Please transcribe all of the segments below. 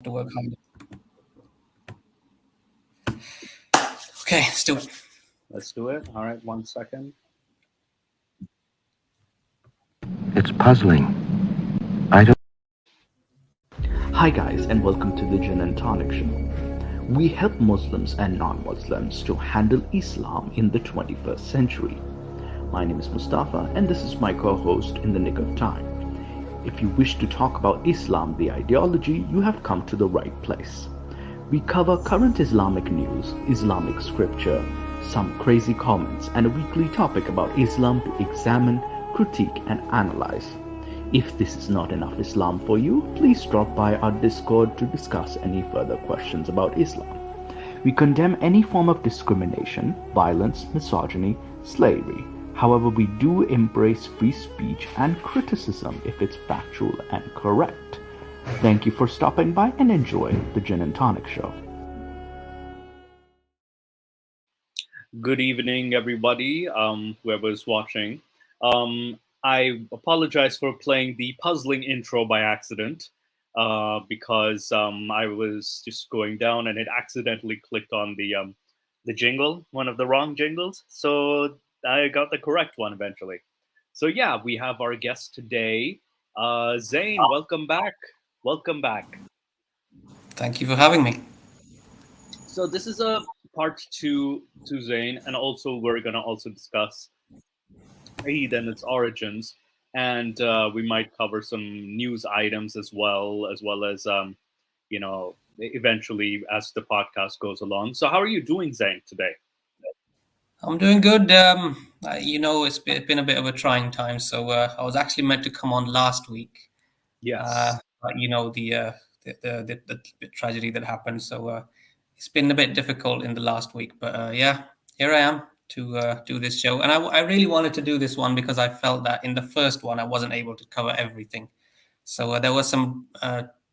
to work hard. Okay, let's do it. Let's do it. All right, 1 second. It's puzzling. I don't. Hi guys, and welcome to the Gin and Tonic Show. We help Muslims and non-Muslims to handle Islam in the 21st century. My name is Mustafa, and this is my co-host in the nick of time. If you wish to talk about Islam, the ideology, you have come to the right place. We cover current Islamic news, Islamic scripture, some crazy comments, and a weekly topic about Islam to examine, critique, and analyze. If this is not enough Islam for you, please drop by our Discord to discuss any further questions about Islam. We condemn any form of discrimination, violence, misogyny, slavery. However, we do embrace free speech and criticism if it's factual and correct. Thank you for stopping by and enjoy the Gin and Tonic Show. Good evening, everybody, whoever's watching. I apologize for playing the puzzling intro by accident because I was just going down and it accidentally clicked on the jingle, one of the wrong jingles. So I got the correct one eventually. So yeah, we have our guest today, Zayn. Welcome back. Welcome back. Thank you for having me. So this is a part two to Zayn, and also we're gonna also discuss Eid and its origins, and we might cover some news items as well as eventually as the podcast goes along. So how are you doing, Zayn, today? I'm doing good. It's been a bit of a trying time. So I was actually meant to come on last week. Yes. But the tragedy that happened. So it's been a bit difficult in the last week. But yeah, here I am to do this show. And I really wanted to do this one because I felt that in the first one I wasn't able to cover everything. So there were some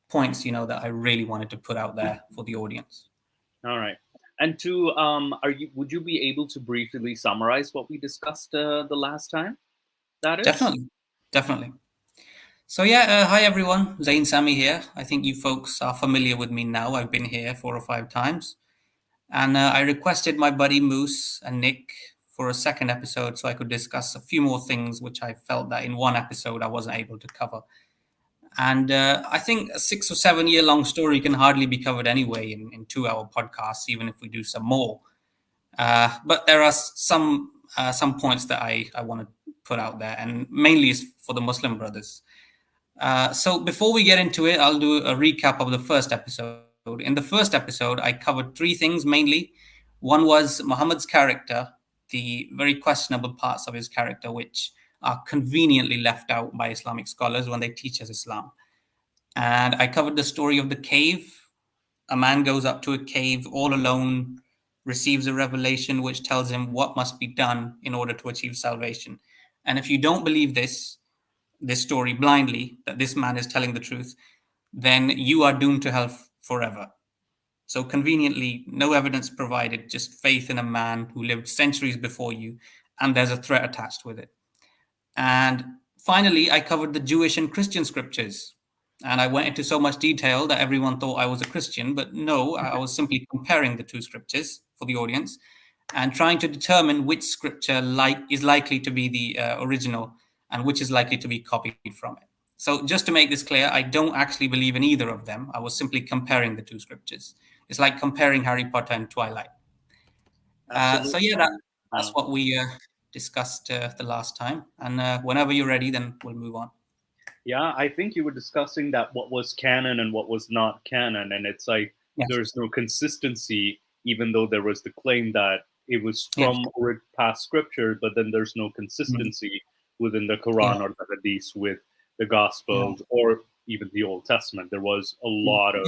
points, that I really wanted to put out there for the audience. All right. And would you be able to briefly summarize what we discussed the last time? That is Definitely. So yeah, hi everyone, Zayn Sami here. I think you folks are familiar with me now. I've been here 4 or 5 times. And I requested my buddy Moose and Nick for a second episode so I could discuss a few more things which I felt that in one episode I wasn't able to cover. And I think a 6 or 7 year long story can hardly be covered anyway in 2-hour podcasts, even if we do some more. But there are some points that I want to put out there, and mainly is for the Muslim brothers. So before we get into it, I'll do a recap of the first episode. In the first episode, I covered 3 things mainly. One was Muhammad's character, the very questionable parts of his character, which are conveniently left out by Islamic scholars when they teach us Islam. And I covered the story of the cave. A man goes up to a cave all alone, receives a revelation which tells him what must be done in order to achieve salvation. And if you don't believe this story blindly, that this man is telling the truth, then you are doomed to hell forever. So conveniently, no evidence provided, just faith in a man who lived centuries before you, and there's a threat attached with it. And finally, I covered the Jewish and Christian scriptures. And I went into so much detail that everyone thought I was a Christian, but no, I was simply comparing the 2 scriptures for the audience and trying to determine which scripture is likely to be the original and which is likely to be copied from it. So just to make this clear, I don't actually believe in either of them. I was simply comparing the 2 scriptures. It's like comparing Harry Potter and Twilight. So yeah, that's what we discussed the last time. And whenever you're ready, then we'll move on. Yeah, I think you were discussing that what was canon and what was not canon. And it's like there's no consistency, even though there was the claim that it was from past scripture, but then there's no consistency within the Quran or the Hadith with the Gospels or even the Old Testament. There was a lot of...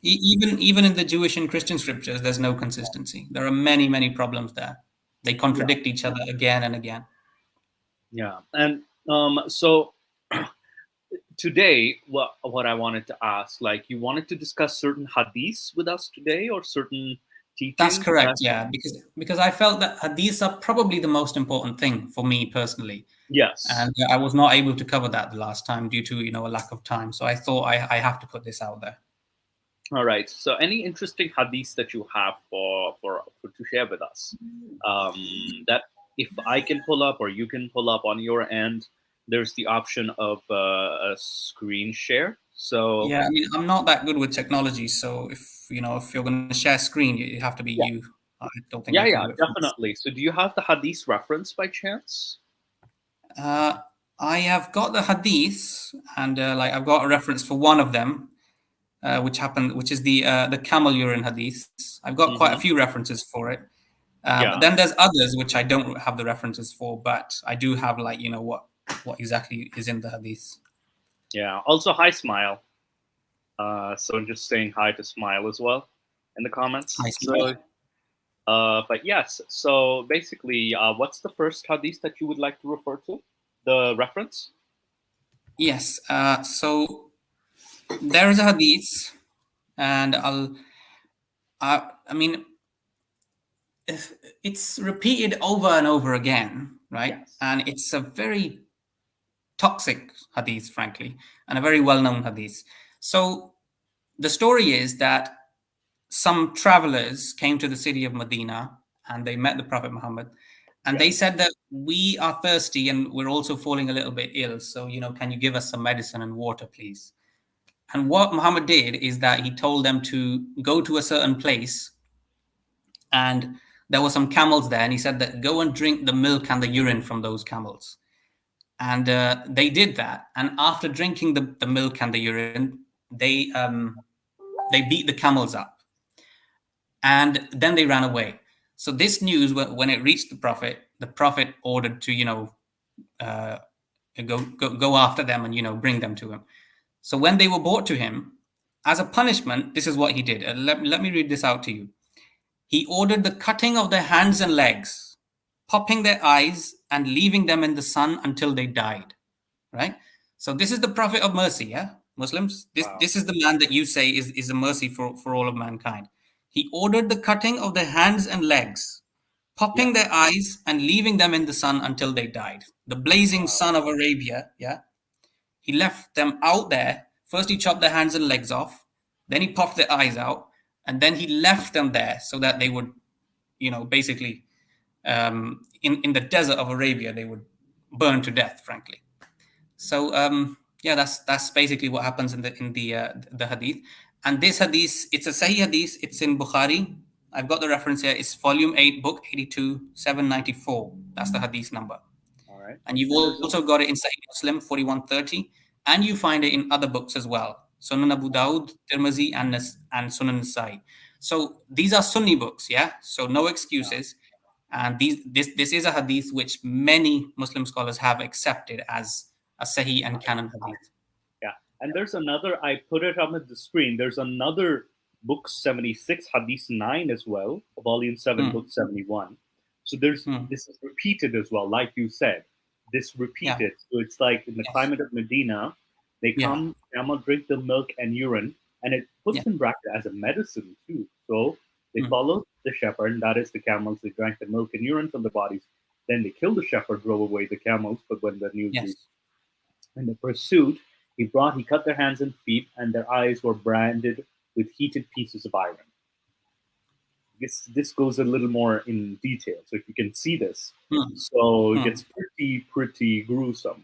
Even in the Jewish and Christian scriptures, there's no consistency. There are many, many problems there. They contradict each other again and again. Yeah. And so today, what I wanted to ask, like, you wanted to discuss certain hadiths with us today or certain teachings? That's correct, yeah, because I felt that hadiths are probably the most important thing for me personally. Yes. And I was not able to cover that the last time due to, a lack of time. So I thought I have to put this out there. All right. So, any interesting hadiths that you have for to share with us? That if I can pull up or you can pull up on your end, there's the option of a screen share. So, Yeah, I mean, I'm not that good with technology, so if you're going to share screen, it have to be yeah, you. I don't think yeah, I can yeah, do it from this. definitely. So, do you have the hadith reference by chance? Uh, I have got the hadith, and like I've got a reference for one of them, which is the camel urine hadith. I've got quite a Mm-hmm. few references for it, but Yeah, then there's others which I don't have the references for, but I do have like what exactly is in the hadith. yeah. Also, hi, Smile. So, just saying hi to Smile as well in the comments. I So, see. but yes. So, basically, what's the first hadith that you would like to refer to? The reference? Yes. So there is a hadith, and I mean, it's repeated over and over again, right? Yes. And it's a very toxic hadith, frankly, and a very well-known hadith. So the story is that some travelers came to the city of Medina and they met the Prophet Muhammad, and Yeah. they said that we are thirsty and we're also falling a little bit ill. So, can you give us some medicine and water, please? And what Muhammad did is that he told them to go to a certain place, and there were some camels there, and he said that go and drink the milk and the urine from those camels. And they did that. And after drinking the milk and the urine, they beat the camels up, and then they ran away. So this news, when it reached the prophet ordered to uh, go after them and bring them to him. So when they were brought to him, as a punishment, this is what he did. Let me read this out to you. He ordered the cutting of their hands and legs, popping their eyes, and leaving them in the sun until they died. Right? So this is the Prophet of mercy, yeah? Muslims, this Wow. this is the man that you say is a mercy for all of mankind. He ordered the cutting of their hands and legs, Yeah. popping their eyes and leaving them in the sun until they died. The blazing Wow. sun of Arabia, yeah? He left them out there. First, he chopped their hands and legs off. Then he popped their eyes out, and then he left them there so that they would, basically, in the desert of Arabia, they would burn to death. Frankly, so yeah, that's basically what happens in the hadith. And this hadith, it's a Sahih hadith. It's in Bukhari. I've got the reference here. It's volume 8, book 82, 794. That's the hadith number. All right. And you've And there's also got it in Sahih Muslim 4130, and you find it in other books as well, Sunan Abu Dawud, Tirmizi, and Sunan Nasai. So these are Sunni books, yeah. So no excuses. And this is a hadith which many Muslim scholars have accepted as a Sahih and canon hadith. yeah. And there's another. I put it up at the screen. There's another book 76, Hadith 9 as well, volume 7, book 71. So there's this is repeated as well, like you said. This Yeah. repeated. So it's like in the Yes. climate of Medina, they Yeah. come, camel drink the milk and urine, and it puts Yeah. in bracket as a medicine too. So they followed the shepherd, and that is the camels. They drank the milk and urine from the bodies. Then they killed the shepherd, drove away the camels. But when the news Yes. reached in the pursuit, he cut their hands and feet, and their eyes were branded with heated pieces of iron. This goes a little more in detail, so if you can see this, so it gets pretty gruesome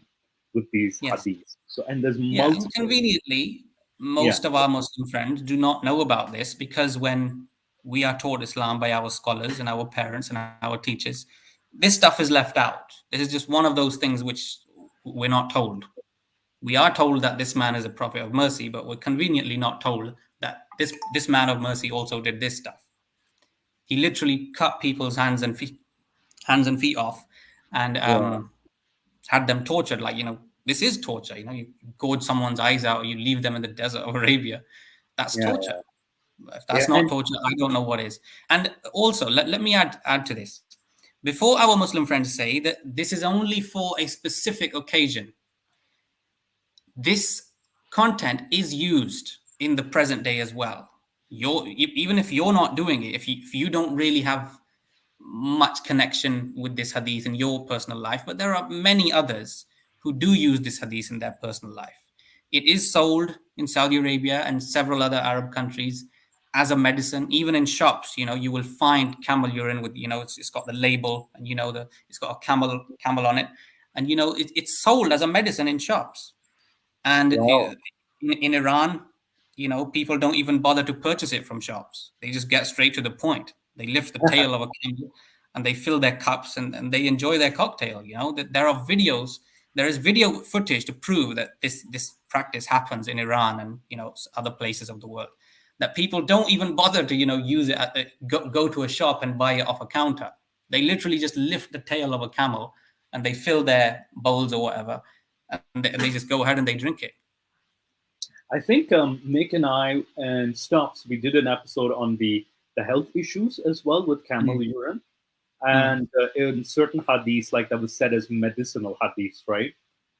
with these Yes. hadiths. So and there's Yeah, multiple. and conveniently, most of our Muslim friends do not know about this because when we are taught Islam by our scholars and our parents and our teachers, this stuff is left out. This is just one of those things which we're not told. We are told that this man is a prophet of mercy, but we're conveniently not told that this man of mercy also did this stuff. He literally cut people's hands and feet off, and Yeah, had them tortured. Like this is torture. You gouge someone's eyes out, or you leave them in the desert of Arabia. That's yeah, torture. If yeah, that's not torture, I don't know what is. And also, let me add to this. Before our Muslim friends say that this is only for a specific occasion, this content is used in the present day as well. Even if you're not doing it, if you don't really have much connection with this hadith in your personal life, but there are many others who do use this hadith in their personal life. It is sold in Saudi Arabia and several other Arab countries as a medicine. Even in shops, you will find camel urine with, it's got the label, and it's got a camel on it, and it's sold as a medicine in shops. And Wow. in Iran, people don't even bother to purchase it from shops. They just get straight to the point. They lift the tail of a camel and they fill their cups, and they enjoy their cocktail. There is video footage to prove that this practice happens in Iran and other places of the world. That people don't even bother to use it go to a shop and buy it off a counter. They literally just lift the tail of a camel and they fill their bowls or whatever, and they just go ahead and they drink it. I think Nick and I and Stops, we did an episode on the health issues as well with camel urine. And in certain hadiths, like that was said as medicinal hadiths, right?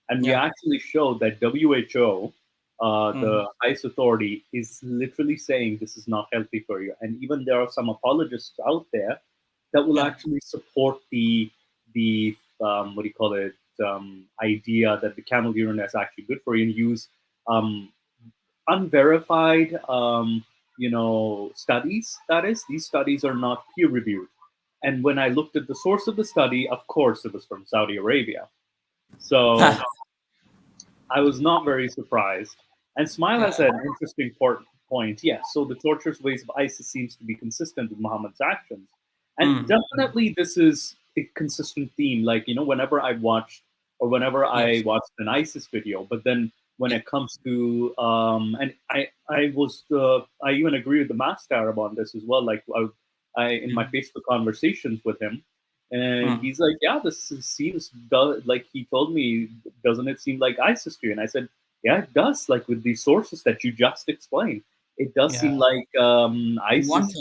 And we actually showed that WHO, the highest authority, is literally saying this is not healthy for you. And even there are some apologists out there that will actually support the what do you call it, idea that the camel urine is actually good for you, and use unverified studies. That is, these studies are not peer reviewed. And when I looked at the source of the study, of course, it was from Saudi Arabia. So I was not very surprised. And Smile has an interesting point. Yes, so the torturous ways of ISIS seems to be consistent with Muhammad's actions. And definitely this is a consistent theme. Like, whenever I watched an ISIS video, but then when it comes to, and I even agree with the Master Arab on this as well. Like, in my Facebook conversations with him, and he's like, yeah, this seems like, he told me, doesn't it seem like ISIS to you? And I said, yeah, it does. Like, with the sources that you just explained, it does seem like ISIS.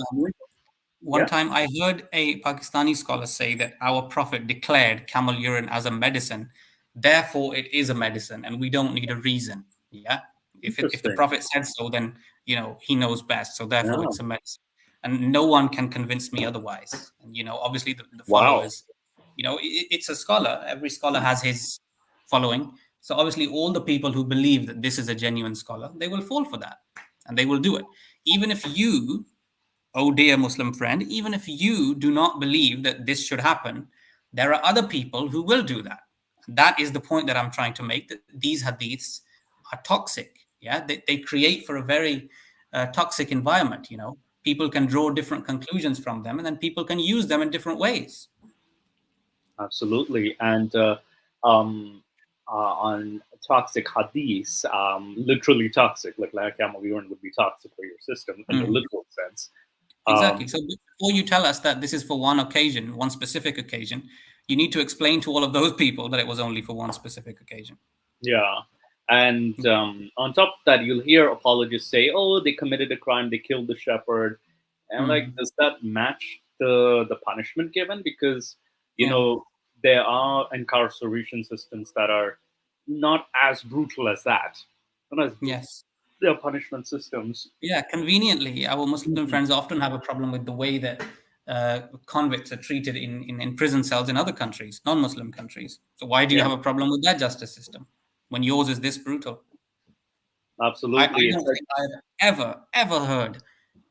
One time I heard a Pakistani scholar say that our prophet declared camel urine as a medicine, therefore it is a medicine and we don't need a reason. Yeah. If the prophet said so, then he knows best, so therefore it's a medicine. And no one can convince me otherwise. And obviously the followers, it's a scholar. Every scholar has his following. So obviously all the people who believe that this is a genuine scholar, they will fall for that and they will do it. Even if you, oh dear Muslim friend, even if you do not believe that this should happen, there are other people who will do that. That is the point that I'm trying to make, that these hadiths are toxic. Yeah, they create for a very toxic environment. People can draw different conclusions from them, and then people can use them in different ways. Absolutely. And on toxic hadiths, literally toxic, like camel urine would be toxic for your system in the literal sense. Exactly. So before you tell us that this is for one occasion, one specific occasion, you need to explain to all of those people that it was only for one specific occasion. Yeah. And on top of that, you'll hear apologists say, oh, they committed a crime, they killed the shepherd. And like, does that match the punishment given? Because, there are incarceration systems that are not as brutal as that. Yes. There are punishment systems. Yeah, conveniently, our Muslim friends often have a problem with the way that convicts are treated in prison cells in other countries, non-Muslim countries. So why do you have a problem with that justice system when yours is this brutal? Absolutely. I don't think I've ever heard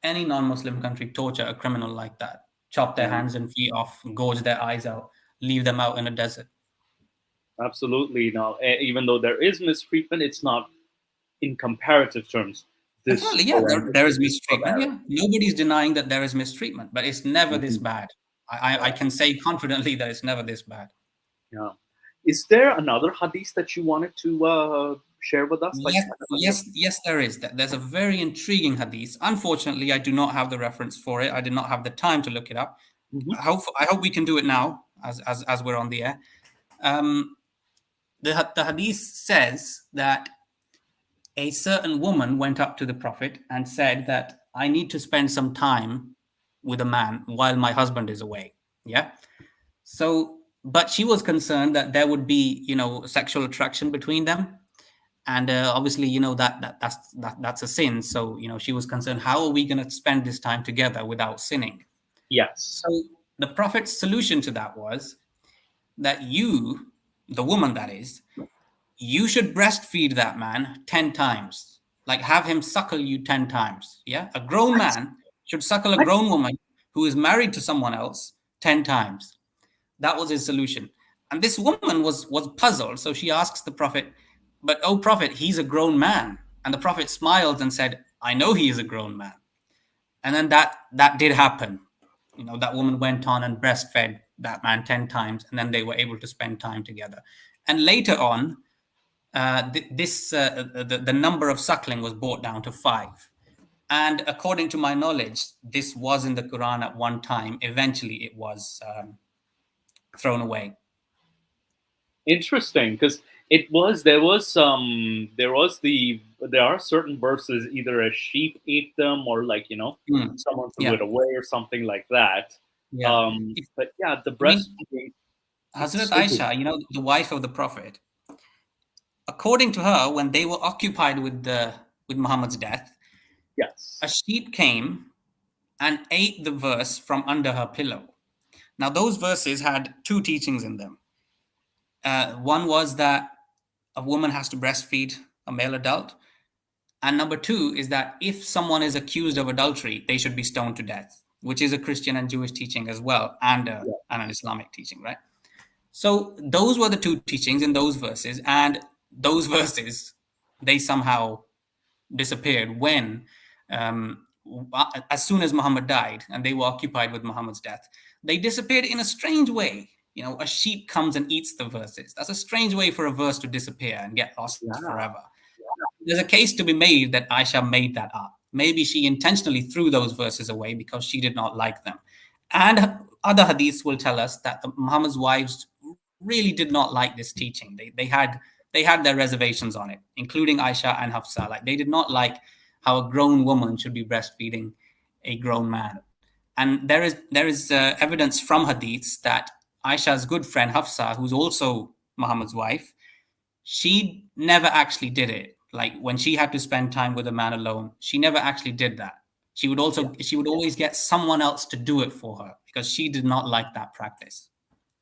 any non-Muslim country torture a criminal like that. Chop their hands and feet off, gouge their eyes out, leave them out in a desert. Absolutely. Now, even though there is mistreatment, it's not in comparative terms. There is mistreatment. Yeah. Nobody's denying that there is mistreatment, but it's never this bad. I can say confidently that it's never this bad. Yeah. Is there another hadith that you wanted to share with us? Yes, there is. There's a very intriguing hadith. Unfortunately, I do not have the reference for it. I did not have the time to look it up. I hope we can do it now as we're on the air. The hadith says that a certain woman went up to the Prophet and said that I need to spend some time with a man while my husband is away. Yeah. So, but she was concerned that there would be, sexual attraction between them. And obviously, that's a sin. So, she was concerned, how are we going to spend this time together without sinning? Yes. So the Prophet's solution to that was that you, the woman that is, you should breastfeed that man 10 times. Like have him suckle you 10 times. Yeah. A grown man should suckle a grown woman who is married to someone else 10 times. That was his solution. And this woman was puzzled. So she asks the Prophet, but oh Prophet, he's a grown man. And the Prophet smiled and said, I know he is a grown man. And then that did happen. That woman went on and breastfed that man 10 times, and then they were able to spend time together. And later on, the number of suckling was brought down to 5. And according to my knowledge, this was in the Quran at one time. Eventually, it was thrown away. Interesting, because there are certain verses, either a sheep ate them or someone threw it away or something like that. Yeah. But yeah, the breastfeeding. Hazrat Aisha, the wife of the Prophet, according to her, when they were occupied with Muhammad's death, yes, a sheep came and ate the verse from under her pillow. Now, those verses had 2 teachings in them. One was that a woman has to breastfeed a male adult. And number 2 is that if someone is accused of adultery, they should be stoned to death, which is a Christian and Jewish teaching as well, and an Islamic teaching, right? So those were the 2 teachings in those verses. And those verses, they somehow disappeared when, as soon as Muhammad died and they were occupied with Muhammad's death, they disappeared in a strange way. A sheep comes and eats the verses. That's a strange way for a verse to disappear and get lost forever. There's a case to be made that Aisha made that up. Maybe she intentionally threw those verses away because she did not like them. And other hadiths will tell us that Muhammad's wives really did not like this teaching. They had their reservations on it, including Aisha and Hafsa. Like, they did not like how a grown woman should be breastfeeding a grown man. And there is evidence from hadiths that Aisha's good friend Hafsa, who's also Muhammad's wife, she never actually did it. Like, when she had to spend time with a man alone, she never actually did that. She would always get someone else to do it for her because she did not like that practice.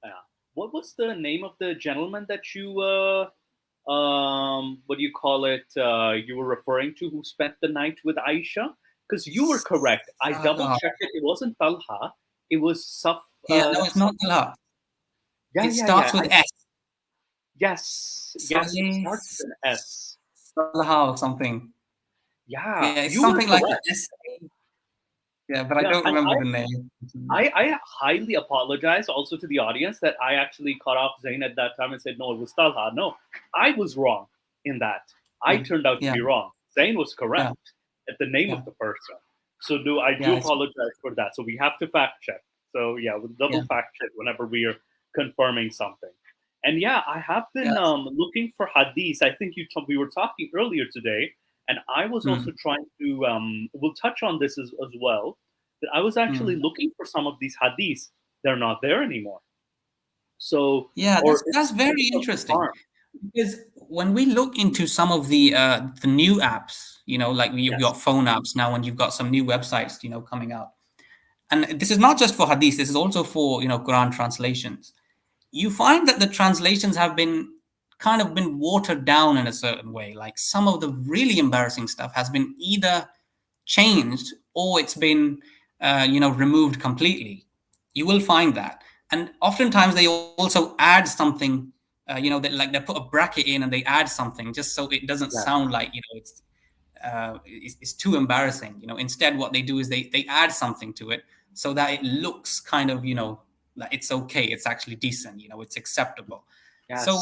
Yeah. What was the name of the gentleman that you what do you call it? You were referring to, who spent the night with Aisha? Because you were correct. I double checked it. It wasn't Talha. It was no, it's not Talha. It starts with S. Yes, it starts with an S. Talha or something. Yeah, it's something like S. Yeah, but I don't remember the name. I highly apologize also to the audience that I actually cut off Zayn at that time and said, no, it was Talha. No, I was wrong in that. I turned out to be wrong. Zayn was correct at the name of the person. So I do apologize for that. So we have to fact check. So yeah, we'll double fact check whenever we are confirming something. And yeah, I have been looking for hadiths. I think we were talking earlier today, and I was also trying to, we'll touch on this as well, that I was actually looking for some of these hadiths. They're not there anymore. So yeah, that's very interesting. Because when we look into some of the new apps, like you've got phone apps now, and you've got some new websites, coming out. And this is not just for hadith, this is also for, Quran translations. You find that the translations have been watered down in a certain way. Like, some of the really embarrassing stuff has been either changed or it's been, removed completely. You will find that. And oftentimes they also add something, they put a bracket in and they add something just so it doesn't sound like, it's too embarrassing. Instead, what they do is they add something to it so that it looks kind of, that it's okay, it's actually decent, it's acceptable. Yes. So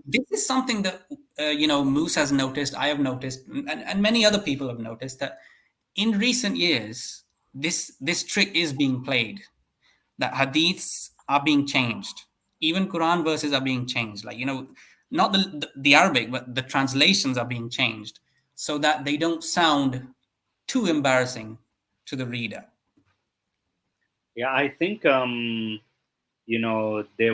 this is something that Moose has noticed, I have noticed, and many other people have noticed, that in recent years this trick is being played, that hadiths are being changed, even Quran verses are being changed, like, not the Arabic, but the translations are being changed so that they don't sound too embarrassing to the reader. Yeah, I think there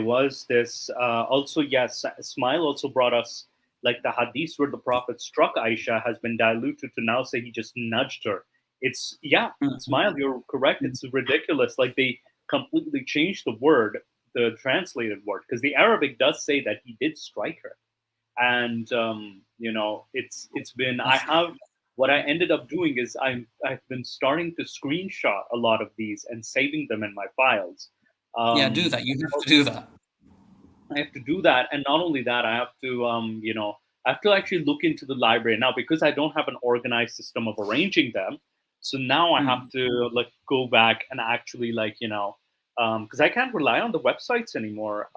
was this also. Yes, Smile also brought us, like, the hadith where the Prophet struck Aisha has been diluted to now say he just nudged her. It's Smile, you're correct. It's ridiculous. Like, they completely changed the word, the translated word, because the Arabic does say that he did strike her. and it's been, I have, what I ended up doing is I've been starting to screenshot a lot of these and saving them in my files. Yeah, do that. You have to do that. I have to do that, and not only that, I have to I have to actually look into the library now, because I don't have an organized system of arranging them. So now I have to like go back and actually because I can't rely on the websites anymore.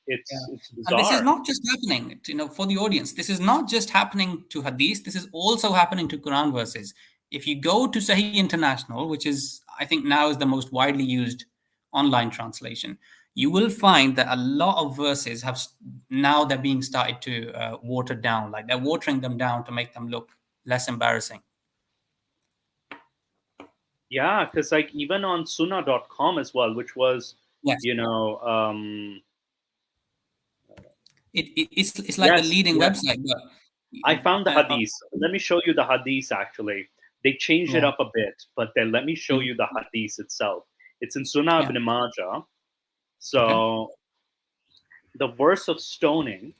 It's And this is bizarre. not just happening, for the audience. This is not just happening to Hadith. This is also happening to Quran verses. If you go to Sahih International, which is, I think, now is the most widely used online translation, you will find that a lot of verses have now they're being started to water down. Like they're watering them down to make them look less embarrassing. Yeah, because like even on sunnah.com as well, which was Yes. It's like the leading website. But I found the hadith. Let me show you the hadith actually. They changed it up a bit, but then let me show you the hadith itself. It's in Sunnah ibn Majah. So the verse of stoning,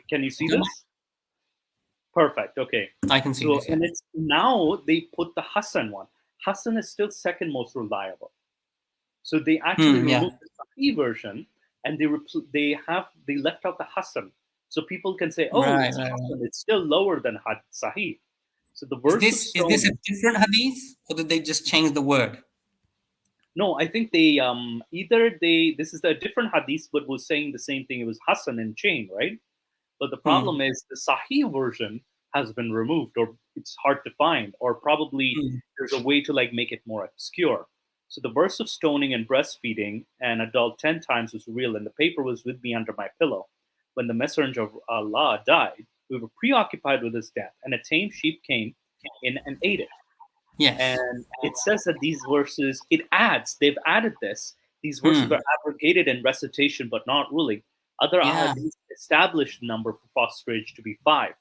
can you see this? Perfect. Okay. I can see this. And it's now they put the Hassan one. Hassan is still second most reliable. So they actually removed the Sahih version, and they left out the Hassan. So people can say, "Oh, it's Hassan. It's still lower than Sahih." So the verse is this a different hadith, or did they just change the word? No, I think they this is a different hadith, but was saying the same thing. It was Hassan and chain, right? But the problem is the Sahih version has been removed, or it's hard to find, or probably there's a way to like make it more obscure. So the verse of stoning and breastfeeding an adult 10 times was real, and the paper was with me under my pillow. When the messenger of Allah died, we were preoccupied with his death, and a tame sheep came in and ate it. Yes. And it says that these verses, they've added this. These verses are abrogated in recitation, but not ruling. Other ahadith established the number for fosterage to be 5.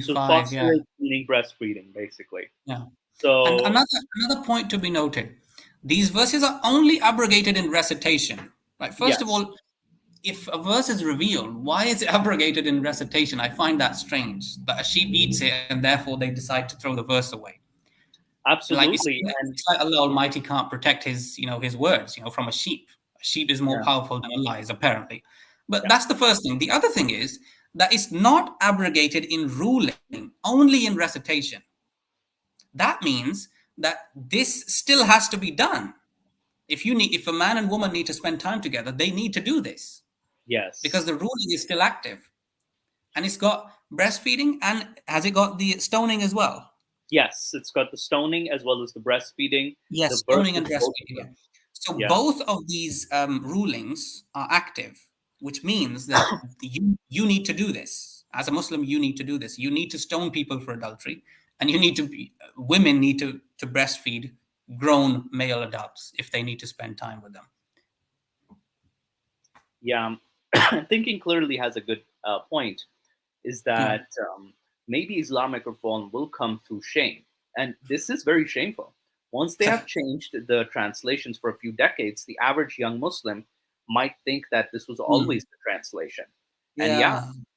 So fosterage meaning breastfeeding, basically. Yeah. So and another point to be noted: these verses are only abrogated in recitation. Right. First of all, if a verse is revealed, why is it abrogated in recitation? I find that strange. That a sheep eats it, and therefore they decide to throw the verse away. Absolutely, it's like Allah Almighty can't protect his words, from a sheep. A sheep is more powerful than Allah is, apparently. But that's the first thing. The other thing is that it's not abrogated in ruling, only in recitation. That means that this still has to be done. If a man and woman need to spend time together, they need to do this. Yes. Because the ruling is still active. And it's got breastfeeding, and has it got the stoning as well? Yes, it's got the stoning as well as the breastfeeding. Yes, stoning and breastfeeding. So both of these rulings are active, which means that you need to do this. As a Muslim, you need to do this. You need to stone people for adultery, and women need to breastfeed grown male adults if they need to spend time with them. Yeah, thinking clearly has a good point. Is that maybe Islamic reform will come through shame. And this is very shameful. Once they have changed the translations for a few decades, the average young Muslim might think that this was always the translation. And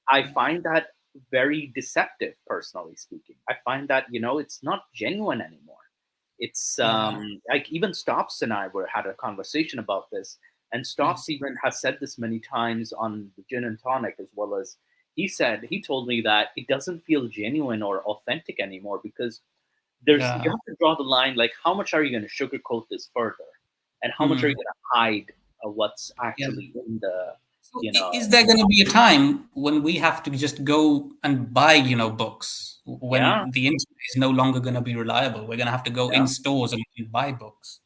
I find that very deceptive, personally speaking. I find that, it's not genuine anymore. It's like even Stops and I had a conversation about this. And Stops even has said this many times on the Gin and Tonic, as well as he told me that it doesn't feel genuine or authentic anymore, because you have to draw the line, like how much are you going to sugarcoat this further, and how much are you going to hide what's actually in the, Is there going to be a time when we have to just go and buy, books, when the internet is no longer going to be reliable? We're going to have to go in stores and buy books.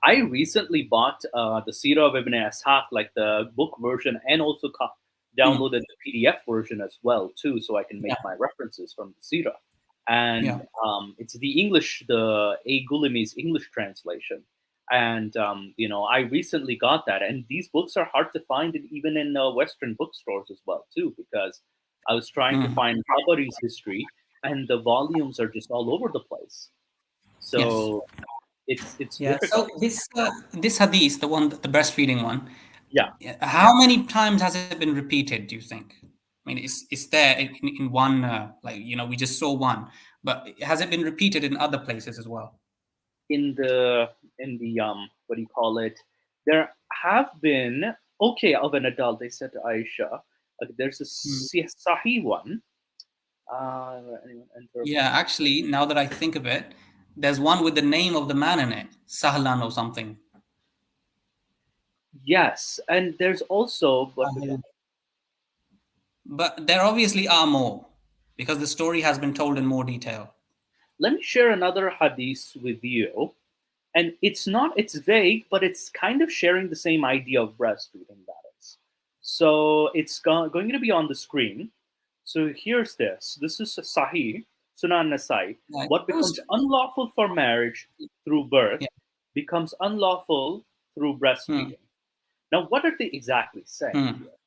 I recently bought the Sirah of Ibn Ishaq, like the book version, and also downloaded the PDF version as well too, so I can make my references from the Sirah. And it's the English, the A. Gulami's English translation. And I recently got that, and these books are hard to find even in Western bookstores as well too, because I was trying to find Tabari's history, and the volumes are just all over the place. So it's difficult. So this hadith, the breastfeeding one, Yeah. How many times has it been repeated, do you think? I mean, it's there in one, we just saw one, but has it been repeated in other places as well? In the what do you call it? There have been, okay, of an adult. They said to Aisha, there's a Sahih one. Anyone enter? Yeah, actually, now that I think of it, there's one with the name of the man in it, Sahlan or something. Yes, and there's also, but But there obviously are more, because the story has been told in more detail. let me share another hadith with you. And it's vague, but it's kind of sharing the same idea of breastfeeding, that is. So it's going to be on the screen. So here's this. This is Sahih, Sunan Nasai. Yeah, What becomes unlawful for marriage through birth Yeah. becomes unlawful through breastfeeding. Now, what are they exactly saying here?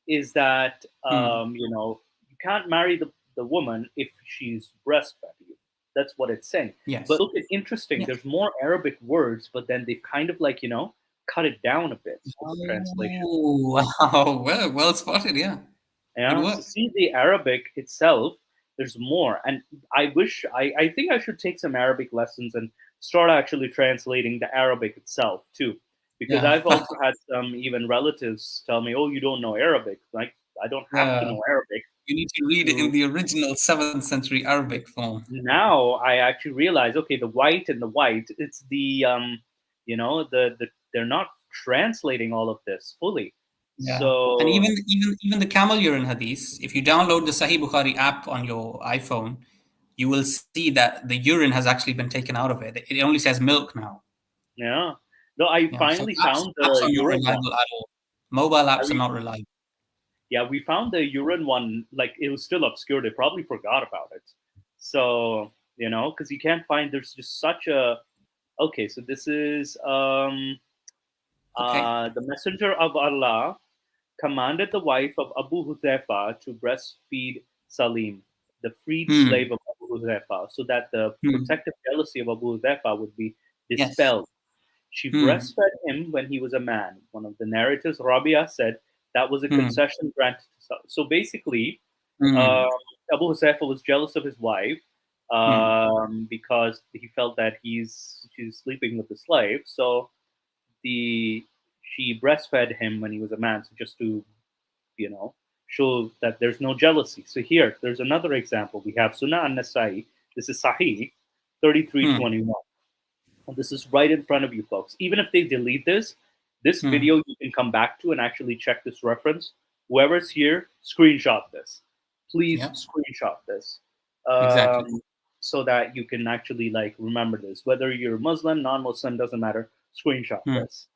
Is that, you can't marry the woman if she's breastfed you. That's what it's saying. Yes. But look, it's interesting. Yes. There's more Arabic words, but then they've kind of cut it down a bit with the translation. Oh, wow. Well spotted, yeah. Yeah. So see, the Arabic itself, there's more. And I think I should take some Arabic lessons and start actually translating the Arabic itself too. Because I've also had some even relatives tell me, oh, you don't know Arabic. Like, I don't have to know Arabic. You need to read it in the original 7th century Arabic form. Now I actually realize, okay, the white and the white, it's the they're not translating all of this fully. Yeah. So, and even the Camel urine hadith, if you download the Sahih Bukhari app on your iPhone, you will see that the urine has actually been taken out of it. It only says milk now. Yeah. No, I finally found apps the are not urine reliable one. at all. Mobile apps are not reliable. Yeah, we found the urine one, like it was still obscure. They probably forgot about it. So, because you can't find, there's just such a, okay, so this is the Messenger of Allah commanded the wife of Abu Huzaifa to breastfeed Salim, the freed slave of Abu Huzaifa, so that the protective jealousy of Abu Huzaifa would be dispelled. Yes. She breastfed him when he was a man. One of the narrators, Rabia, said that was a concession granted to Salim. So basically, Abu Huzaifa was jealous of his wife because he felt that she's sleeping with the slave. So she breastfed him when he was a man, so just to, show that there's no jealousy. So here, there's another example. We have Sunnah an-Nasai. This is Sahih 3321. And this is right in front of you, folks. Even if they delete this video you can come back to and actually check this reference. Whoever's here, screenshot this. Please screenshot this. Exactly. So that you can actually remember this. Whether you're Muslim, non-Muslim, doesn't matter. Screenshot this.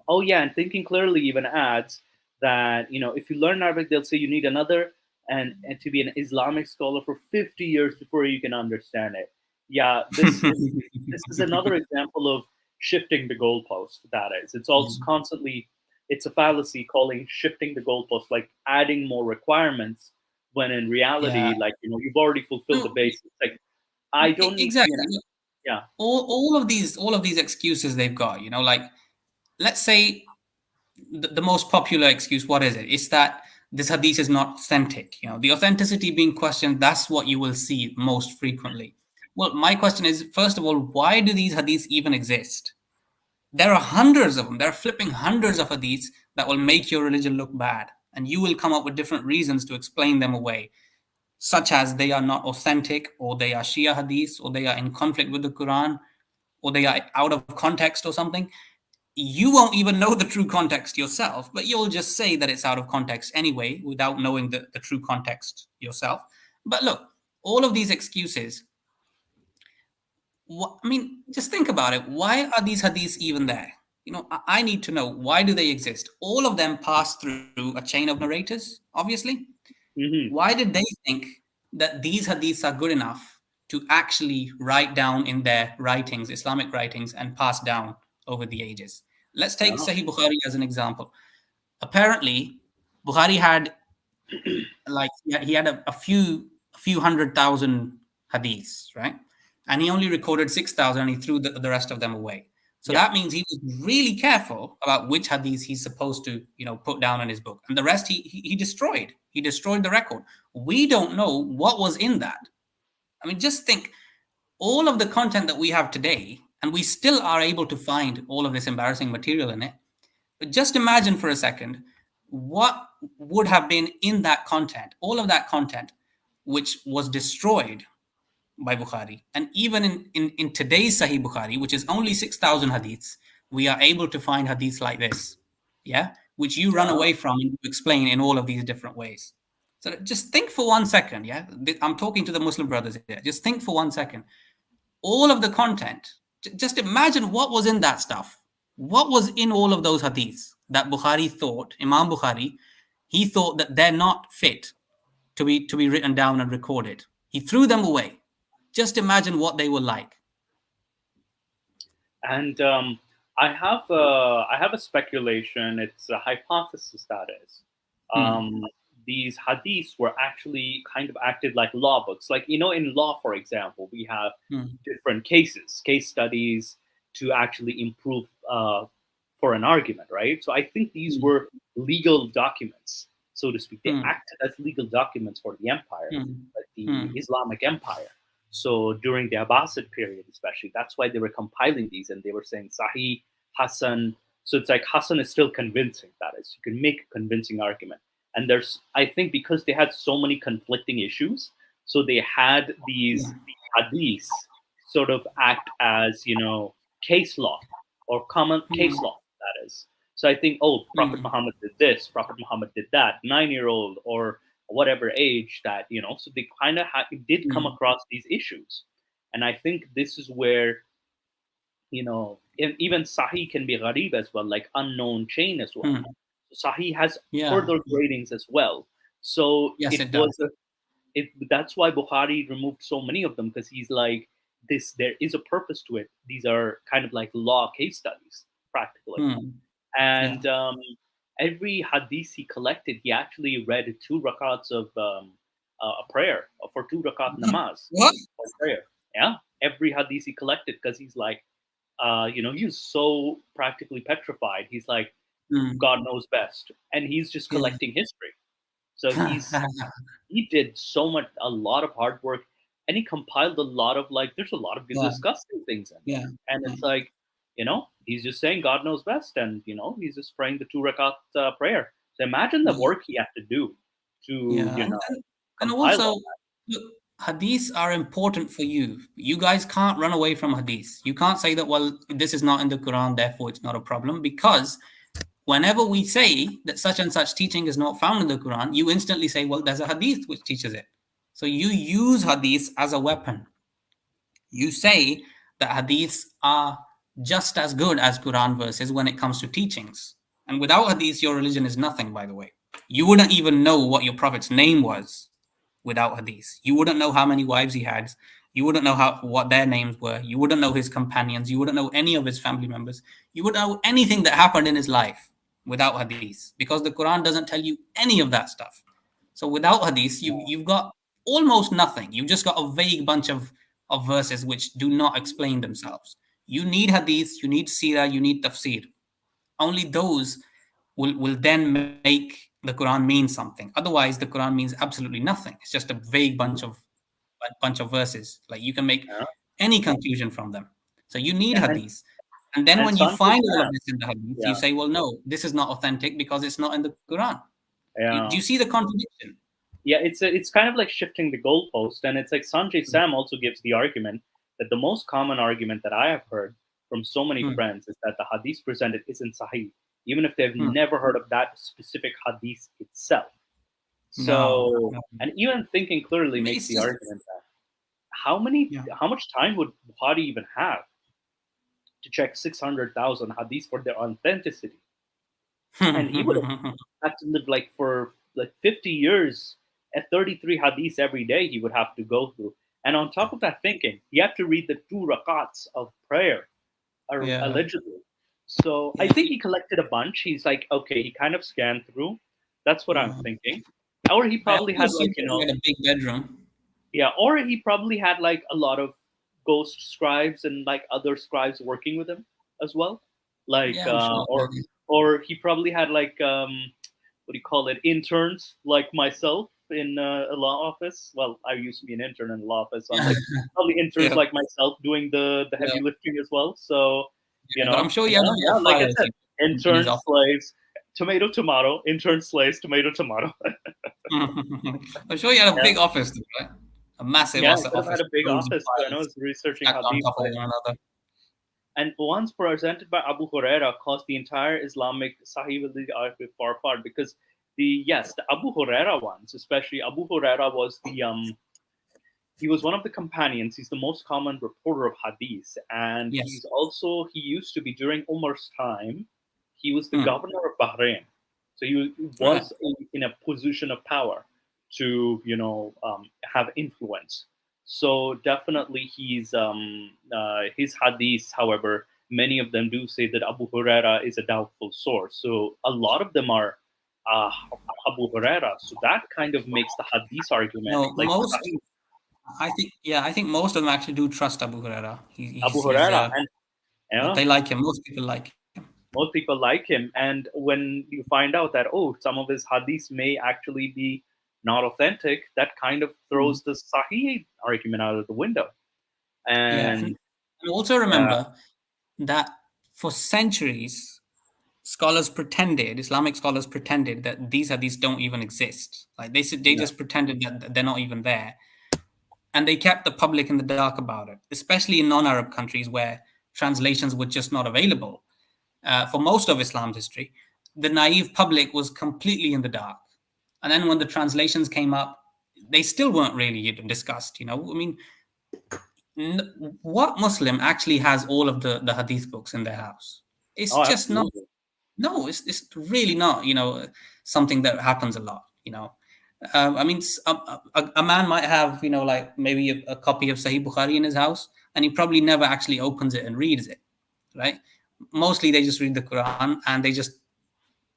Oh yeah, and Thinking Clearly even adds that if you learn Arabic, they'll say you need another and to be an Islamic scholar for 50 years before you can understand it. Yeah, this is another example of shifting the goalpost. That is, it's also constantly, it's a fallacy calling shifting the goalpost, like adding more requirements when in reality, you've already fulfilled the basics. Like, I don't need exactly. Yeah. All of these excuses they've got, let's say the most popular excuse, what is it? It's that this hadith is not authentic. The authenticity being questioned, that's what you will see most frequently. Well, my question is, first of all, why do these hadiths even exist? There are hundreds of them. There are flipping hundreds of hadiths that will make your religion look bad. And you will come up with different reasons to explain them away, such as they are not authentic, or they are Shia hadiths, or they are in conflict with the Quran, or they are out of context or something. You won't even know the true context yourself, but you'll just say that it's out of context anyway, without knowing the true context yourself. But look, all of these excuses, just think about it. Why are these hadiths even there? I need to know, why do they exist? All of them pass through a chain of narrators, obviously. Why did they think that these hadiths are good enough to actually write down in their writings, Islamic writings, and pass down over the ages? Let's take Sahih Bukhari as an example. Apparently, Bukhari had he had a few 100,000 hadiths, right? And he only recorded 6,000 and he threw the rest of them away. So that means he was really careful about which hadith he's supposed to, put down in his book. And the rest he destroyed. He destroyed the record. We don't know what was in that. I mean, just think, all of the content that we have today, and we still are able to find all of this embarrassing material in it. But just imagine for a second what would have been in that content, all of that content, which was destroyed by Bukhari. And even in today's Sahih Bukhari, which is only 6,000 hadiths, we are able to find hadiths like this, which you run away from and you explain in all of these different ways. So just think for 1 second, I'm talking to the Muslim brothers here. Just think for 1 second. All of the content, just imagine what was in that stuff. What was in all of those hadiths that Bukhari thought, Imam Bukhari, he thought that they're not fit to be written down and recorded. He threw them away. Just imagine what they were like. And I have a speculation. It's a hypothesis, that is. These hadiths were actually kind of acted like law books. Like, in law, for example, we have different case studies to actually improve for an argument, right? So I think these were legal documents, so to speak. They acted as legal documents for the empire, like the Islamic Empire. So during the Abbasid period, especially, that's why they were compiling these, and they were saying Sahih, Hasan. So it's like Hasan is still convincing, that is. You can make a convincing argument. And I think because they had so many conflicting issues, so they had these hadiths sort of act as, case law or common case law, that is. So I think, Prophet Muhammad did this, Prophet Muhammad did that, 9-year-old or whatever age that, so they kind of did come across these issues. And I think this is where, even Sahih can be gharib as well, like unknown chain as well. Sahih has further gradings as well. So that's why Bukhari removed so many of them, because he's like, there is a purpose to it. These are kind of like law case studies, practically. And every hadith he collected, he actually read 2 rakats of a prayer, for 2 rakat namaz. What? Prayer. Yeah. Every hadith he collected, because he's like, he was so practically petrified. He's like, God knows best. And he's just collecting history. So he did a lot of hard work, and he compiled a lot of, there's a lot of disgusting things in it. And it's like, he's just saying God knows best, and, he's just praying the 2 rakat prayer. So imagine the work he had to do to, and also, look, hadiths are important for you. You guys can't run away from hadiths. You can't say that, well, this is not in the Quran, therefore it's not a problem, because whenever we say that such and such teaching is not found in the Quran, you instantly say, well, there's a hadith which teaches it. So you use hadiths as a weapon. You say that hadiths are just as good as Quran verses when it comes to teachings. And without hadiths, your religion is nothing, by the way. You wouldn't even know what your prophet's name was without hadiths. You wouldn't know how many wives he had. You wouldn't know what their names were. You wouldn't know his companions. You wouldn't know any of his family members. You wouldn't know anything that happened in his life without hadiths, because the Quran doesn't tell you any of that stuff. So without hadiths, you've got almost nothing. You've just got a vague bunch of verses which do not explain themselves. You need hadiths, you need seerah, you need tafsir. Only those will then make the Quran mean something. Otherwise, the Quran means absolutely nothing. It's just a vague bunch of verses. Like, you can make any conclusion from them. So you need hadiths. And then when you find all of this in the hadith, you say, well, no, this is not authentic because it's not in the Quran. Do you see the contradiction? Yeah, it's kind of like shifting the goalpost. And it's like Sanjay Sam also gives the argument that the most common argument that I have heard from so many friends is that the hadith presented isn't sahih, even if they've never heard of that specific hadith itself. So, and even thinking clearly makes the argument that how much time would Bukhari even have to check 600,000 hadiths for their authenticity? And he would have had to live for 50 years at 33 hadiths every day he would have to go through. And on top of that thinking, he had to read the 2 rakats of prayer, allegedly. So I think he collected a bunch. He's like, okay, he kind of scanned through. That's what I'm thinking. Or he probably had a big bedroom. Yeah, or he probably had a lot of ghost scribes and other scribes working with him. as well, like Yeah, I'm sure. or he probably had like what do you call it, interns like myself in a law office. Well, I used to be an intern in a law office, so I'm like probably interns Yeah, like myself doing the yeah, heavy lifting as well. So yeah. But I'm sure you had a lot yeah, of like I files said, in his intern office. slaves, tomato tomato, intern slaves, tomato tomato. I'm sure you had a Yeah, big office, though, right? A massive yeah, I could have office, had a big loads of office too. I know I files was researching stacked on Hadith, top of one another. and once presented by Abu Huraira caused the entire Islamic Sahih argument far apart, because the Abu Huraira ones, especially Abu Huraira was the he was one of the companions. He's the most common reporter of hadith, and Yes. he used to be during Umar's time. He was the Hmm. governor of Bahrain, so he Right. was in a position of power to have influence. So definitely his hadiths. However, many of them do say that Abu Huraira is a doubtful source. So a lot of them are uh, Abu Huraira. So that kind of makes the hadith argument No, like I think most of them actually do trust Abu Huraira. Abu Huraira, and They like him. Most people like him. most people like him. And when you find out that some of his hadiths may actually be not authentic, that kind of Mhm. throws the Sahih argument out of the window. Yeah, And and also yeah, remember that for centuries, Islamic scholars pretended that these hadiths don't even exist. Like they said, they yeah, just pretended that they're not even there, and they kept the public in the dark about it, especially in non-Arab countries where translations were just not available. For most of Islam's history, the naive public was completely in the dark. And then when the translations came up, they still weren't really even discussed. I mean, what Muslim actually has all of the hadith books in their house? It's oh, just not. absolutely, No, it's really not. Something that happens a lot. I mean, a man might have like maybe a copy of Sahih Bukhari in his house, and he probably never actually opens it and reads it, right? Mostly they just read the Quran and they just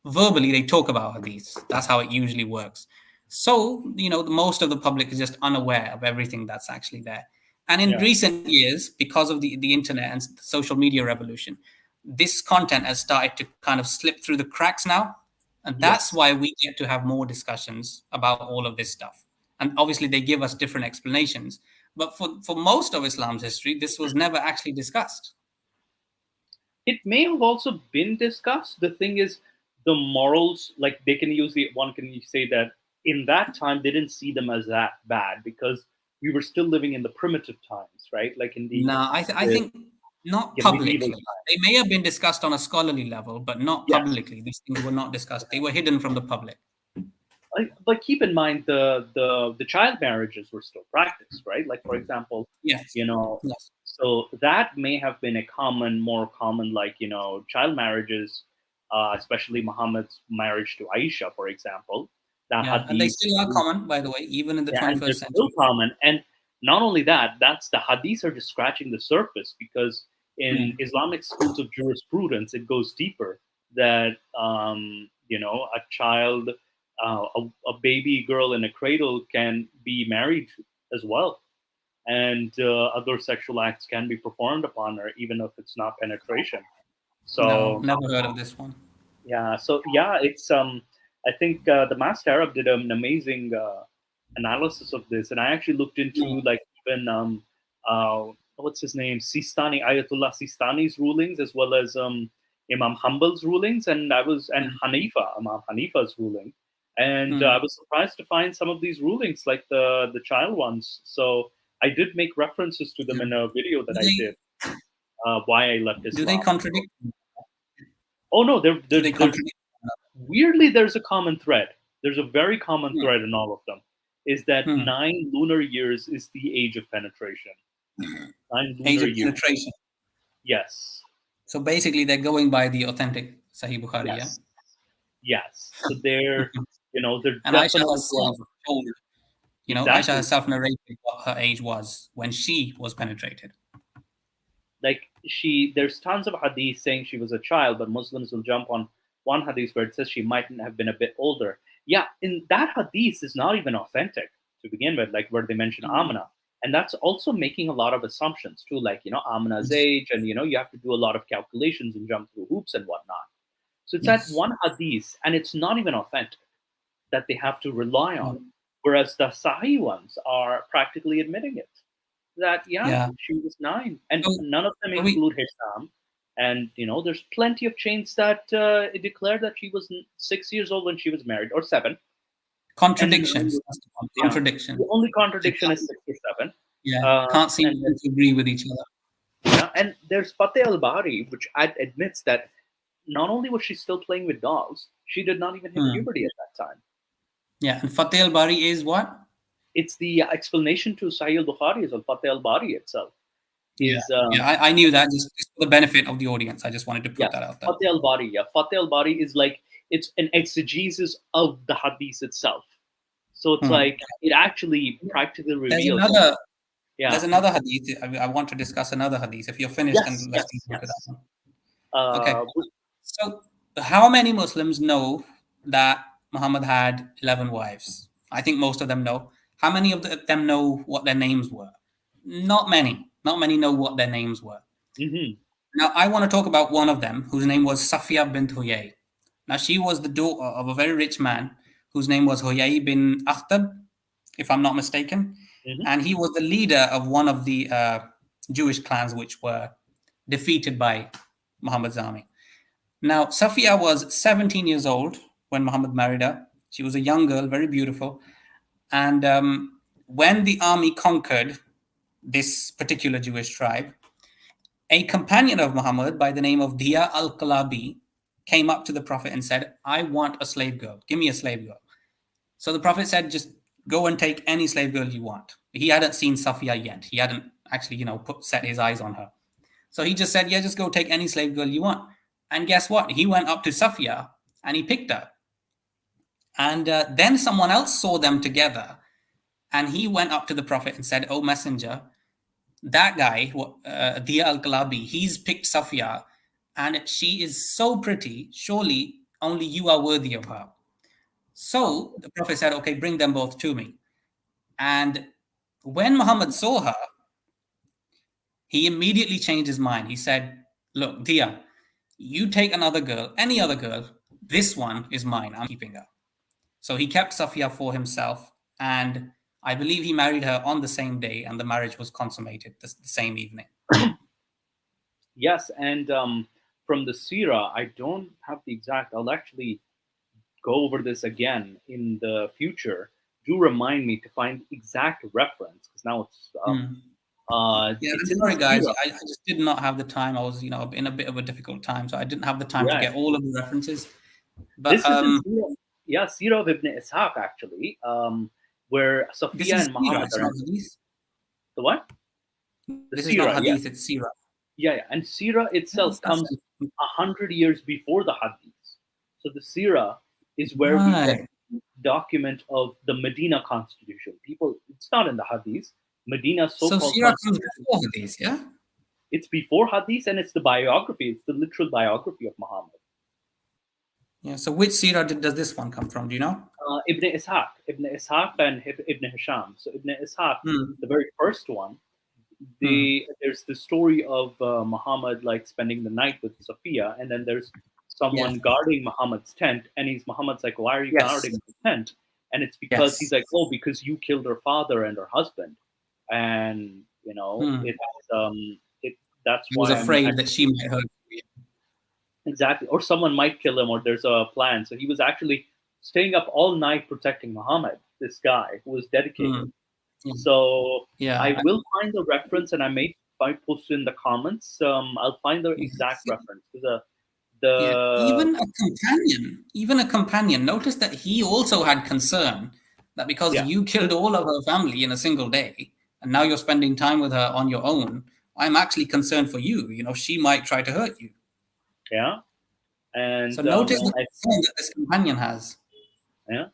verbally they talk about hadith. That's how it usually works. So most of the public is just unaware of everything that's actually there. And in yeah, recent years, because of the internet and the social media revolution, this content has started to kind of slip through the cracks now, and that's yes. why we get to have more discussions about all of this stuff. And obviously they give us different explanations, but for most of Islam's history this was never actually discussed. It may have also been discussed. The thing is, the morals, like they can use the one can say that in that time they didn't see them as that bad because we were still living in the primitive times, right? Like in No, I the think not medieval publicly. times. They may have been discussed on a scholarly level, but not Yes. publicly. These things were not discussed. They were hidden from the public. But keep in mind the child marriages were still practiced, right? Like for example, Yes. you know, Yes. so that may have been more common, like child marriages, especially Muhammad's marriage to Aisha, for example. That Yeah. And they hadith, still are common, by the way, even in the yeah, and they're 21st still century. common. And not only that, that's the hadiths are just scratching the surface because in Hmm. Islamic schools of jurisprudence, it goes deeper. That a child, a baby girl in a cradle can be married as well, and other sexual acts can be performed upon her, even if it's not penetration. No, So never heard of this one. yeah, it's I think the Masked Arab did an amazing analysis of this, and I actually looked Hmm. into like even what's his name, Sistani, Ayatollah Sistani's rulings, as well as Imam Hanbal's rulings, and Hmm. Imam Hanifa's ruling, and I Hmm. was surprised to find some of these rulings, like the child ones. So I did make references to them Yeah. in a video that Do I they did. Why I left do they Islam. contradict? Oh no, Do they there's contradict? weirdly there's a common thread. There's a very common Hmm. thread in all of them. Is that Hmm. 9 lunar years is the age of penetration? Nine Age lunar of years. penetration. Yes. So basically, they're going by the authentic Sahih Bukhari, yeah. Yes. Yes. So they're And Aisha definitely herself going told, Aisha exactly. herself narrated what her age was when she was penetrated. Like there's tons of hadith saying she was a child, but Muslims will jump on one hadith where it says she mightn't have been a bit older. Yeah, in that hadith is not even authentic to begin with, like where they mention Mm. Amina. And that's also making a lot of assumptions too, like, Amina's age, and, you have to do a lot of calculations and jump through hoops and whatnot. So it's that one hadith, and it's not even authentic, that they have to rely on. Whereas the Sahih ones are practically admitting it. That, she was 9. And none of them include Hisham. And, there's plenty of chains that declare that she was 6 years old when she was married, or 7. Contradictions. Contradiction. The only contradiction is 6 or 7. Can't seem to agree with each other. Yeah, and there's Fateh al-Bari, which admits that not only was she still playing with dolls, she did not even hit puberty at that time. Yeah, and Fateh al-Bari is what? It's the explanation to Sahih al-Bukhari is Fateh al-Bari itself. I knew that just for the benefit of the audience. I just wanted to put that out there. Fateh al-Bari, Fateh al-Bari is like, it's an exegesis of the hadith itself. So it's like, it actually practically reveals. There's another hadith. I want to discuss another hadith. If you're finished, then let's go to that one. Okay. So, how many Muslims know that Muhammad had 11 wives? I think most of them know. How many of them know what their names were? Not many. Not many know what their names were. Now, I want to talk about one of them, whose name was Safiya Bintuya. Now, she was the daughter of a very rich man whose name was Huyay bin Akhtab, if I'm not mistaken. And he was the leader of one of the Jewish clans which were defeated by Muhammad's army. Now, Safiya was 17 years old when Muhammad married her. She was a young girl, very beautiful. And when the army conquered this particular Jewish tribe, a companion of Muhammad by the name of Diya al-Kalabi came up to the Prophet and said, I want a slave girl. Give me a slave girl. So the Prophet said, just go and take any slave girl you want. He hadn't seen Safiya yet. He hadn't actually, set his eyes on her. So he just said, just go take any slave girl you want. And guess what? He went up to Safiya and he picked her. And then someone else saw them together. And he went up to the Prophet and said, oh, messenger, that guy, Diya al-Kalabi, he's picked Safiya. And she is so pretty. Surely only you are worthy of her. So the Prophet said, okay, bring them both to me. And when Muhammad saw her, he immediately changed his mind. He said, look, Diya, you take another girl, any other girl. This one is mine. I'm keeping her. So he kept Safiya for himself. And I believe he married her on the same day. And the marriage was consummated the same evening. Yes. And from the Sirah, I don't have the exact, I'll actually go over this again in the future. Do remind me to find exact reference, because now it's sorry guys, I just did not have the time. I was in a bit of a difficult time, so I didn't have the time to get all of the references. But this is Sirah of Ibn Ishaq, actually, where Safiya and Muhammad are. The what? This is not hadith, it's Sirah. Yeah, and Sirah itself comes 100 years before the hadiths. So the Sirah is where we get document of the Medina constitution. It's not in the hadiths. Medina so-called. So Sirah comes before hadiths, yeah? It's before hadiths, and it's the biography. It's the literal biography of Muhammad. Yeah. So which Sirah does this one come from? Do you know? Ibn Ishaq and Ibn Hisham. So Ibn Ishaq, the very first one, there's the story of Muhammad like spending the night with Safiya, and then there's someone guarding Muhammad's tent, and Muhammad's like, why are you guarding the tent? And it's because he's like, oh, because you killed her father and her husband. And that's he was afraid that she might hurt him. Exactly. Or someone might kill him, or there's a plan. So he was actually staying up all night protecting Muhammad, this guy who was dedicated. So I will find the reference, and I might post it in the comments. I'll find the exact reference. Even a companion. Notice that he also had concern that because you killed all of her family in a single day, and now you're spending time with her on your own, I'm actually concerned for you. She might try to hurt you. Yeah. And so notice the concern that this companion has. Yeah.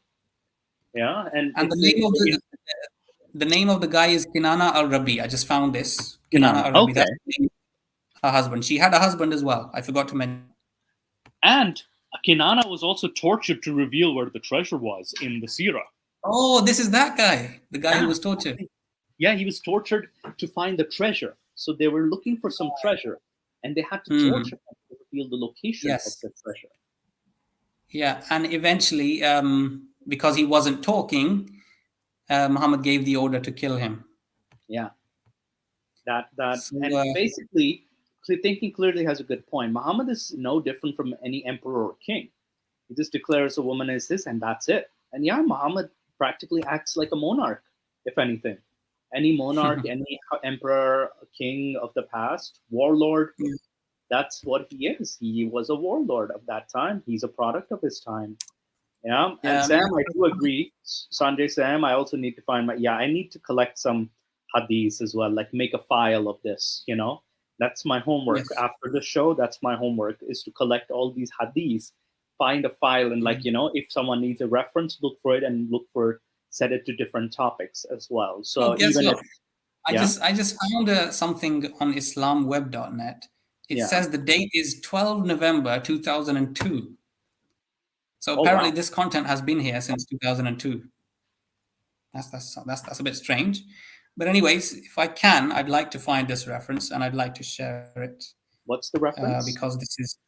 And the name of the guy is Kinana al-Rabi. I just found this. Kinana al-Rabi. Okay. That's her husband. She had a husband as well. I forgot to mention. And Kinana was also tortured to reveal where the treasure was in the Sirah. Oh, this is that guy. The guy who was tortured. Yeah, he was tortured to find the treasure. So they were looking for some treasure, and they had to torture him to reveal the location of Yes. the treasure. Yeah, and eventually, because he wasn't talking, Muhammad gave the order to kill him. Yeah, and basically, thinking clearly has a good point. Muhammad is no different from any emperor or king. He just declares a woman is this, and that's it. And yeah, Muhammad practically acts like a monarch, if anything. Any monarch, any emperor, king of the past, warlord, that's what he is. He was a warlord of that time. He's a product of his time. Yeah. And Sam, I do agree. Sanjay, Sam, I also need to find I need to collect some hadiths as well, like make a file of this, That's my homework. Yes. After the show, that's my homework, is to collect all these hadiths, find a file, and if someone needs a reference, look for it and set it to different topics as well. So I just found something on islamweb.net. It says the date is 12 November 2002. So apparently this content has been here since 2002. That's a bit strange. But anyways, if I can, I'd like to find this reference and I'd like to share it. What's the reference? Because this is,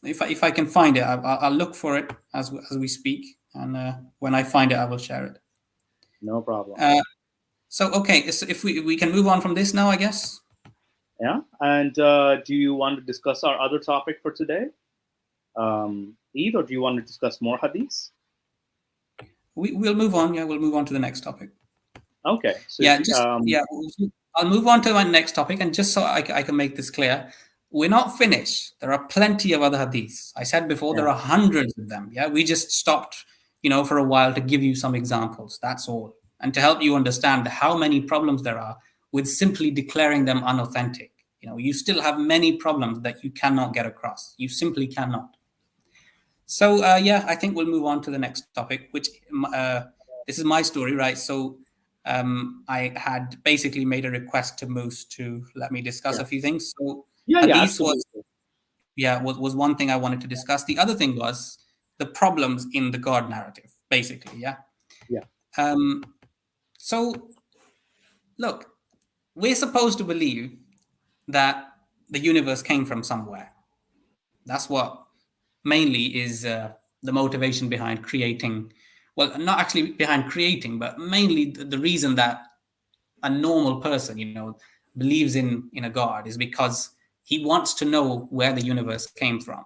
if I can find it, I'll look for it as we speak, and when I find it, I will share it. No problem. So if we can move on from this now, I guess. Yeah, and do you want to discuss our other topic for today, Eid, or do you want to discuss more hadiths? We'll move on. Yeah, we'll move on to the next topic. Okay. So I'll move on to my next topic, and just so I can make this clear, we're not finished. There are plenty of other hadiths. I said before, there are hundreds of them. Yeah, we just stopped, for a while to give you some examples. That's all, and to help you understand how many problems there are with simply declaring them unauthentic. You still have many problems that you cannot get across. You simply cannot. So I think we'll move on to the next topic, which this is my story, right? So I had basically made a request to Moose to let me discuss a few things. So hadith was one thing I wanted to discuss. The other thing was the problems in the God narrative, basically. So look, we're supposed to believe that the universe came from somewhere. That's what mainly is the motivation behind creating. Well, not actually behind creating, but mainly the reason that a normal person, believes in a God is because he wants to know where the universe came from.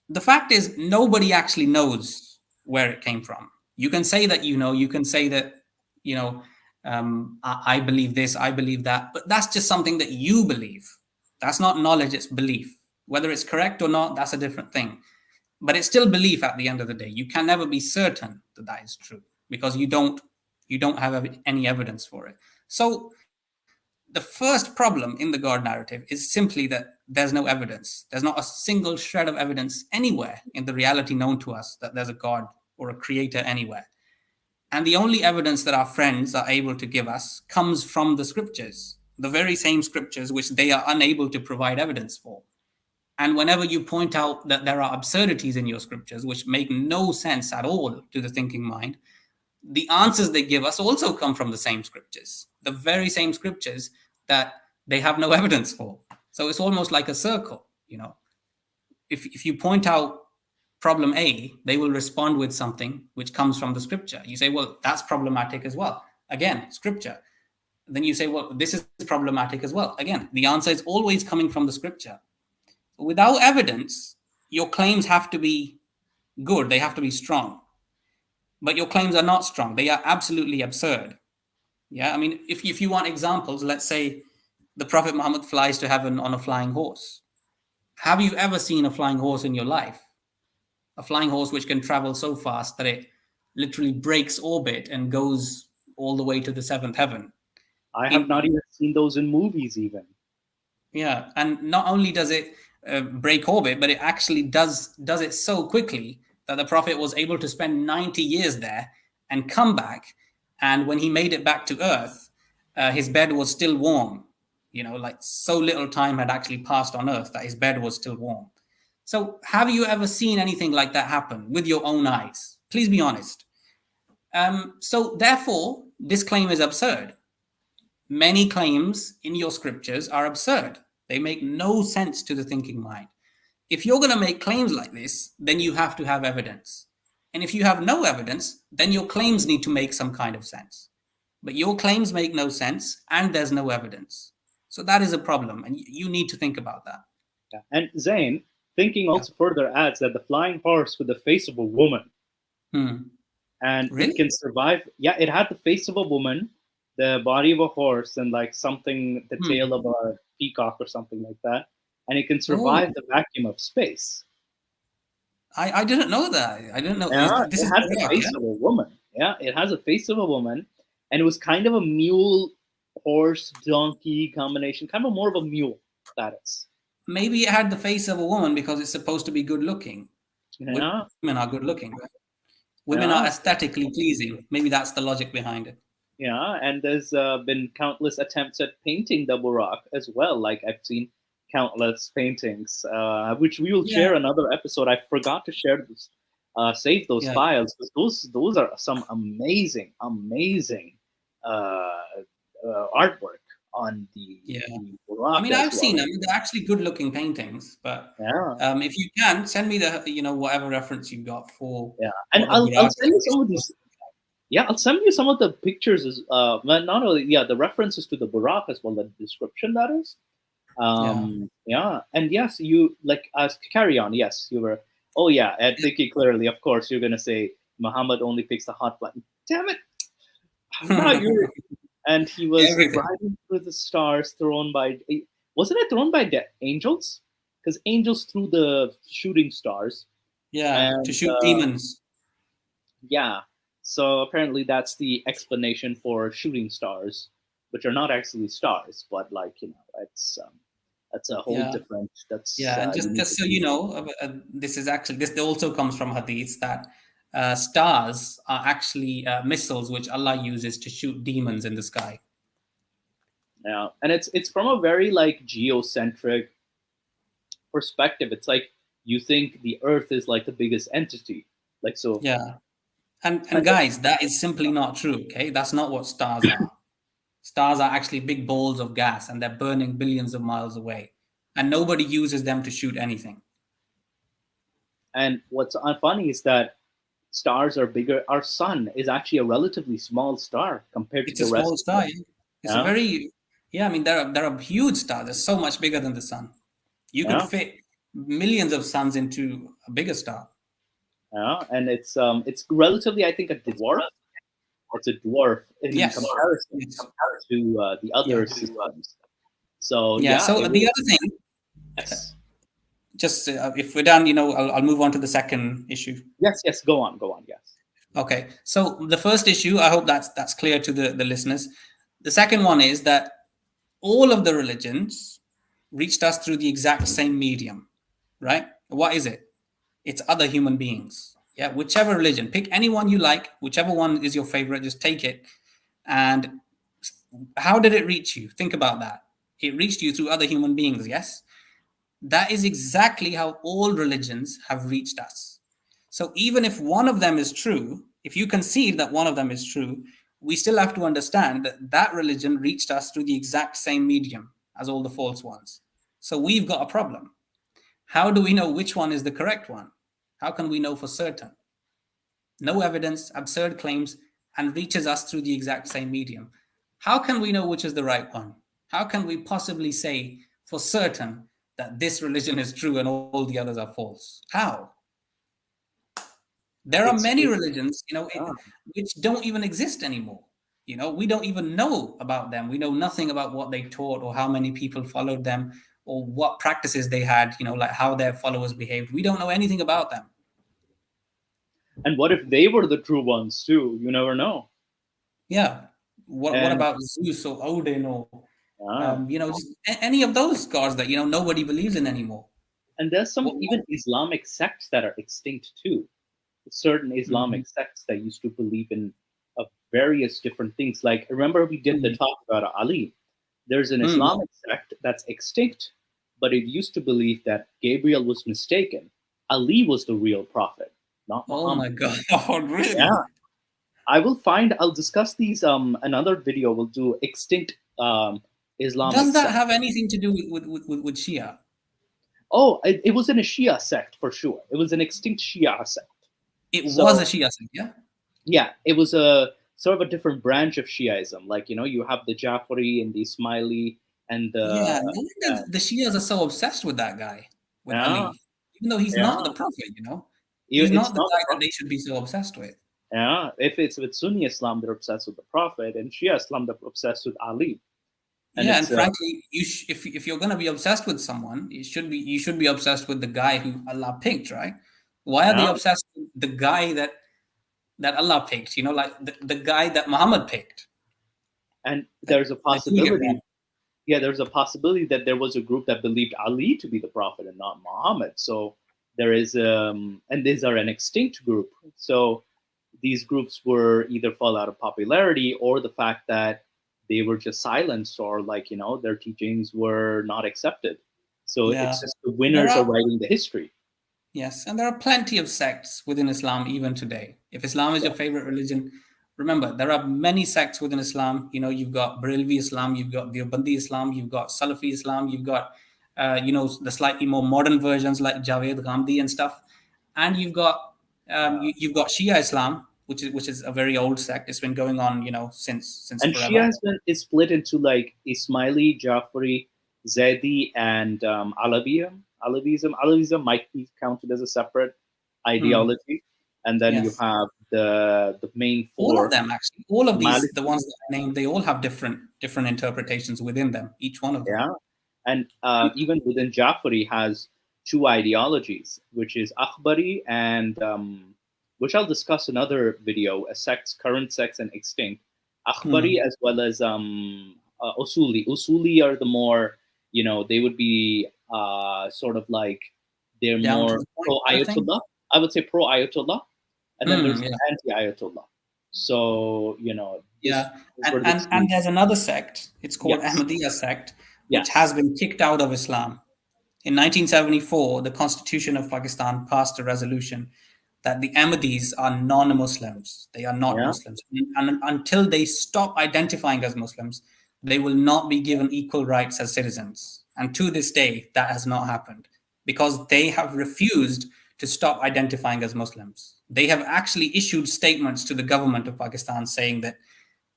The fact is, nobody actually knows where it came from. You can say that, you can say that, I believe this, I believe that, but that's just something that you believe. That's not knowledge, it's belief. Whether it's correct or not, that's a different thing. But it's still belief at the end of the day. You can never be certain that that is true because you don't have any evidence for it. So the first problem in the God narrative is simply that there's no evidence. There's not a single shred of evidence anywhere in the reality known to us that there's a God or a creator anywhere. And the only evidence that our friends are able to give us comes from the scriptures, the very same scriptures which they are unable to provide evidence for. And whenever you point out that there are absurdities in your scriptures which make no sense at all to the thinking mind, the answers they give us also come from the same scriptures, the very same scriptures that they have no evidence for. So it's almost like a circle, If you point out problem A, they will respond with something which comes from the scripture. You say, well, that's problematic as well. Again, scripture. Then you say, well, this is problematic as well. Again, the answer is always coming from the scripture. Without evidence, your claims have to be good. They have to be strong. But your claims are not strong. They are absolutely absurd. Yeah, I mean, if you want examples, let's say the Prophet Muhammad flies to heaven on a flying horse. Have you ever seen a flying horse in your life? A flying horse which can travel so fast that it literally breaks orbit and goes all the way to the seventh heaven. I have not even seen those in movies even. Yeah, and not only does it break orbit, but it actually does it so quickly that the Prophet was able to spend 90 years there and come back. And when he made it back to Earth, his bed was still warm. Like so little time had actually passed on Earth that his bed was still warm. So have you ever seen anything like that happen with your own eyes? Please be honest. So therefore, this claim is absurd. Many claims in your scriptures are absurd. They make no sense to the thinking mind. If you're going to make claims like this, then you have to have evidence. And if you have no evidence, then your claims need to make some kind of sense. But your claims make no sense and there's no evidence. So that is a problem. And you need to think about that. Yeah. And Zayn, thinking also further adds that the flying horse with the face of a woman, and Really? it can survive. Yeah, it had the face of a woman, the body of a horse, and like something, the tail of a peacock or something like that. And it can survive the vacuum of space. I didn't know that. I didn't know. Yeah, This it is had the face of a woman. Yeah, it has a face of a woman, and it was kind of a mule, horse, donkey combination, kind of more of a mule. That is. Maybe it had the face of a woman because it's supposed to be good looking. Yeah, Women are good looking. Women are aesthetically pleasing. Maybe that's the logic behind it. yeah, and there's been countless attempts at painting the Burak as well. Like I've seen countless paintings, which we will share another episode. I forgot to share this, save those files, because those are some amazing artwork on the Burak. I mean, I've seen them. They're actually good-looking paintings. But if you can send me the whatever reference you got for and I'll send you some of these. Yeah, I'll send you some of the pictures. Well, not only the references to the Burak as well, the description that is. And yes, you carry on. Yes, you were. Oh yeah, and thinking clearly. Of course, you're gonna say Muhammad only picks the hot button. Damn it! And he was riding through the stars, thrown by. Wasn't it thrown by angels? Because angels threw the shooting stars. Yeah, to shoot demons. Yeah. So apparently that's the explanation for shooting stars, which are not actually stars, but it's that's a whole different. That's and just so you know, this also comes from Hadith that stars are actually missiles which Allah uses to shoot demons in the sky. Yeah, and it's from a very geocentric perspective. It's like you think the Earth is like the biggest entity, so. Yeah. And guys, that is simply not true, okay? That's not what stars are. Stars are actually big balls of gas, and they're burning billions of miles away. And nobody uses them to shoot anything. And what's funny is that stars are bigger. Our sun is actually a relatively small star compared to the rest. It's a small star. It's a very... Yeah, I mean, there are huge stars. They're so much bigger than the sun. You could fit millions of suns into a bigger star. Yeah, and it's relatively, I think, a dwarf. It's a dwarf in comparison to the other systems. So So the other thing, just if we're done, I'll move on to the second issue. Yes, go on. Yes. Okay. So the first issue, I hope that's clear to the listeners. The second one is that all of the religions reached us through the exact same medium, right? What is it? It's other human beings. Yeah, whichever religion, pick anyone you like, whichever one is your favorite, just take it. And how did it reach you? Think about that. It reached you through other human beings, yes? That is exactly how all religions have reached us. So even if one of them is true, if you concede that one of them is true, we still have to understand that that religion reached us through the exact same medium as all the false ones. So we've got a problem. How do we know which one is the correct one? How can we know for certain? No evidence, absurd claims, and reaches us through the exact same medium. How can we know which is the right one? How can we possibly say for certain that this religion is true and all the others are false? How? There are many religions, which don't even exist anymore. We don't even know about them. We know nothing about what they taught or how many people followed them or what practices they had, like how their followers behaved. We don't know anything about them. And what if they were the true ones too? You never know. Yeah. What about Zeus or Odin or, any of those gods that, nobody believes in anymore? And there's some even Islamic sects that are extinct too. Certain Islamic sects that used to believe in various different things. Like, remember we did the talk about Ali. There's an Islamic sect that's extinct, but it used to believe that Gabriel was mistaken. Ali was the real prophet, not Muhammad. Oh my God! Oh, really? Yeah. I'll discuss these. Another video we'll do extinct Islamic Does that sect. have anything to do with Shia? Oh, it was in a Shia sect for sure. It was an extinct Shia sect. It So was a Shia sect, yeah? yeah, it was a sort of a different branch of Shiaism. Like, you have the Jafari and the Ismaili and Yeah, the no wonder the Shias are so obsessed with that guy, with yeah, Ali. Even though he's not yeah. the prophet, you know? He's It's not the not the guy that Prophet. they should be so obsessed with. Yeah, if it's with Sunni Islam, they're obsessed with the Prophet, and Shia Islam, they're obsessed with Ali. And Yeah, and it's frankly, if you're gonna be obsessed with someone, you should be obsessed with the guy who Allah picked, right? Why are they yeah, obsessed with the guy that Allah picked? You know, like the guy that Muhammad picked. and Like, there's a they're doing it wrong. possibility. Yeah, there's a possibility that there was a group that believed Ali to be the Prophet and not Muhammad. So there is, and these are an extinct group. So these groups were either fall out of popularity or the fact that they were just silenced, or like, their teachings were not accepted. So Yeah, it's just the there winners are are writing the history. yes, and there are plenty of sects within Islam even today. If Islam is your favorite religion, remember there are many sects within Islam. You know, you've got Barelvi Islam, you've got Deobandi Islam, you've got Salafi Islam, you've got the slightly more modern versions like Javed Ghamdi and stuff, and you've got Shia Islam, which is a very old sect. It's been going on, since And forever. Shia is split into like Ismaili, Jafari, Zaidi, and Alawiya. Alawism might be counted as a separate Hmm. ideology, and then you Yes. have the main All of four. them, actually, all of these, the Maliki, ones that I named, they all have different interpretations within them. Each one of them. yeah, and even within Jafari has two ideologies, which is Akhbari and which I'll discuss in another video, a sects, current sects and extinct. Akhbari Hmm. as well as Usuli. Usuli are the more, they would be sort of like, they're Down to more the point pro kind of thing. Ayatollah. I would say pro Ayatollah, and then there's the Yeah, anti Ayatollah. So this yeah, is and, where the and and extreme. there's another sect. It's called Yes, Ahmadiyya sect, which has yes, been kicked out of Islam. In 1974, the Constitution of Pakistan passed a resolution that the Ahmadis are non-Muslims. They are not yeah. Muslims, and until they stop identifying as Muslims, they will not be given equal rights as citizens. And to this day, that has not happened because they have refused to stop identifying as Muslims. They have actually issued statements to the government of Pakistan saying that,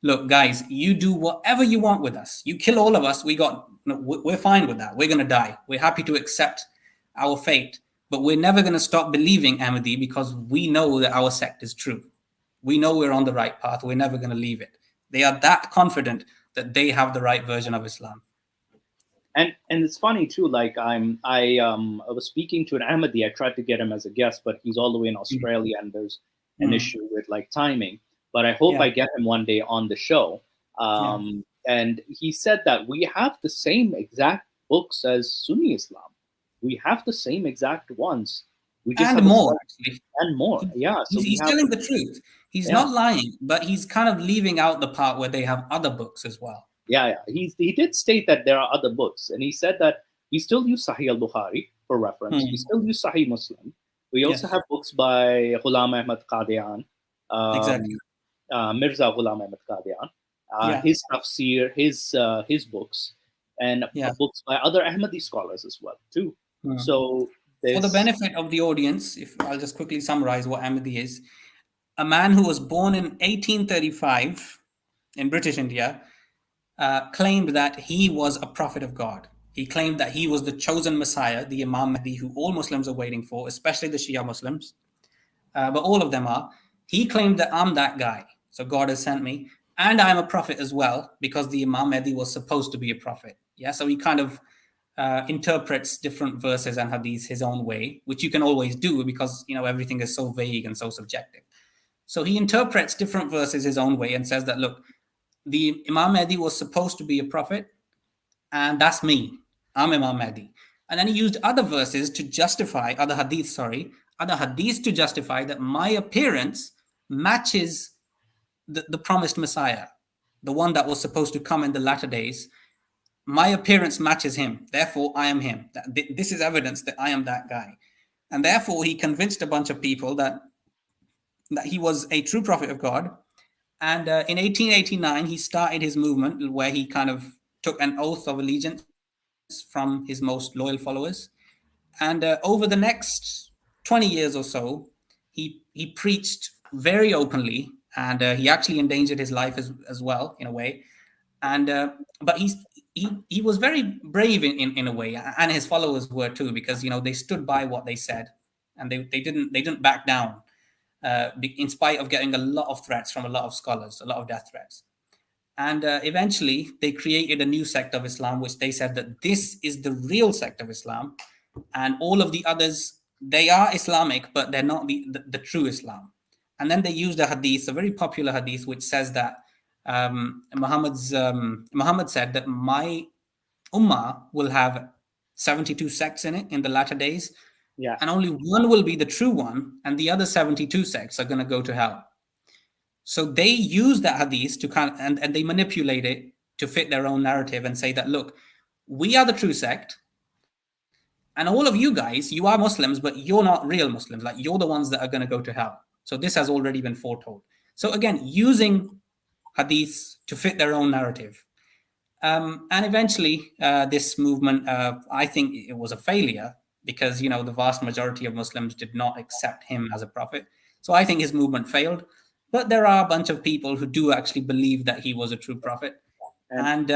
look, guys, you do whatever you want with us. You kill all of us. We're fine with that. We're going to die. We're happy to accept our fate, but we're never going to stop believing Ahmadi because we know that our sect is true. We know we're on the right path. We're never going to leave it. They are that confident that they have the right version of Islam. And it's funny too. Like I was speaking to an Ahmadi. I tried to get him as a guest, but he's all the way in Mm. Australia, and there's an Mm. issue with like timing. But I hope Yeah, I get him one day on the show. yeah, And he said that we have the same exact books as Sunni Islam. We have the same exact ones. We just and have a more slight actually. and more. Yeah. So we He's have telling the truth. He's yeah. not lying, but he's kind of leaving out the part where they have other books as well. Yeah. He did state that there are other books, and he said that we still use Sahih al Bukhari for reference. We Hmm. still use Sahih Muslim. We also Yes, have books by Ghulam Ahmad Qadian, exactly. um, Mirza Ghulam Ahmad Qadian, Yeah, his tafsir, his books, and yeah. books by other Ahmadi scholars as well too. Hmm. So For the there's benefit of the audience, if I'll just quickly summarize what Ahmadi is, a man who was born in 1835 in British India claimed that he was a prophet of God. He claimed that he was the chosen Messiah, the Imam Mahdi, who all Muslims are waiting for, especially the Shia Muslims, but all of them are. He claimed that I'm that guy, so God has sent me, and I'm a prophet as well because the Imam Mahdi was supposed to be a prophet. Yeah, so he kind of interprets different verses and hadiths his own way, which you can always do because everything is so vague and so subjective. So he interprets different verses his own way and says that, look, the Imam Mahdi was supposed to be a prophet, and that's me. I'm Imam Mahdi. And then he used other verses to justify, other hadiths to justify that my appearance matches the promised Messiah, the one that was supposed to come in the latter days. My appearance matches him. Therefore, I am him. This is evidence that I am that guy. And therefore, he convinced a bunch of people that he was a true prophet of God And in 1889, he started his movement where he kind of took an oath of allegiance from his most loyal followers. And over the next 20 years or so, he preached very openly, and he actually endangered his life as well in a way. And but he was very brave in a way, and his followers were too, because they stood by what they said, and they didn't back down, in spite of getting a lot of threats from a lot of scholars, a lot of death threats. And eventually, they created a new sect of Islam, which they said that this is the real sect of Islam, and all of the others, they are Islamic, but they're not the true Islam. And then they used a hadith, a very popular hadith, which says that Muhammad said that my ummah will have 72 sects in it in the latter days, Yeah. and only one will be the true one, and the other 72 sects are going to go to hell. So they use that hadith to and they manipulate it to fit their own narrative and say that, look, we are the true sect, and all of you guys, you are Muslims, but you're not real Muslims. Like, you're the ones that are going to go to hell. So this has already been foretold. So again, using hadiths to fit their own narrative. And eventually, this movement, I think it was a failure, because the vast majority of Muslims did not accept him as a prophet. So I think his movement failed. But there are a bunch of people who do actually believe that he was a true prophet, and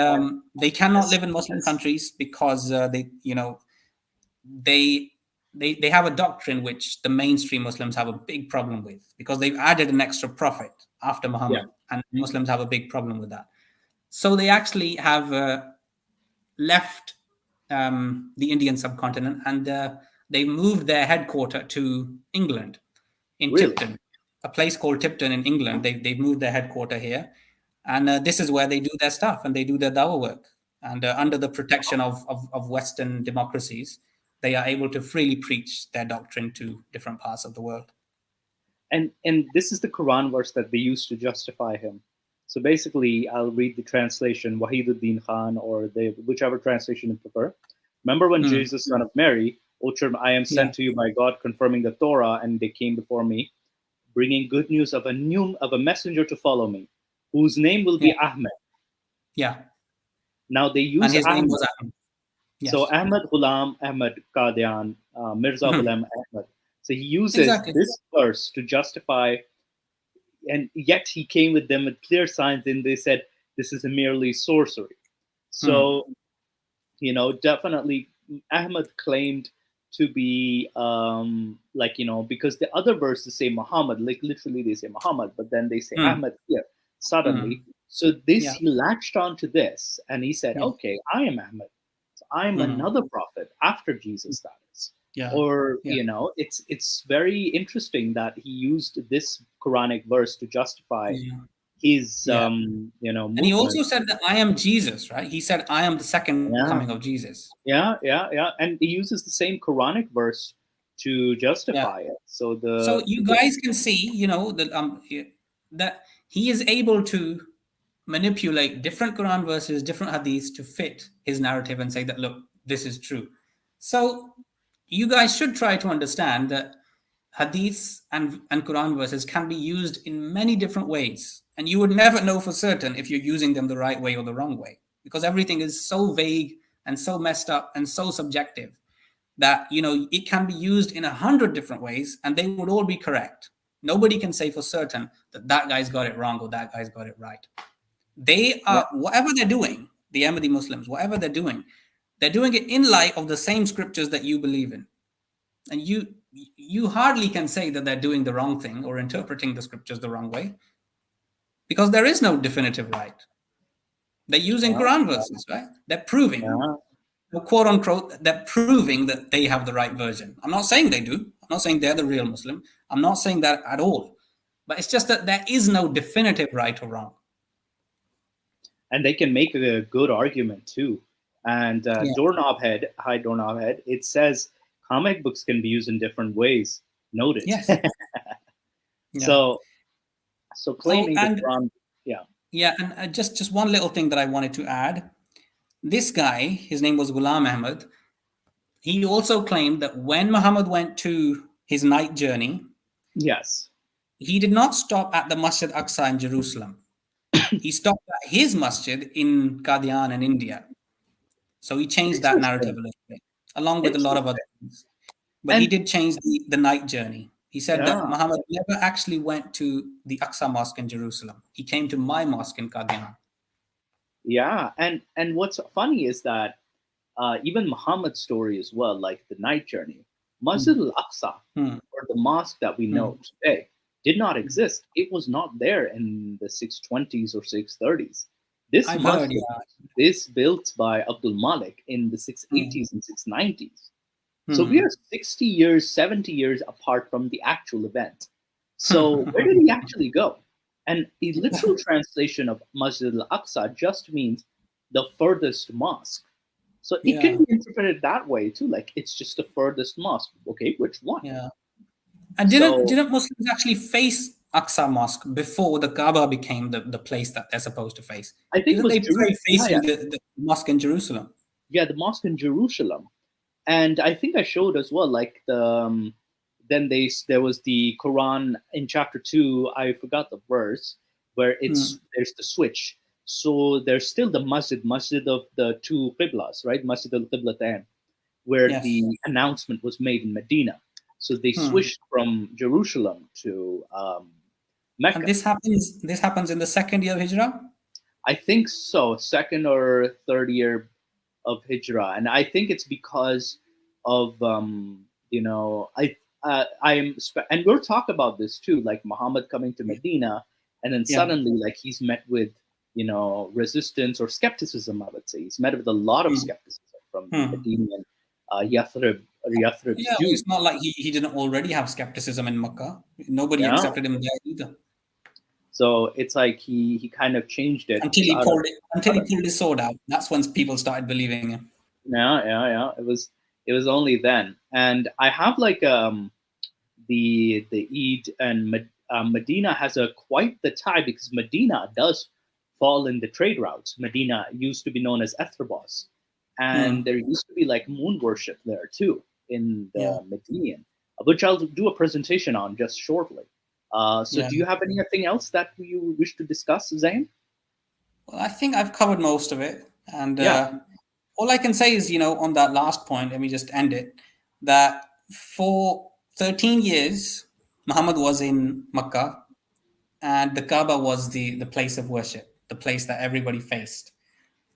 they cannot live in Muslim countries because they have a doctrine which the mainstream Muslims have a big problem with, because they've added an extra prophet after Muhammad, and Muslims have a big problem with that. So they actually have left the Indian subcontinent, and they moved their headquarters to England, in Tipton, a place called Tipton in England. They've moved their headquarters here, and this is where they do their stuff and they do their dawah work. And under the protection of Western democracies, they are able to freely preach their doctrine to different parts of the world. And this is the Quran verse that they used to justify him. So basically, I'll read the translation, Wahiduddin Khan, or whichever translation you prefer. Remember when Jesus, son of Mary, O children, I am sent to you by God, confirming the Torah, and they came before me, bringing good news of a messenger to follow me, whose name will be Ahmed. Yeah. Now they use and his Ahmed. name was Ahmed. Yes. So Ahmed Ghulam Ahmed Qadian, Mirza Ghulam Ahmed. So he uses this verse to justify, and yet he came with them with clear signs, and they said this is merely sorcery. So, definitely Ahmed claimed to be because the other verses say Muhammad, like literally they say Muhammad, but then they say Ahmed here suddenly. So he latched onto this, and he said, okay, I am Ahmed. So I'm another prophet after Jesus, that is. It's very interesting that he used this Quranic verse to justify his and he also said that I am Jesus, right? He said I am the second coming of Jesus. Yeah, and he uses the same Quranic verse to justify it. So you guys can see, that he is able to manipulate different Quran verses, different hadiths to fit his narrative and say that, look, this is true. So you guys should try to understand that hadiths and Quran verses can be used in many different ways. And you would never know for certain if you're using them the right way or the wrong way, because everything is so vague and so messed up and so subjective that, it can be used in 100 different ways and they would all be correct. Nobody can say for certain that that guy's got it wrong or that guy's got it right. They are, whatever they're doing, the Ahmadi Muslims, whatever they're doing it in light of the same scriptures that you believe in. And you hardly can say that they're doing the wrong thing or interpreting the scriptures the wrong way, because there is no definitive right. They're using Quran verses, right? They're proving, quote unquote, they're proving that they have the right version. I'm not saying they do. I'm not saying they're the real Muslim. I'm not saying that at all. But it's just that there is no definitive right or wrong. And they can make a good argument too. And Doorknob Head, hi Doorknob Head, it says comic books can be used in different ways. Noted. Yes. So claiming the Quran, and just one little thing that I wanted to add. This guy, his name was Ghulam Ahmed. He also claimed that when Muhammad went to his night journey, he did not stop at the Masjid Aqsa in Jerusalem. He stopped at his masjid in Qadian in India. So he changed that narrative a Interesting. little bit, along with a lot of other things. But he And did change the night journey. He said that yeah, Muhammad never actually went to the Aqsa Mosque in Jerusalem. He came to my mosque in Qadian. yeah. And what's funny is that even Muhammad's story as well, like the night journey, Masjid al-Aqsa, Hmm. or the mosque that we Hmm. know today, did not exist. It was not there in the 620s or 630s. This I've heard, masjid is built by Abdul Malik in the yeah. 680s and 690s. So we Hmm. are 60 years, 70 years apart from the actual event. So where did he actually go? And the literal translation of Masjid al-Aqsa just means the furthest mosque. So it Yeah, can be interpreted that way too, like it's just the furthest mosque. Okay, which one? yeah. And didn't So didn't Muslims actually face Aqsa Mosque before the Kaaba became the place that they're supposed to face? I think it Didn't was they pray Yeah, facing the mosque in Jerusalem? yeah, the mosque in Jerusalem. And I think I showed as well, like then there was the Quran in chapter 2. I forgot the verse where Hmm. there's the switch. So there's still the masjid of the two qiblas, right? Masjid al Qiblatan, where Yes. the announcement was made in Medina. So they Hmm. switched from Jerusalem to And Mecca. this happens in the second year of Hijrah? I think so, second or third year of Hijrah, and I think it's because of and we'll talk about this too, like Muhammad coming to Medina, and then Yeah. suddenly like he's met with resistance or skepticism. I would say he's met with a lot of Hmm. skepticism from the Hmm. Medinian Yathrib Yeah, Jews. it's not like he didn't already have skepticism in Makkah. Nobody Yeah, accepted him there either. so it's like he kind of changed it Until he out of pulled his sword out. That's when people started believing him. yeah. It was only then, and I have like the Eid and Medina has a quite the tie because Medina does fall in the trade routes. Medina used to be known as Ethrabos, and Hmm. there used to be like moon worship there too in Yeah. the Medinian, which I'll do a presentation on just shortly. So, Yeah. do you have anything else that you wish to discuss, Zayn? Well, I think I've covered most of it. And Yeah, all I can say is, on that last point, let me just end it, that for 13 years, Muhammad was in Makkah, and the Kaaba was the place of worship, the place that everybody faced.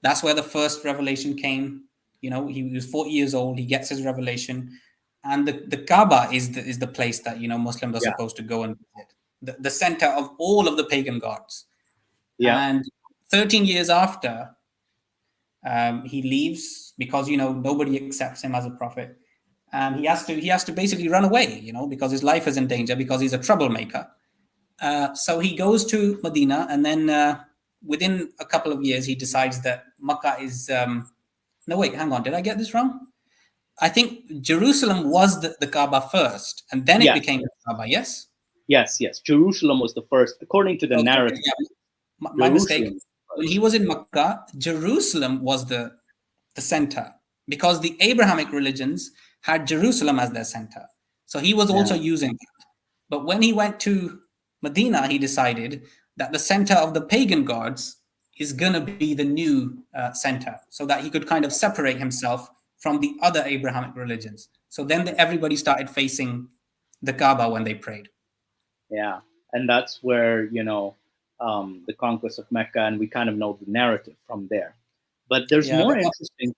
That's where the first revelation came. He was 40 years old. He gets his revelation, and the Kaaba is the place that Muslims are yeah, supposed to go and visit, the center of all of the pagan gods. yeah, And 13 years after, he leaves because nobody accepts him as a prophet, and he has to basically run away, because his life is in danger because he's a troublemaker. So he goes to Medina, and then within a couple of years, he decides that Makkah is. No, wait, hang on. Did I get this wrong? I think Jerusalem was the Kaaba first, and then it yes, became the Kaaba. Yes. yes. Jerusalem was the first, according to the Okay. narrative. Yeah. My mistake. Jerusalem When he first. was in Makkah, Jerusalem was the center because the Abrahamic religions had Jerusalem as their center. So he was Yeah, also using that. But when he went to Medina, he decided that the center of the pagan gods is going to be the new center so that he could kind of separate himself from the other Abrahamic religions. So then everybody started facing the Kaaba when they prayed. yeah, and that's where the conquest of Mecca, and we kind of know the narrative from there. But there's Yeah. more interesting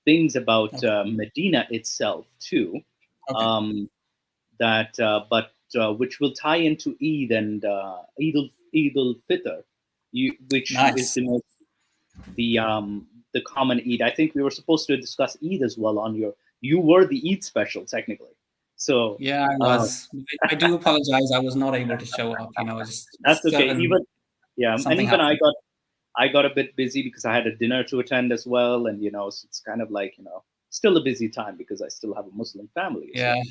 things about Okay. Medina itself too, Okay. um, that but which will tie into Eid and Eid al Fitr, which is Nice. the common Eid. I think we were supposed to discuss Eid as well on your. You were the Eid special technically, so Yeah, I was. I do apologize. I was not able to show up. Just that's okay. certain And something even happened. I got a bit busy because I had a dinner to attend as well, and so it's kind of like still a busy time because I still have a Muslim family as Yeah, well.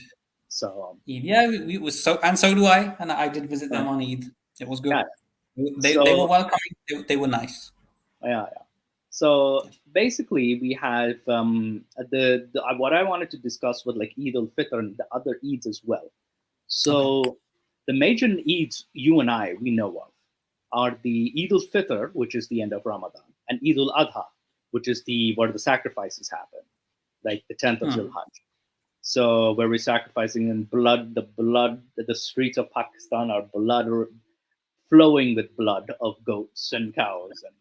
So Eid. Yeah, we was so do I, and I did visit them on Eid. It was yeah, good. They were so welcoming. They were nice. yeah. So basically, we have what I wanted to discuss with like Eid al Fitr and the other Eids as well. Okay. So The major Eids you and we know of are the Eid al-Fitr, which is the end of Ramadan, and Eid al-Adha, which is where the sacrifices happen, like the 10th of Zulhijjah. So where we're sacrificing in blood, the streets of Pakistan are flowing with blood of goats and cows. And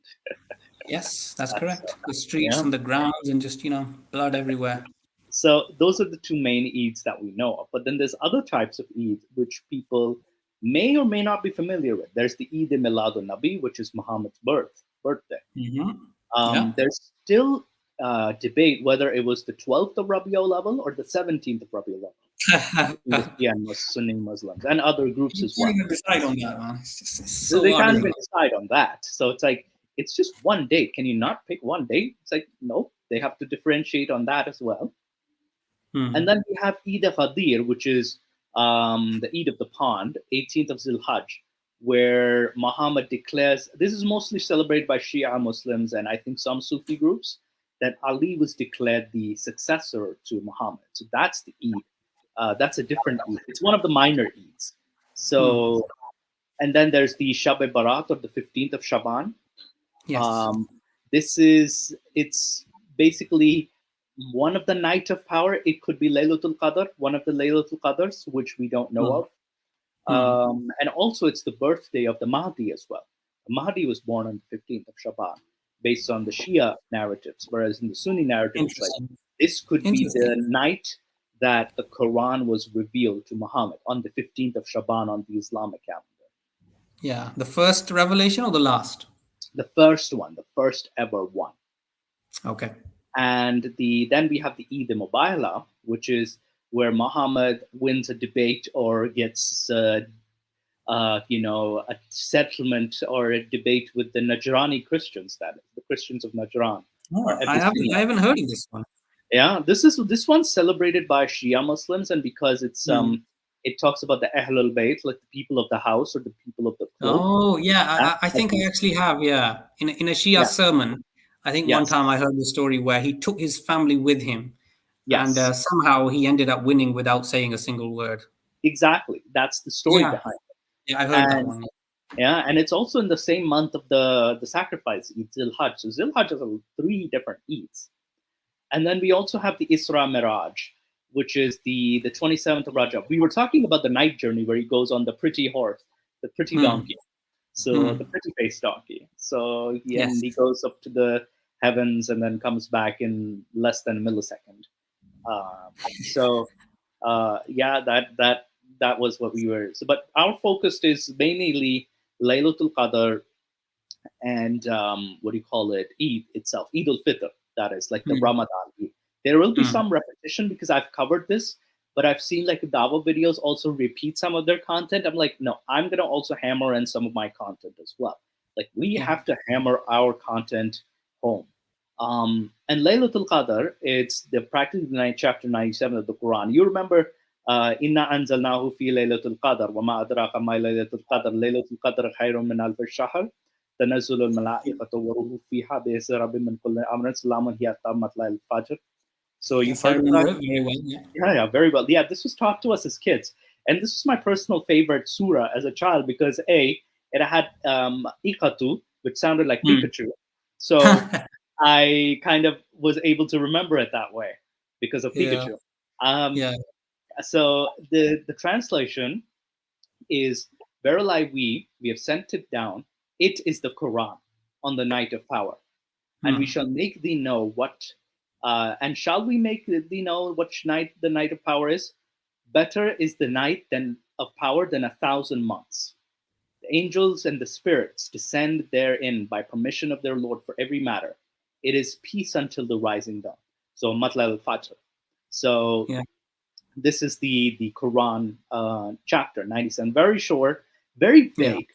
yes, that's correct. The streets and the grounds and just, blood everywhere. So those are the two main Eids that we know of. But then there's other types of Eid which people may or may not be familiar with. There's the Eid al-Milad al-Nabi, which is Muhammad's birthday. There's still debate whether it was the 12th of Rabiul Awwal or the 17th of Rabiul Awwal. Yeah, Sunni Muslims and other groups as well. Can't even decide on that, man. So they can't even decide on that. So it's like, it's just one date. Can you not pick one date? It's like, no, they have to differentiate on that as well. And then we have Eid al-Ghadir, which is the Eid of the Pond, 18th of Zulhijjah, where Muhammad declares, this is mostly celebrated by Shia Muslims and I think some Sufi groups, that Ali was declared the successor to Muhammad. So that's the Eid. That's a different Eid. It's one of the minor Eids. So, and then there's the Shab-e-Barat, or the 15th of Shaban. Yes. It's basically one of the night of power. It could be Laylatul Qadr, one of the Laylatul Qadrs, which we don't know of. And also it's the birthday of the Mahdi as well. The Mahdi was born on the 15th of Shaban, based on the Shia narratives, whereas in the Sunni narratives, like, this could be the night that the Quran was revealed to Muhammad, on the 15th of Shaban on the Islamic calendar. Yeah, the first revelation or the last? The first one, the first ever one. Okay. And then we have the Eid al-Mubayla, which is where Muhammad wins a debate or gets a settlement or a debate with the Najrani Christians, that is, the Christians of Najran. Oh, I haven't heard of this one. Yeah, this one's celebrated by Shia Muslims, and because it's it talks about the Ahlul Bayt, like the people of the house or the people of the cloak. Oh yeah, I think I actually have. Yeah, in a Shia sermon, I think one time I heard the story where he took his family with him, and somehow he ended up winning without saying a single word. Exactly, that's the story behind it. Yeah, I heard that one. Yeah, and it's also in the same month of the sacrifice, Eid Zulhijjah. So Zulhijjah has 3 different Eids. And then we also have the Isra Miraj, which is the 27th of Rajab. We were talking about the night journey where he goes on the pretty horse, the pretty donkey. So the pretty face donkey. So he goes up to the heavens and then comes back in less than a millisecond. That was what we were. So, but our focus is mainly Laylatul Qadr and Eid itself, Eid al-Fitr. That is like the Ramadan Eid. There will be some repetition because I've covered this, but I've seen like Dawa videos also repeat some of their content. I'm like, no, I'm going to also hammer in some of my content as well. Like we have to hammer our content home. And Laylatul Qadr, it's practically chapter 97 of the Quran. You remember, Inna anzalnahu fi Laylatul Qadr, wa ma adraka ma Laylatul Qadr, Laylatul Qadr khayrun min alf shahr. تنزل الملائكة والروح فيها بإذن ربهم من كل أمر سلام هي حتى مطلع الفجر. So you heard that? Very well. Yeah, very well. Yeah, this was taught to us as kids, and this was my personal favorite surah as a child because it had Ikatu, which sounded like Pikachu. So I kind of was able to remember it that way because of Pikachu. So the translation is, verily we have sent it down. It is the Quran on the night of power. And we shall make thee know and shall we make thee know which night the night of power is? Better is the night of power than 1,000 months. The angels and the spirits descend therein by permission of their Lord for every matter. It is peace until the rising dawn. So Matla al-Fajr. So this is the Quran chapter 97. Very short, very vague.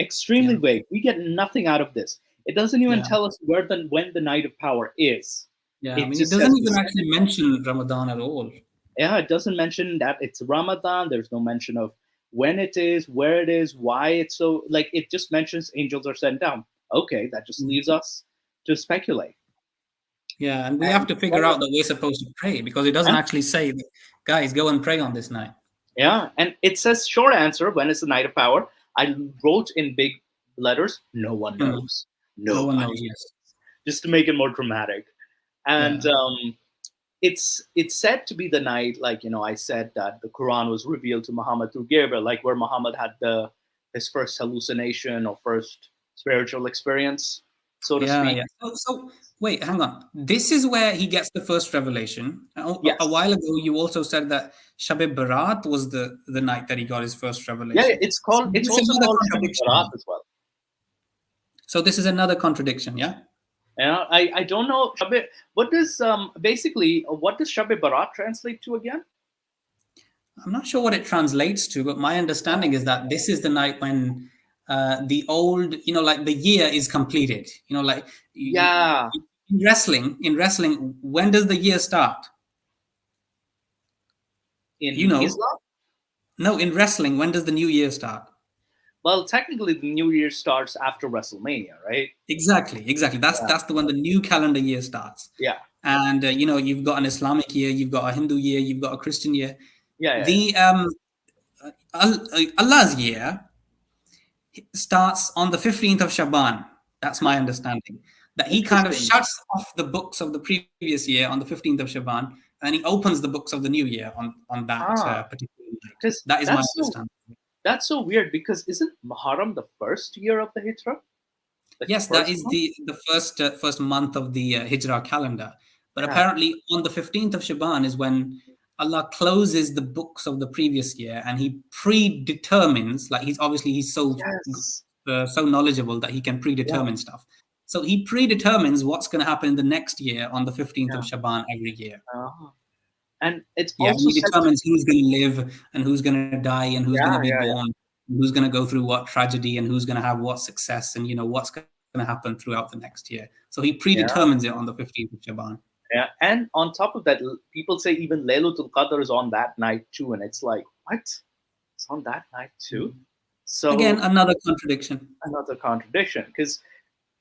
Extremely vague. We get nothing out of this. It doesn't even tell us when the night of power is. Yeah, it doesn't even actually mention Ramadan at all. Yeah, it doesn't mention that it's Ramadan. There's no mention of when it is, where it is, why it's so. Like it just mentions angels are sent down. Okay, that just leaves us to speculate. Yeah, and we have to figure out that we're supposed to pray because it doesn't actually say, guys, go and pray on this night. Yeah, and it says short answer. When is the night of power? I wrote in big letters. No one Hmm. knows. No one knows. Nobody Yes. knows. Just to make it more dramatic. And Yeah. it's said to be the night, like I said that the Quran was revealed to Muhammad through Gabriel, like where Muhammad had his first hallucination or first spiritual experience, so to Yeah, speak. yeah. So wait, hang on. This is where he gets the first revelation. A Yes. while ago, you also said that Shab-e Barat was the night that he got his first Yeah, revelation. it's So called. this It's is also another called Shab Barat contradiction. as well. So this is another contradiction, yeah? I don't know. What does basically what does Shab Barat translate to again? I'm not sure what it translates to, but my understanding is that this is the night when the old, like the year is completed. Like Yeah, in wrestling, when does the year start? You in know, Islam. no, in wrestling, when does the new year start? Well, technically, the New Year starts after WrestleMania, right? Exactly. That's the one. The new calendar year starts, Yeah, and you've got an Islamic year, you've got a Hindu year, you've got a Christian year. yeah. The Allah's year starts on the 15th of Shaban. That's my understanding. That he kind of Interesting. shuts off the books of the previous year on the 15th of Shaban, and he opens the books of the new year on that Ah, particular night. because That is my understanding. that's so weird. Because isn't Muharram the first year of the Hijrah? Like the Yes, that first is one? the first month of the Hijrah calendar. But Yeah. apparently, on the 15th of Shaban is when Allah closes the books of the previous year, and He predetermines. Like he's Yes. so knowledgeable that he can Yeah. predetermine stuff. So He predetermines what's going to happen in the next year on the 15th of Yeah. Shaban every year. uh And it's Yeah, and also He said to determines who's going to live and who's going to die and who's going to be yeah. born, who's going to go through what tragedy and who's going to have what success and what's going to happen throughout the next year. So He Yeah. predetermines it on the 15th of Shaban. Yeah. And on top of that, people say even Laylatul Qadr is on that night too. And it's like, what? It's on that night too? Again, So another contradiction. another contradiction. Because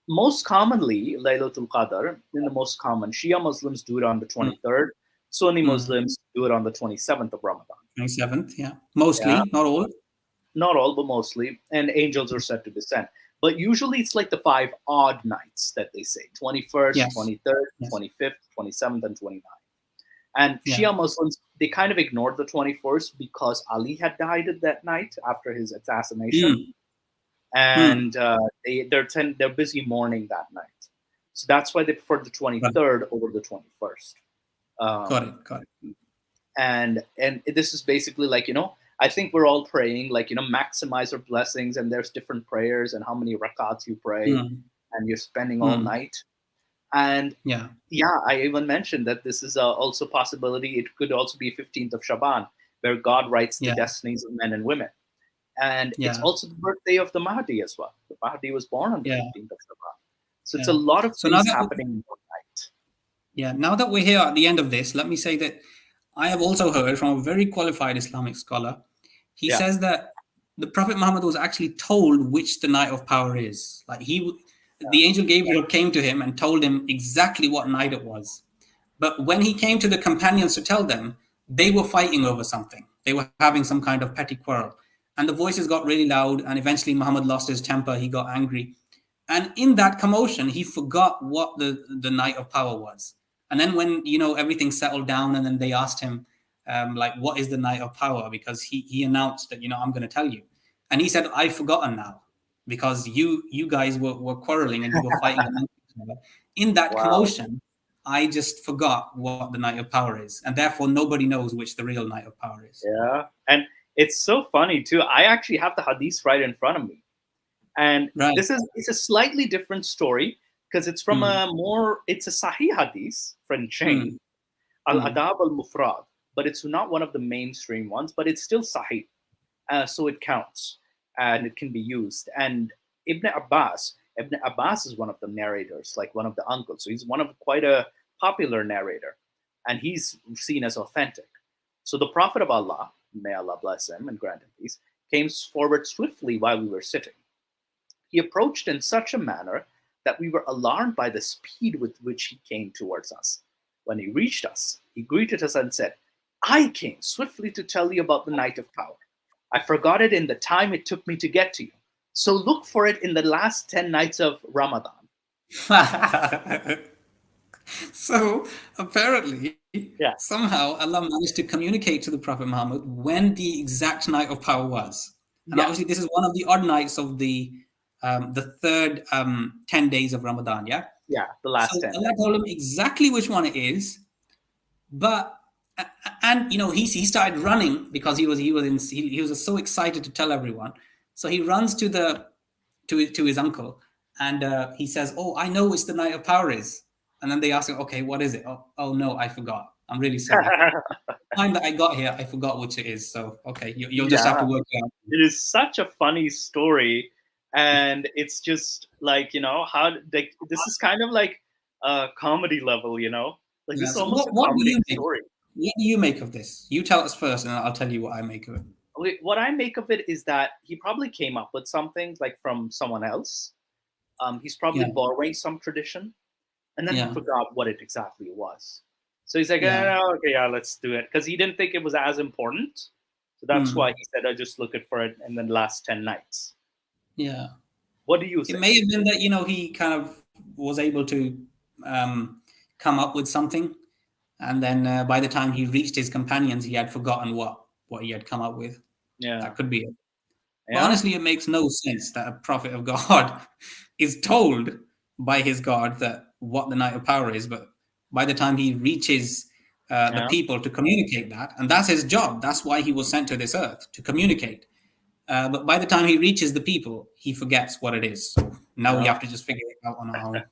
most commonly, Laylatul Qadr, in the most common, Shia Muslims do it on the Mm, 23rd. Sunni mm. Muslims do it on the 27th of Ramadan. 27th, yeah. Yeah. Mostly, not all. Not all, but mostly. And angels are said to descend. But usually it's like the 5 odd nights that they say 21st, Yes, 23rd, yes, 25th, 27th, and 29th. And yeah. Shia Muslims, they kind of ignored the 21st because Ali had died that night after his assassination. Mm, mm. And they're busy mourning that night. So that's why they prefer the Got it, 23rd over the 21st. got Um, it, got it. and this is basically like I think we're all praying like maximize our blessings, and there's different prayers and how many rakats you pray, Mm, and you're spending all mm. night. And Yeah. yeah, I even mentioned that this is also possibility. It could also be 15th of Shaban, where God writes the Yeah, destinies of men and women. And it's yeah, also the birthday of the Mahdi as well. The Mahdi was born on the yeah, 15th of Shaban. So it's a yeah. lot of So things happening in one night. now that we're here at the end of this, let me say that I have also heard from a very qualified Islamic scholar. He Yeah. says that the Prophet Muhammad was actually told which the night of power is. Like the angel Gabriel came to him and told him exactly what night it was. But when he came to the companions to tell them, they were fighting over something. They were having some kind of petty quarrel. And the voices got really loud, and eventually Muhammad lost his temper. He got angry. And in that commotion, he forgot what the night of power was. And then when everything settled down, and then they asked him, like, what is the night of power? Because he announced that I'm going to tell you, and he said, I've forgotten now, because you guys were quarreling and you were fighting amongst each other. In that Wow. commotion, I just forgot what the night of power is, and therefore nobody knows which the real night of power is. Yeah. And it's so funny too. I actually have the hadith right in front of me. And Right. it's a slightly different story because it's from it's a Sahih hadith from chain, Al Adab al Mufrad, but it's not one of the mainstream ones, but it's still Sahih. So it counts and it can be used. And Ibn Abbas is one of the narrators, like one of the uncles. So he's quite a popular narrator, and he's seen as authentic. So the Prophet of Allah, may Allah bless him and grant him peace, came forward swiftly while we were sitting. He approached in such a manner that we were alarmed by the speed with which he came towards us. When he reached us, he greeted us and said, I came swiftly to tell you about the night of power. I forgot it in the time it took me to get to you. So look for it in the last 10 nights of Ramadan. So apparently, Yeah. somehow Allah managed to communicate to the Prophet Muhammad when the exact night of power was. And Yeah. obviously, this is one of the odd nights of the third 10 days of Ramadan. Yeah. Yeah, the last So 10. Allah told him exactly which one it is, but and he started running because he was so excited to tell everyone. So he runs to his uncle, and he says, "Oh, I know which the night of power is." And then they ask him, "Okay, what is it?" Oh no, I forgot. I'm really sorry. The time that I got here, I forgot which it is. So okay, you'll just have to work it out. It is such a funny story, and it's just like how like this is kind of like a comedy level, like this is So almost a what do comedy you make? story. What do you make of this? You tell us first, and I'll tell you what I make of it. Okay, what I make of it is that he probably came up with something like from someone else. He's probably Yeah. borrowing some tradition, and then he Yeah. forgot what it exactly was. So he's like, Yeah. okay, yeah, let's do it, because he didn't think it was as important. So that's why he said, "I just look it for it in the last 10 nights." Yeah. What do you say? It may have been that he kind of was able to come up with something, and then by the time he reached his companions, he had forgotten what he had come up with. Yeah. That could be it. But Yeah. honestly, it makes no sense that a prophet of God is told by his God that what the night of power is, but by the time he reaches the people to communicate that, and that's his job. That's why he was sent to this earth, to communicate. But by the time he reaches the people, he forgets what it is. So now we have to just figure it out on our own.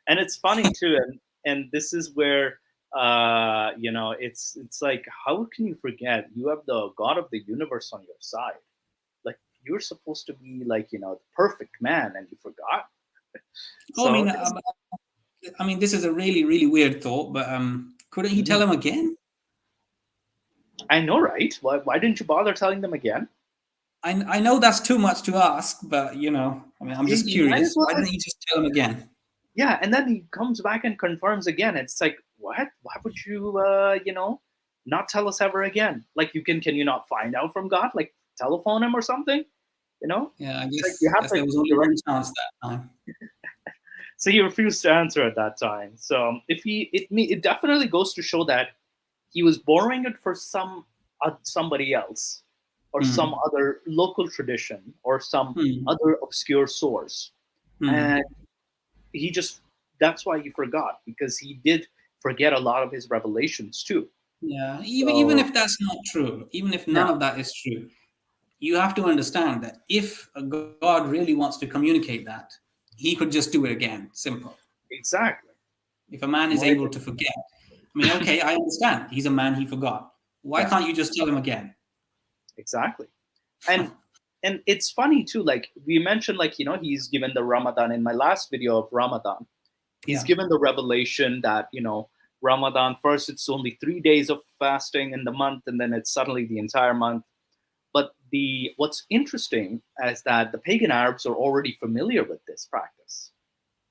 And it's funny too, and this is where it's like, how can you forget? You have the God of the universe on your side. Like, you're supposed to be like the perfect man, and you forgot. So, I mean, this is a really, really weird thought, but couldn't he tell him again? I know, right? Why didn't you bother telling them again? I know that's too much to ask, but I'm just curious. Why didn't he just tell him again? Yeah, and then he comes back and confirms again. It's like, what? Why would you, not tell us ever again? Like, can you not find out from God? Like, telephone him or something? Yeah, I guess, like there was only one chance that time. So he refused to answer at that time. So it definitely goes to show that he was borrowing it for somebody else, or some other local tradition, or some other obscure source, and that's why he forgot, because he did forget a lot of his revelations too. Yeah, even if that's not true, even if none of that is true, you have to understand that if a God really wants to communicate that, he could just do it again. Simple. Exactly. If a man is able to forget, okay, I understand. He's a man, he forgot. Why can't you just tell him again? Exactly. And it's funny too, like we mentioned, like, he's given the Ramadan in my last video of Ramadan. He's given the revelation that, Ramadan, first it's only 3 days of fasting in the month, and then it's suddenly the entire month. But what's interesting is that the pagan Arabs are already familiar with this practice.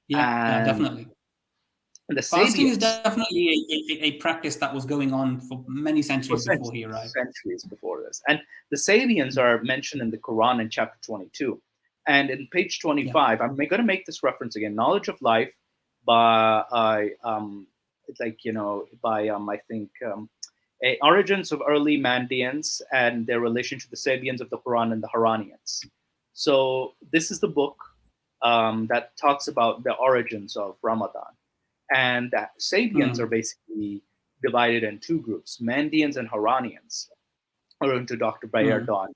Yeah, definitely. And the fasting is Sabians, definitely a practice that was going on for many centuries before he arrived. Centuries before this. And the Sabians are mentioned in the Quran in chapter 22. And in page 25, I'm going to make this reference again. Knowledge of Life by, Origins of Early Mandeans and their relation to the Sabians of the Quran and the Haranians. So this is the book that talks about the origins of Ramadan. And the Sabians are basically divided in two groups, Mandeans and Haranians, according to Dr. Bayard Donge.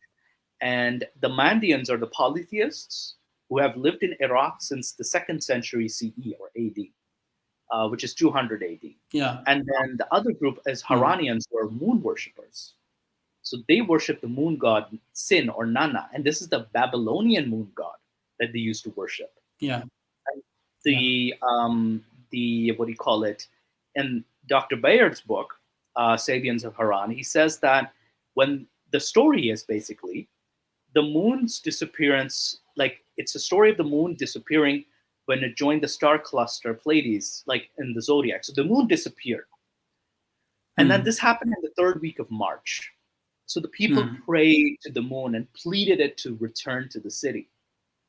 And the Mandeans are the polytheists who have lived in Iraq since the 2nd century CE or AD, which is 200 AD. Yeah. And then the other group is Haranians, who are moon worshippers. So they worship the moon god Sin or Nana, and this is the Babylonian moon god that they used to worship. Yeah. And what do you call it? In Dr. Bayard's book, Sabians of Haran, he says that when the story is basically the moon's disappearance, like it's a story of the moon disappearing when it joined the star cluster Pleiades, like in the zodiac. So the moon disappeared. And then this happened in the third week of March. So the people prayed to the moon and pleaded it to return to the city.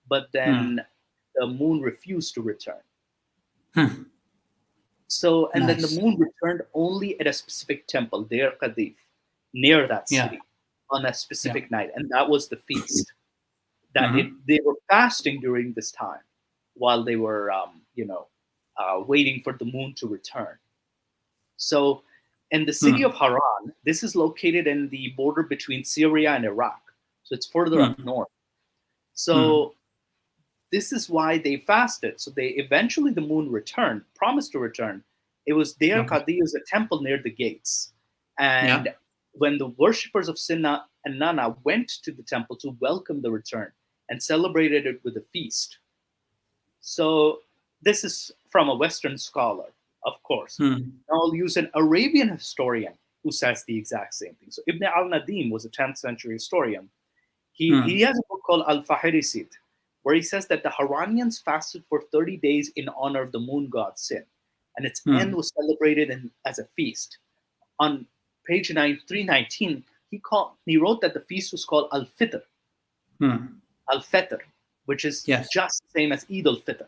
But then the moon refused to return. So, and then the moon returned only at a specific temple, Deir Qadif, near that city, on a specific night. And that was the feast. That they were fasting during this time while they were, waiting for the moon to return. So, in the city of Haran, this is located in the border between Syria and Iraq. So it's further up north. So this is why they fasted. So they eventually, the moon returned, promised to return. It was Deir Qadi, was a temple near the gates. And when the worshippers of Sinna and Nana went to the temple to welcome the return and celebrated it with a feast. So this is from a Western scholar, of course. Now I'll use an Arabian historian who says the exact same thing. So Ibn al-Nadim was a 10th century historian. He has a book called Al-Fahrisid, where he says that the Haranians fasted for 30 days in honor of the moon god Sin, and its end was celebrated as a feast. On page 319, he wrote that the feast was called Al-Fitr, Al-Fitr, which is just the same as Eid al-Fitr.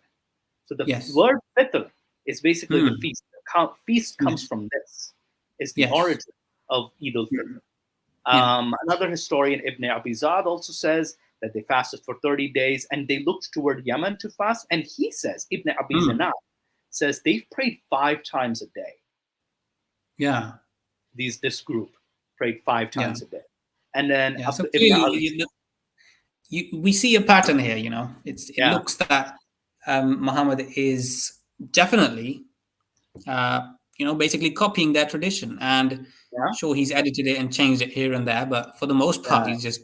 So the word Fitr is basically the feast. The feast comes from this. It's the origin of Eid al-Fitr. Another historian, Ibn Abizad, also says that they fasted for 30 days and they looked toward Yemen to fast. And he says, Ibn Abizad says they've prayed 5 times a day. Yeah. This group prayed 5 times a day. And then so clearly, we see a pattern here, it looks that Muhammad is definitely, basically copying their tradition. And sure, he's edited it and changed it here and there, but for the most part, he's just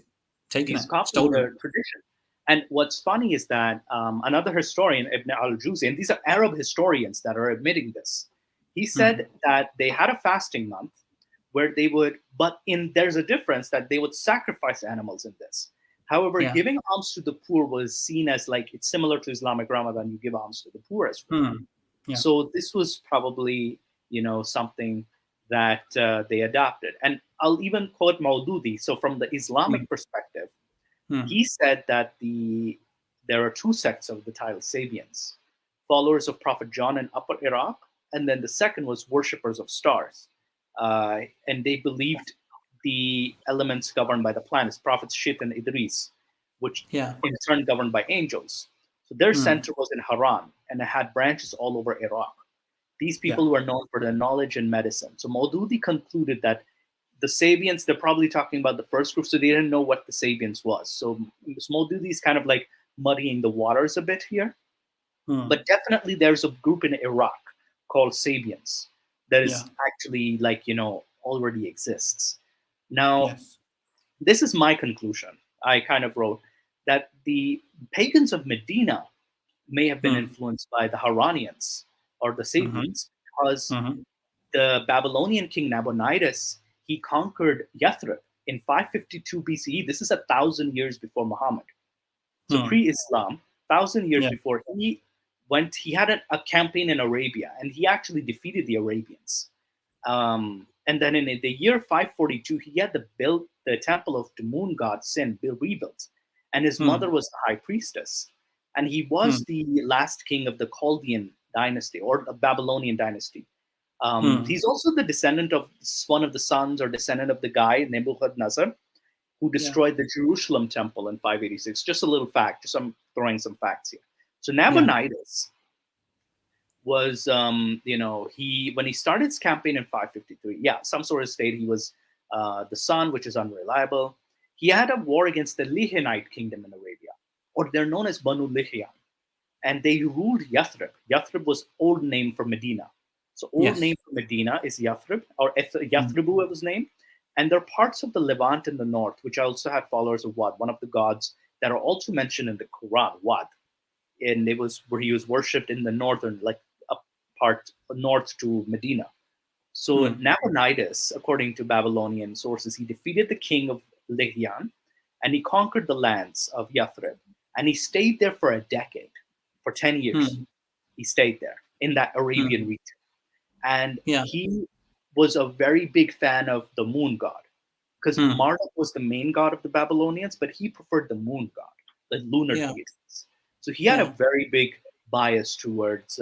taken it, copying their tradition. And what's funny is that another historian, Ibn al-Juzi, and these are Arab historians that are admitting this, he said that they had a fasting month where they would, there's a difference that they would sacrifice animals in this. However, giving alms to the poor was seen as like, it's similar to Islamic Ramadan, you give alms to the poor as well. So this was probably, something that they adopted. And I'll even quote Maududi. So from the Islamic perspective, he said that there are 2 sects of the title Sabians, followers of Prophet John in Upper Iraq, and then the second was worshippers of stars. And they believed the elements governed by the planets, prophets Shit and Idris, which in turn governed by angels. So their center was in Haran, and it had branches all over Iraq. These people were known for their knowledge and medicine. So Maududi concluded that the Sabians, they're probably talking about the first group, so they didn't know what the Sabians was. So Maududi is kind of like muddying the waters a bit here. But definitely there's a group in Iraq called Sabians that is actually already exists. Now, this is my conclusion. I kind of wrote that the pagans of Medina may have been influenced by the Haranians or the Sabians, because the Babylonian king Nabonidus, he conquered Yathrib in 552 BCE. This is 1,000 years before Muhammad. So pre-Islam, 1,000 years before, he had a campaign in Arabia, and he actually defeated the Arabians. And then in the year 542, he had built the temple of the moon god Sin, rebuilt. And his mother was the high priestess. And he was the last king of the Chaldean dynasty, or the Babylonian dynasty. He's also the descendant of one of the sons or descendant of the guy, Nebuchadnezzar, who destroyed the Jerusalem temple in 586. Just a little fact, I'm throwing some facts here. So Nabonidus was, when he started his campaign in 553, some sources state he was the son, which is unreliable. He had a war against the Lihanite kingdom in Arabia, or they're known as Banu Lihiyan. And they ruled Yathrib. Yathrib was old name for Medina. So old name for Medina is Yathrib, or Yathribu it was named. And there are parts of the Levant in the north, which also had followers of Wad, one of the gods that are also mentioned in the Quran, Wad. And it was where he was worshipped in the northern, like a part north to Medina. So Nabonidus, according to Babylonian sources, he defeated the king of Lihiyan, and he conquered the lands of Yathrib. And he stayed there for a decade, for 10 years. He stayed there in that Arabian region. And was a very big fan of the moon god, because Marduk was the main god of the Babylonians, but he preferred the moon god, the lunar deities. So he had a very big bias towards,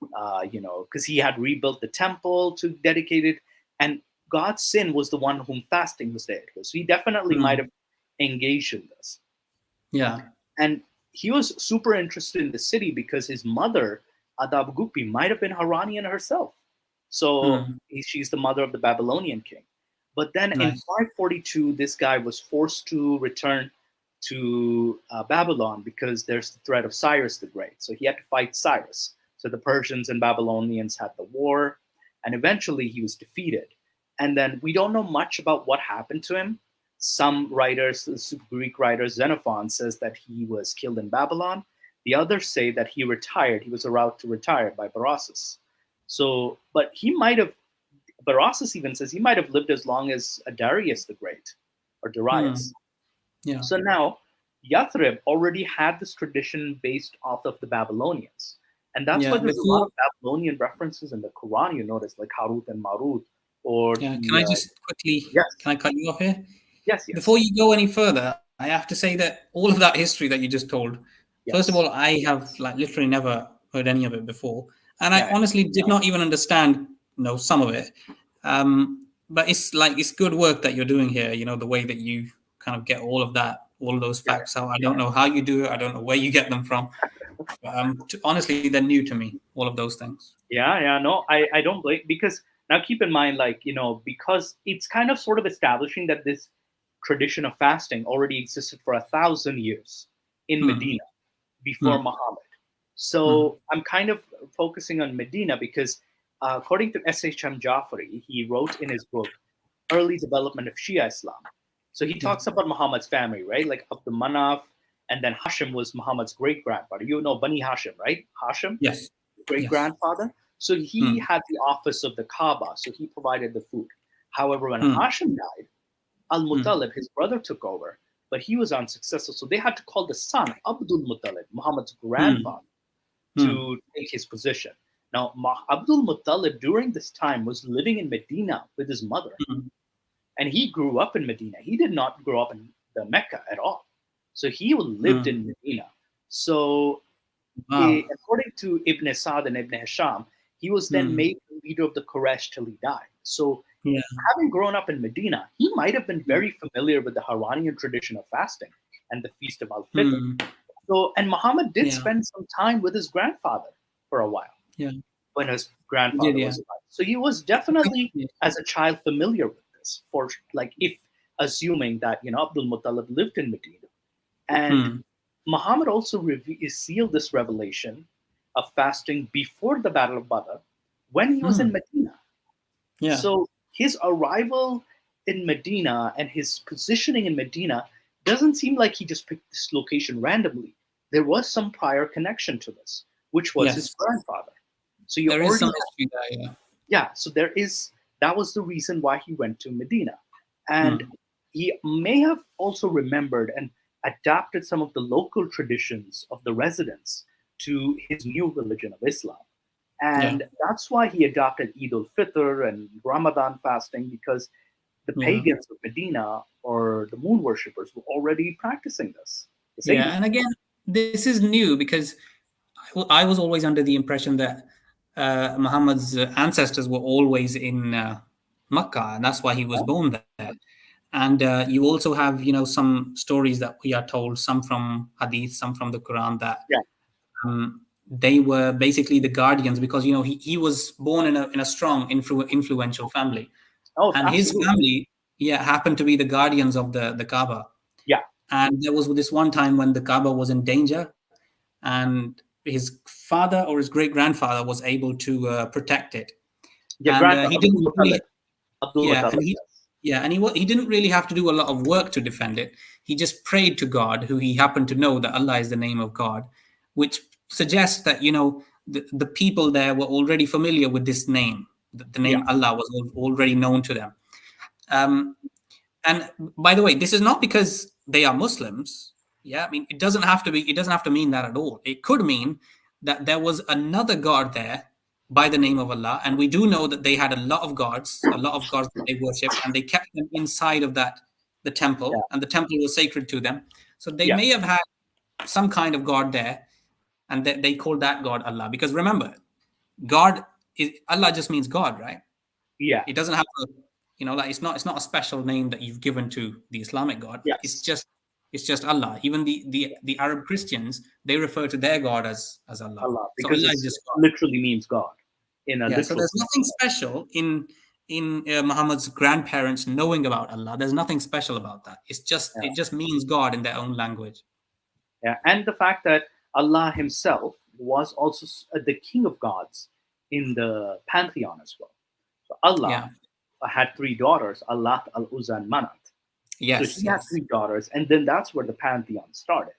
because he had rebuilt the temple to dedicate it, and God's sin was the one whom fasting was there. So he definitely might have engaged in this. Yeah. And he was super interested in the city because his mother, Adab-Gupi, might have been Haranian herself. So she's the mother of the Babylonian king. But then in 542, this guy was forced to return to Babylon because there's the threat of Cyrus the Great. So he had to fight Cyrus. So the Persians and Babylonians had the war, and eventually he was defeated. And then we don't know much about what happened to him. Some writers, Greek writer Xenophon, says that he was killed in Babylon. The others say that he retired. He was allowed to retire by Berossus. So, but he might have, Berossus even says he might have lived as long as Darius the Great or Darius. Yeah. So now Yathrib already had this tradition based off of the Babylonians. And that's why there's a lot of Babylonian references in the Quran, you notice, like Harut and Marut. Or can I just quickly, can I cut you off here? Yes. Before you go any further, I have to say that all of that history that you just told, first of all, I have literally never heard any of it before. And I honestly did not even understand, some of it. But it's good work that you're doing here, the way that you kind of get all of those facts out. I don't know how you do it. I don't know where you get them from. Honestly, they're new to me, all of those things. No, I don't blame, because now keep in mind, because it's kind of sort of establishing that this tradition of fasting already existed for 1,000 years in Medina before Muhammad. So I'm kind of focusing on Medina because according to S.H.M. Jafari, he wrote in his book, Early Development of Shia Islam. So he talks about Muhammad's family, right? Like Abdul Manaf, and then Hashim was Muhammad's great-grandfather. You know Bani Hashim, right? Hashim? Yes. Great-grandfather. So he had the office of the Kaaba, so he provided the food. However, when Hashim died, Al-Muttalib, his brother, took over, but he was unsuccessful. So they had to call the son, Abdul Muttalib, Muhammad's grandfather, to take his position. Now, Abdul Muttalib during this time was living in Medina with his mother. And he grew up in Medina. He did not grow up in the Mecca at all. So he lived in Medina. So according to Ibn Sa'd and Ibn Hisham, he was then made the leader of the Quraysh till he died. So having grown up in Medina, he might have been very familiar with the Haranian tradition of fasting and the Feast of Al-Fitr. So, and Muhammad did spend some time with his grandfather for a while. When his grandfather was alive. So he was definitely, as a child, familiar with this, for if assuming that, Abdul Muttalib lived in Medina. And Muhammad also sealed this revelation of fasting before the Battle of Badr when he was in Medina. So his arrival in Medina and his positioning in Medina doesn't seem like he just picked this location randomly. There was some prior connection to this, which was his grandfather. So there is some history there, so that was the reason why he went to Medina. And he may have also remembered and adapted some of the local traditions of the residents to his new religion of Islam. And that's why he adopted Eid al-Fitr and Ramadan fasting, because the pagans of Medina or the moon worshippers were already practicing this. And again, this is new because I was always under the impression that Muhammad's ancestors were always in Makkah, and that's why he was born there. And you also have, some stories that we are told, some from Hadith, some from the Quran, that they were basically the guardians because, he was born in a strong, influential family. And his family, happened to be the guardians of the Kaaba. And there was this one time when the Kaaba was in danger, and his father or his great-grandfather was able to protect it. And he didn't really, he didn't really have to do a lot of work to defend it. He just prayed to God, who he happened to know that Allah is the name of God, which suggests that, the people there were already familiar with this name. The name Allah was already known to them. And by the way, this is not because they are Muslims. It doesn't have to mean that at all. It could mean that there was another God there by the name of Allah. And we do know that they had a lot of gods that they worshipped, and they kept them inside of the temple, and the temple was sacred to them. So they may have had some kind of god there, and they called that god Allah. Because remember, Allah just means God, right? Yeah. It doesn't have a, like it's not a special name that you've given to the Islamic God. Yes. It's just Allah. Even the Arab Christians, they refer to their God as Allah. Allah, So because Allah it is just God. literally means God. So there's nothing special in Muhammad's grandparents knowing about Allah. There's nothing special about that. It just means God in their own language. Yeah, and the fact that Allah himself was also the king of gods in the pantheon as well. So Allah had 3 daughters, Allat, Al-Uzza, and Manat. Yes. So he had 3 daughters, and then that's where the pantheon started.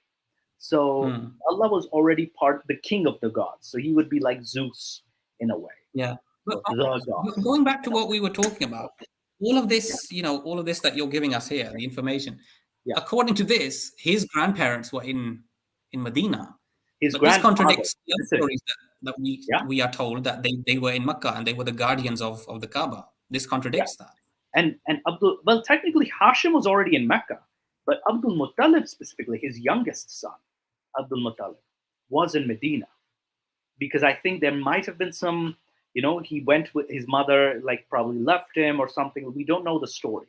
So Allah was already the king of the gods. So he would be like Zeus in a way. Yeah. But the god. going back to what we were talking about, all of this, all of this that you're giving us here, the information, according to this, his grandparents were in Medina. But this contradicts the other stories that we are told that they were in Mecca and they were the guardians of the Kaaba. This contradicts that. And technically Hashim was already in Mecca, but Abdul Muttalib specifically, his youngest son, Abdul Muttalib, was in Medina. Because I think there might have been some, he went with his mother, like probably left him or something. We don't know the story,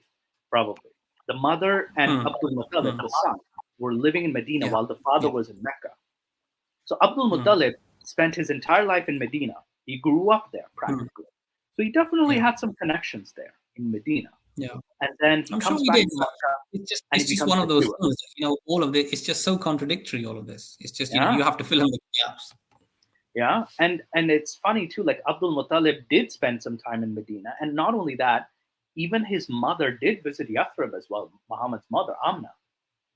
probably. The mother and Abdul Muttalib, the son, were living in Medina while the father was in Mecca. So Abdul Muttalib spent his entire life in Medina. He grew up there practically. So he definitely had some connections there in Medina. Yeah. And then he comes back to Mecca. It's just one of those things, all of this, it's just so contradictory, all of this. It's just, you have to fill in the gaps. Yeah. And it's funny too, like Abdul Muttalib did spend some time in Medina. And not only that, even his mother did visit Yathrib as well, Muhammad's mother, Amna.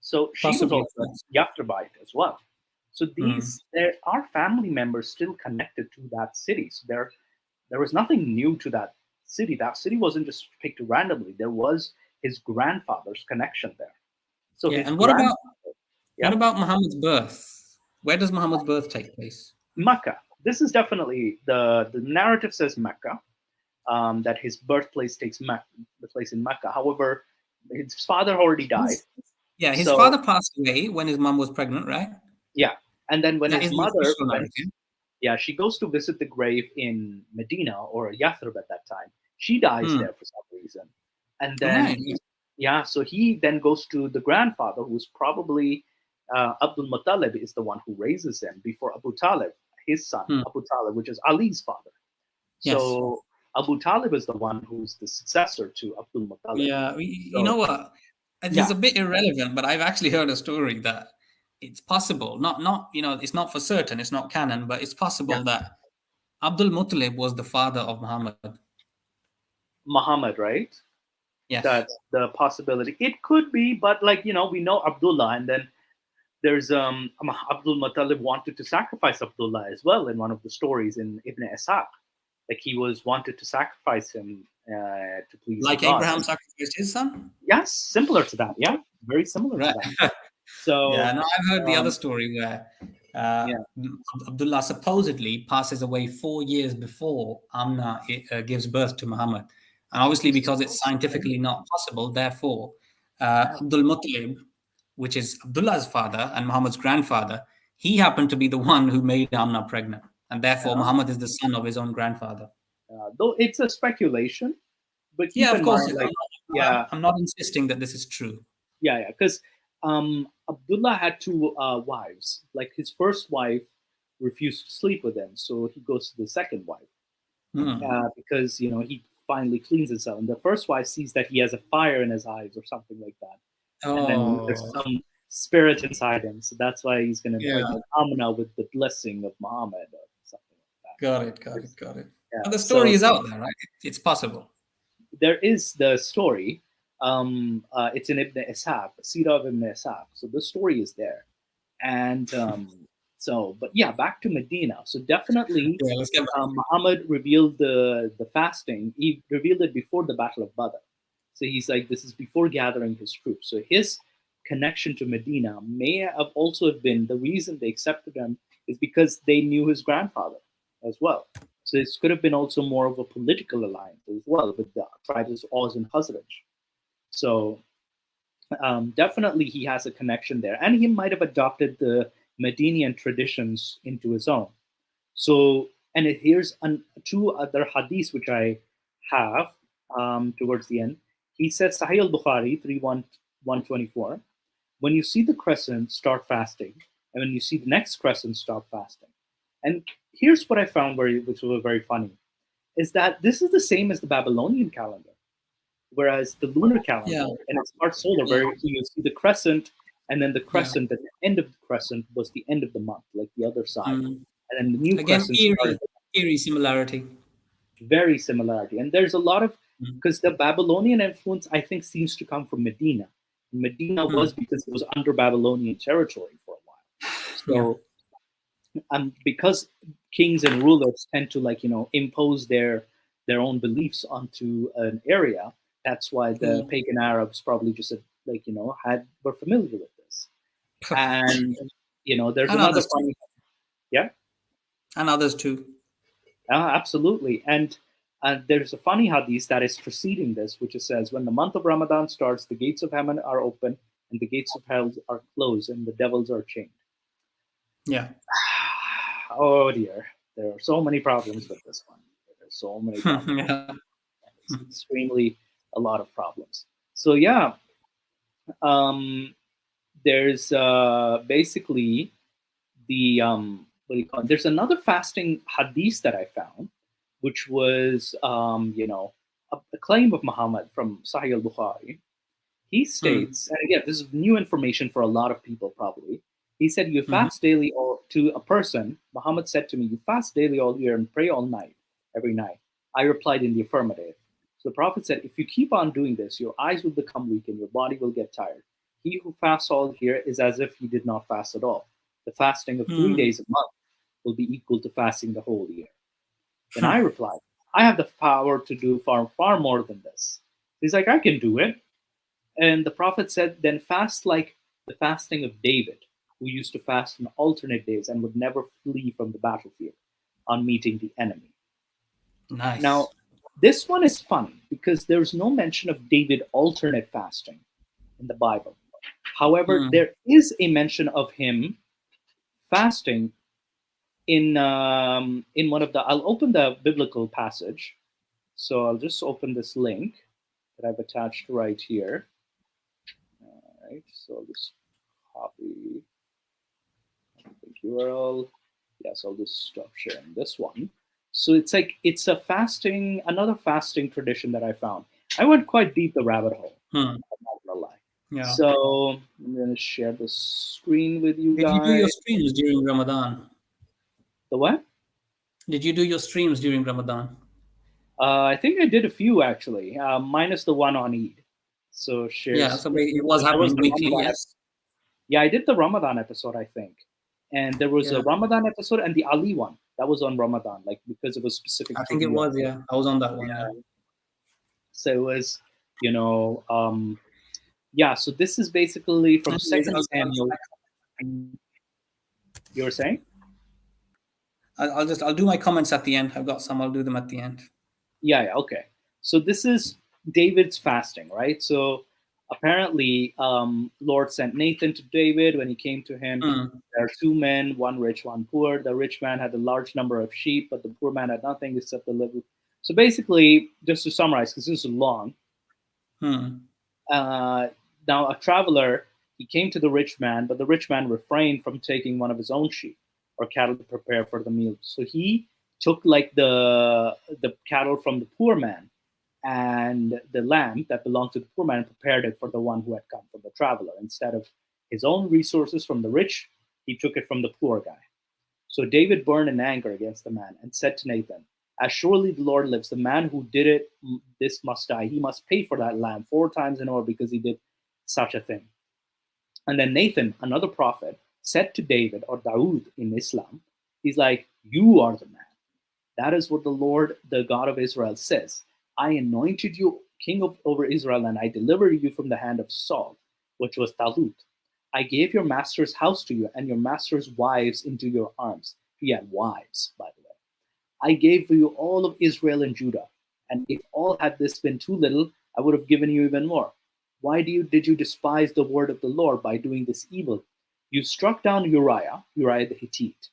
So she was also Yathribite as well. So there are family members still connected to that city. So there was nothing new to that city. That city wasn't just picked randomly. There was his grandfather's connection there. So and what about Muhammad's birth? Where does Muhammad's birth take place? Mecca. This is definitely the narrative says Mecca, that his birthplace takes the place in Mecca. However, his father already died. His father passed away when his mom was pregnant, right? Yeah, and then when his mother she goes to visit the grave in Medina or Yathrib at that time. She dies there for some reason. And then, so he then goes to the grandfather, who's probably Abdul Muttalib is the one who raises him before Abu Talib, his son, Abu Talib, which is Ali's father. Yes. So Abu Talib is the one who's the successor to Abdul Muttalib. Yeah, you know what? It's a bit irrelevant, but I've actually heard a story that it's possible, not it's not for certain, it's not canon, but it's possible that Abdul Muttalib was the father of Muhammad, right? Yes. That's the possibility. It could be, but we know Abdullah, and then there's Abdul Muttalib wanted to sacrifice Abdullah as well in one of the stories in Ibn Ishaq. Like he wanted to sacrifice him to please like God. Abraham sacrificed his son? Yes, similar to that. Yeah, very similar to that. So I've heard the other story where Abdullah supposedly passes away 4 years before Amna gives birth to Muhammad. And obviously, because it's scientifically not possible, therefore, Abdul Muttalib, which is Abdullah's father and Muhammad's grandfather, he happened to be the one who made Amna pregnant. And therefore, Muhammad is the son of his own grandfather. Though it's a speculation, but of course, I'm not insisting that this is true. Yeah, because Abdullah had 2 wives. Like his first wife refused to sleep with him, so he goes to the second wife because he finally cleans himself. And the first wife sees that he has a fire in his eyes or something like that, and then there's some spirit inside him, so that's why he's going to bring Amna with the blessing of Muhammad or something like that. Got it. Yeah. And the story is out there, right? It's possible. There is the story. It's in Ibn Ishaq, Sirah of Ibn Ishaq. So the story is there. And back to Medina. So definitely Muhammad revealed the fasting. He revealed it before the Battle of Badr. So he's like, this is before gathering his troops. So his connection to Medina may have also been the reason they accepted him is because they knew his grandfather as well. So this could have been also more of a political alliance as well with the tribes of Aus and Khazraj. So definitely he has a connection there, and he might have adopted the Medinian traditions into his own. So, and here's two other hadiths which I have towards the end. He said, Sahih al-Bukhari 3:124, when you see the crescent, start fasting, and when you see the next crescent, stop fasting. And here's what I found which was very funny, is that this is the same as the Babylonian calendar. Whereas the lunar calendar, and it starts solar, where you see the crescent, and then the crescent at the end of the crescent was the end of the month, like the other side. And then the new crescent started. Eerie similarity. Very similarity. And there's a lot of, because the Babylonian influence, I think, seems to come from Medina. Medina was because it was under Babylonian territory for a while. So because kings and rulers tend to impose their own beliefs onto an area, that's why the pagan Arabs probably just were familiar with this. And there's and another funny, and others too. Absolutely. And there's a funny hadith that is preceding this, which says, when the month of Ramadan starts, the gates of heaven are open and the gates of hell are closed and the devils are chained. Yeah. Oh dear, there are so many problems with this one. There are so many problems. It's extremely a lot of problems. So there's basically the there's another fasting hadith that I found, which was a claim of Muhammad from Sahih al-Bukhari. He states, and again, this is new information for a lot of people probably. He said, you fast daily, or to a person, Muhammad said to me, you fast daily all year and pray all night, every night. I replied in the affirmative. So the Prophet said, if you keep on doing this, your eyes will become weak and your body will get tired. He who fasts all year is as if he did not fast at all. The fasting of 3 days a month will be equal to fasting the whole year. Then I replied, I have the power to do far, far more than this. He's like, I can do it. And the Prophet said, then fast like the fasting of David, who used to fast on alternate days and would never flee from the battlefield on meeting the enemy. Nice. Now, this one is funny because there's no mention of David alternate fasting in the Bible. However, there is a mention of him fasting in one of the, I'll open the biblical passage. So I'll just open this link that I've attached right here. All right, so I'll just copy the URL. Yes, I'll just stop sharing this one. So it's a fasting, another fasting tradition that I found. I went quite deep the rabbit hole. I'm not gonna lie. Yeah. So I'm gonna share the screen with you guys. Did you do your streams during Ramadan? The what? Did you do your streams during Ramadan? I think I did a few actually, minus the one on Eid. So share. Yeah, so it was happening weekly, yes. Yeah, I did the Ramadan episode, I think. And there was a Ramadan episode and the Ali one. That was on Ramadan, like because it was specific. I think it was, yeah. I was on that one. Yeah. So it was, so this is basically from Second Samuel. You were saying? I'll do my comments at the end. I've got some, I'll do them at the end. Yeah, okay. So this is David's fasting, right? So apparently, Lord sent Nathan to David when he came to him. There are two men, one rich, one poor. The rich man had a large number of sheep, but the poor man had nothing except a little. So basically, just to summarize, because this is long, now a traveler, he came to the rich man, but the rich man refrained from taking one of his own sheep or cattle to prepare for the meal. So he took like the cattle from the poor man and the lamb that belonged to the poor man and prepared it for the one who had come from the traveler. Instead of his own resources from the rich, he took it from the poor guy. So David burned in anger against the man and said to Nathan, as surely the Lord lives, the man who did it, this must die. He must pay for that lamb 4 times in order because he did such a thing. And then Nathan, another prophet, said to David, or Dawood in Islam, he's like, you are the man. That is what the Lord, the God of Israel says. I anointed you king over Israel, and I delivered you from the hand of Saul, which was Talut. I gave your master's house to you and your master's wives into your arms. He had wives, by the way. I gave for you all of Israel and Judah, and if all had this been too little, I would have given you even more. Why did you despise the word of the Lord by doing this evil? You struck down Uriah the Hittite,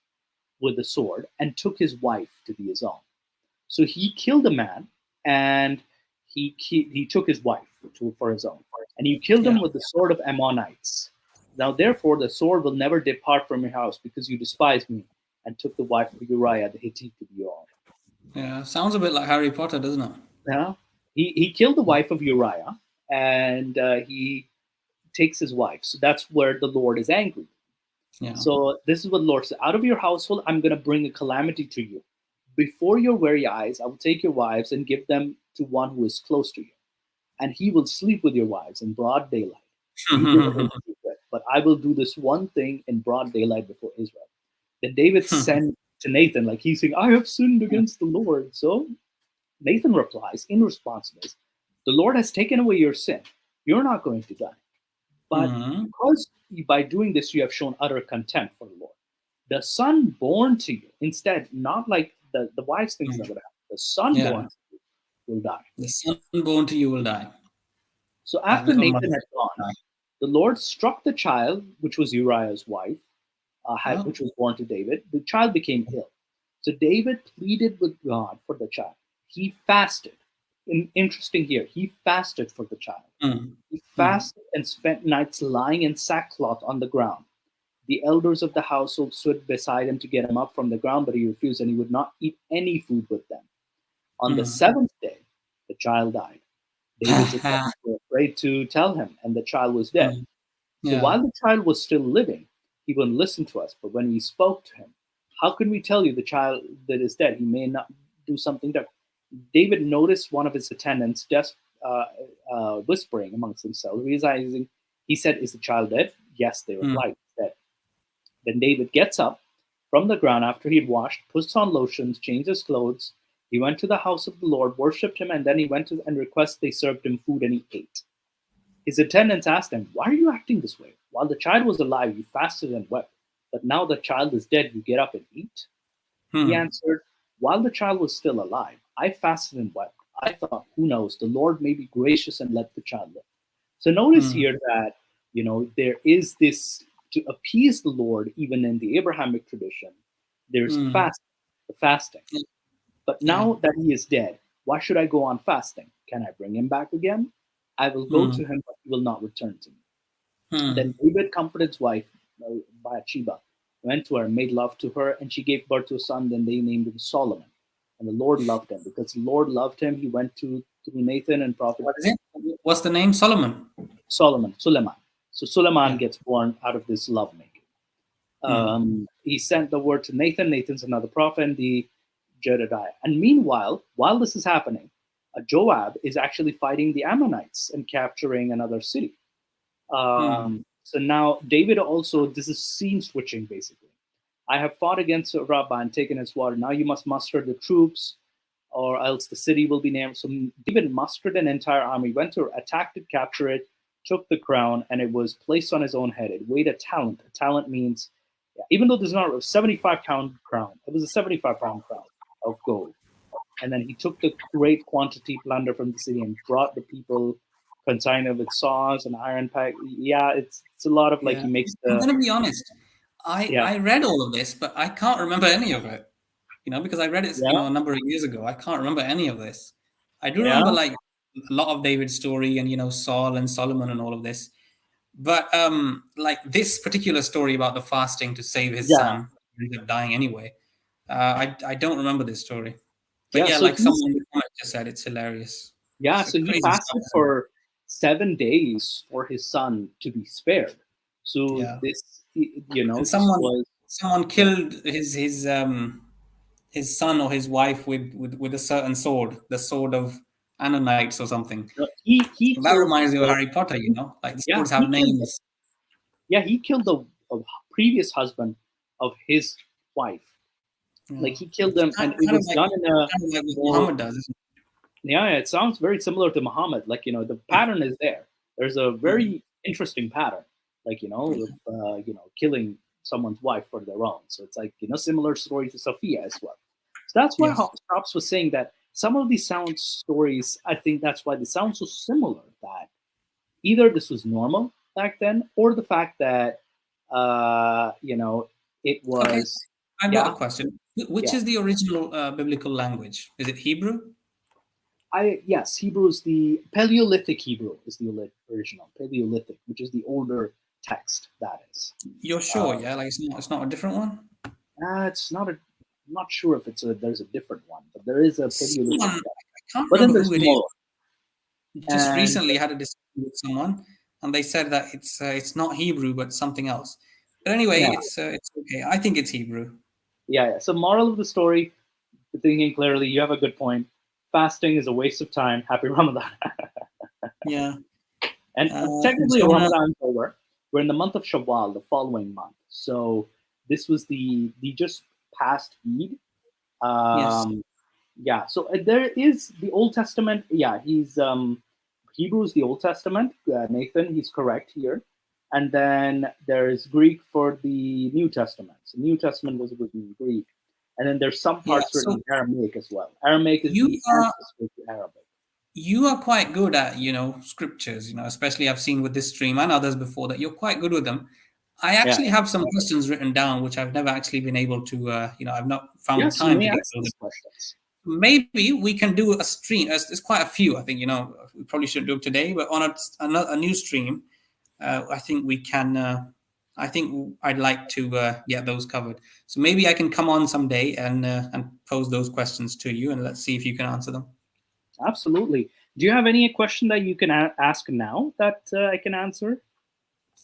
with the sword and took his wife to be his own. So he killed a man, and he took his wife for his own, and you killed him with the sword of Ammonites. Now therefore the sword will never depart from your house, because you despised me and took the wife of Uriah the Hittite to be your own. Yeah, sounds a bit like Harry Potter, doesn't it? Yeah, he killed the wife of Uriah, and he takes his wife. So that's where the Lord is angry. Yeah. So this is what the Lord said: out of your household, I'm going to bring a calamity to you. Before your very eyes, I will take your wives and give them to one who is close to you, and he will sleep with your wives in broad daylight. You do it in secret, but I will do this one thing in broad daylight before Israel. Then David sent to Nathan, like he's saying, I have sinned against the Lord. So Nathan replies in response to this, the Lord has taken away your sin. You're not going to die. But because by doing this, you have shown utter contempt for the Lord. The son born to you, instead, not like the wife's things that would happen, the son born to you will die. The son born to you will die. So after Nathan had gone, the Lord struck the child, which was Uriah's wife, which was born to David. The child became ill. So David pleaded with God for the child. He fasted. Interesting here, he fasted for the child. He fasted and spent nights lying in sackcloth on the ground. The elders of the household stood beside him to get him up from the ground, but he refused, and he would not eat any food with them. On the seventh day, the child died. David's attendants were afraid to tell him, and the child was dead. So while the child was still living, he wouldn't listen to us. But when we spoke to him, how can we tell you the child that is dead? He may not do something different. David noticed one of his attendants just whispering amongst themselves, realizing, he said, is the child dead? Yes, they replied, dead. Then David gets up from the ground after he'd washed, puts on lotions, changed his clothes. He went to the house of the Lord, worshipped him, and then he went and requested they served him food, and he ate. His attendants asked him, why are you acting this way? While the child was alive, you fasted and wept. But now the child is dead, you get up and eat? He answered, while the child was still alive, I fasted and wept. I thought, who knows, the Lord may be gracious and let the child live. So notice here that, there is this, to appease the Lord, even in the Abrahamic tradition, there's fasting. But now that he is dead, why should I go on fasting? Can I bring him back again? I will go to him, but he will not return to me. Then David comforted his wife, Bathsheba, went to her, made love to her, and she gave birth to a son. Then they named him Solomon. And the Lord loved him. Because the Lord loved him, he went to Nathan and prophet. What is it? What's the name? Suleiman. Suleiman. So Suleiman gets born out of this lovemaking. He sent the word to Nathan. Nathan's another prophet, and the Jedediah. And meanwhile, while this is happening, Joab is actually fighting the Ammonites and capturing another city. So now David also, this is scene switching basically. I have fought against Rabbah and taken its water. Now you must muster the troops, or else the city will be named. So David mustered an entire army, went to attack it, capture it, took the crown, and it was placed on his own head. It weighed a talent. A talent means, even though there's not a 75-pound crown, it was a 75-pound crown of gold. And then he took the great quantity plunder from the city and brought the people consigned with saws and iron pack. Yeah, it's a lot of he makes the. I'm gonna be honest. I read all of this, but I can't remember any of it. Because I read it a number of years ago. I can't remember any of this. I do remember a lot of David's story and Saul and Solomon and all of this. But this particular story about the fasting to save his son, who ended up dying anyway. I don't remember this story. But so like someone in the comment just said, it's hilarious. Yeah, so he fasted for 7 days for his son to be spared. So this, and someone killed his son or his wife with a certain sword, the sword of Annanites or something. That reminds me of Harry Potter, like the swords have names. He killed the previous husband of his wife. He killed them, and it was done in a kind of like what Muhammad does, isn't it? Yeah, it sounds very similar to Muhammad. The pattern is there. There's a very interesting pattern, killing someone's wife for their own. So it's similar story to Safiya as well. So that's why Yes. Stops was saying that some of these sound stories, I think that's why they sound so similar, that either this was normal back then, or the fact that, it Okay, was, I've got yeah, a question. Which yeah. is the original biblical language? Is it Hebrew? Yes, Hebrew is the Paleolithic Hebrew is the original Paleolithic, which is the older text. That is. You're sure? Yeah, like it's not a different one. It's not a. I'm not sure if there's a different one, but there is a Paleolithic Someone, text. I can't But then remember there's who it is. more. Just And recently had a discussion with someone, and they said that it's not Hebrew but something else. But anyway, yeah, it's okay. I think it's Hebrew. yeah. So moral of the story, thinking clearly, you have a good point. Fasting is a waste of time. Happy Ramadan. Yeah. And technically, So Ramadan's over. We're in the month of Shawwal, the following month. So this was the just past Eid. yes. Yeah. So there is the Old Testament. Yeah, he's Hebrew is the Old Testament. Nathan, he's correct here. And then there's Greek for the New Testament. So New Testament was written in Greek, and then there's some Yeah. parts written So in Aramaic as well. Aramaic is you the are ancestor to Arabic. you are quite good at scriptures. Especially I've seen with this stream and others before that you're quite good with them. I Yeah. actually have some questions written down which I've never actually been able to. I've not found Yes, you time may to get ask those. these questions. Maybe we can do a stream. There's quite a few. I think we probably shouldn't do it today, but on a new stream, I think we can. I think I'd like to get those covered. So maybe I can come on someday and pose those questions to you, and let's see if you can answer them. Absolutely. Do you have any question that you can ask now that I can answer?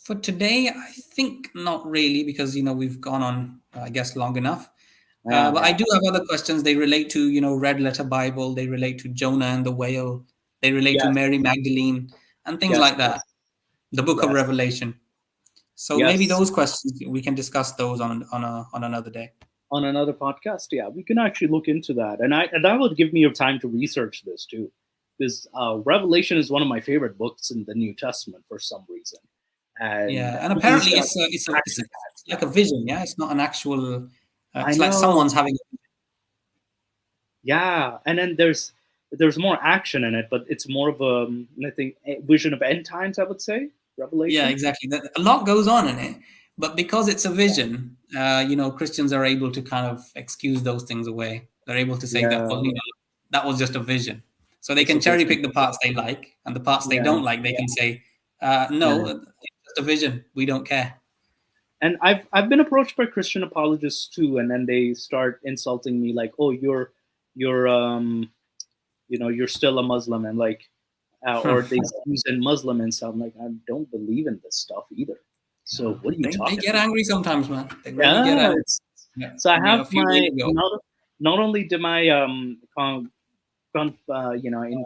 For today, I think not really, because we've gone on, I guess, long enough. But I do have other questions. They relate to Red Letter Bible. They relate to Jonah and the whale. They relate to Yes. Mary Magdalene and things Yes. like that. The Book of Yes. Revelation. So maybe those questions we can discuss those on another day. On another podcast, yeah, we can actually look into that, and that would give me your time to research this too, because Revelation is one of my favorite books in the New Testament for some reason. And apparently it's like a vision. Yeah, it's not an actual. It's like someone's having. Yeah, and then there's more action in it, but it's more of I think a vision of end times, I would say. Revelation. Yeah, exactly. A lot goes on in it, but because it's a vision, Christians are able to kind of excuse those things away. They're able to say that, well, that was just a vision. So they can cherry pick the parts they like, and the parts they don't like, they can say, no, it's just a vision. We don't care. And I've been approached by Christian apologists too, and then they start insulting me like, "Oh, you're still a Muslim," and like, or they use in Muslim and stuff. I'm like, I don't believe in this stuff either. So what are you talking? They get angry sometimes, man. They really get angry. So I have my not only do my in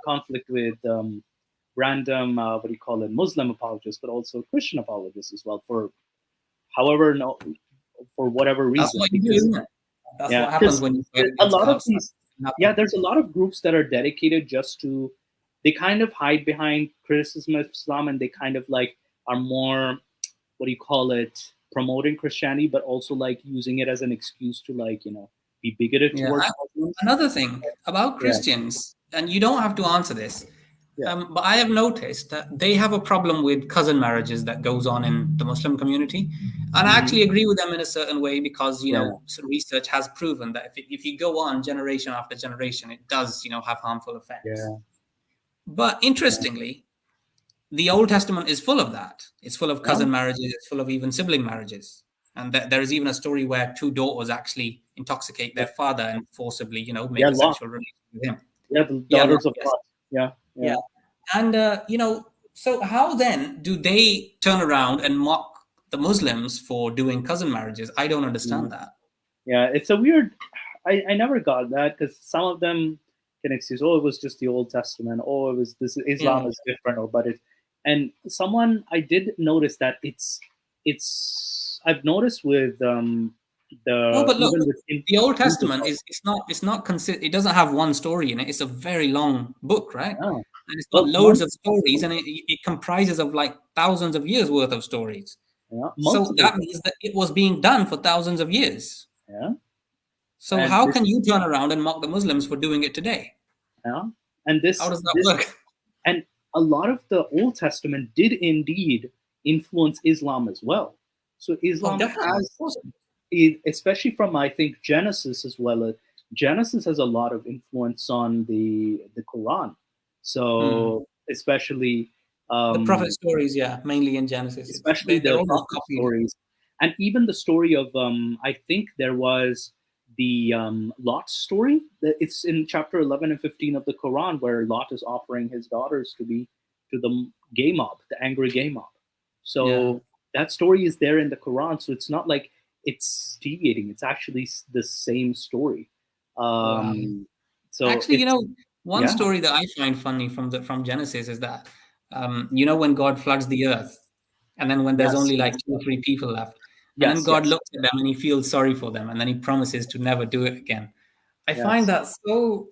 conflict with random Muslim apologists, but also Christian apologists as well for whatever reason. That's what you do, isn't it? That's what happens when you a lot of these. Yeah, there's a lot of groups that are dedicated just to. They kind of hide behind criticism of Islam, and they kind of like are more, promoting Christianity, but also like using it as an excuse to be bigoted towards Muslims. Another thing about Christians, and you don't have to answer this, but I have noticed that they have a problem with cousin marriages that goes on in the Muslim community, and I actually agree with them in a certain way because research has proven that if you go on generation after generation, it does have harmful effects. Yeah. But interestingly, the Old Testament is full of that. It's full of cousin marriages. It's full of even sibling marriages. And there is even a story where two daughters actually intoxicate their father and forcibly, make a sexual relation with him. Yeah, the daughters of Lot. Yeah. And, so how then do they turn around and mock the Muslims for doing cousin marriages? I don't understand that. Yeah, it's a weird... I never got that because some of them can excuse, it was just the Old Testament, it was this Islam is different, and someone I did notice that I've noticed with the Old Testament it's not considered. It doesn't have one story in it. It's a very long book, right? And it's got loads of stories, and it comprises of like thousands of years worth of stories. So that means that it was being done for thousands of years. Yeah. So And how this, can you turn around and mock the Muslims for doing it today? yeah, and How does that this, work? and a lot of the Old Testament did indeed influence Islam as well. So Oh, Islam definitely. has, especially from I think Genesis as well. Genesis has a lot of influence on the Quran. So especially The prophet stories, yeah, mainly in Genesis. especially They're the almost prophet copied. stories, and even the story of I think there was the Lot story. That it's in chapter 11 and 15 of the Quran, where Lot is offering his daughters to be to the gay mob, the angry gay mob. So Yeah. that story is there in the Quran. So it's not like it's deviating. It's actually the same story. Wow. So Actually, it's one yeah, story that I find funny from Genesis is that, when God floods the earth, and then when there's yes, only like yes, 2 or 3 people left, and then yes, God yes, looks at them and he feels sorry for them, and then he promises to never do it again. I find yes, that so,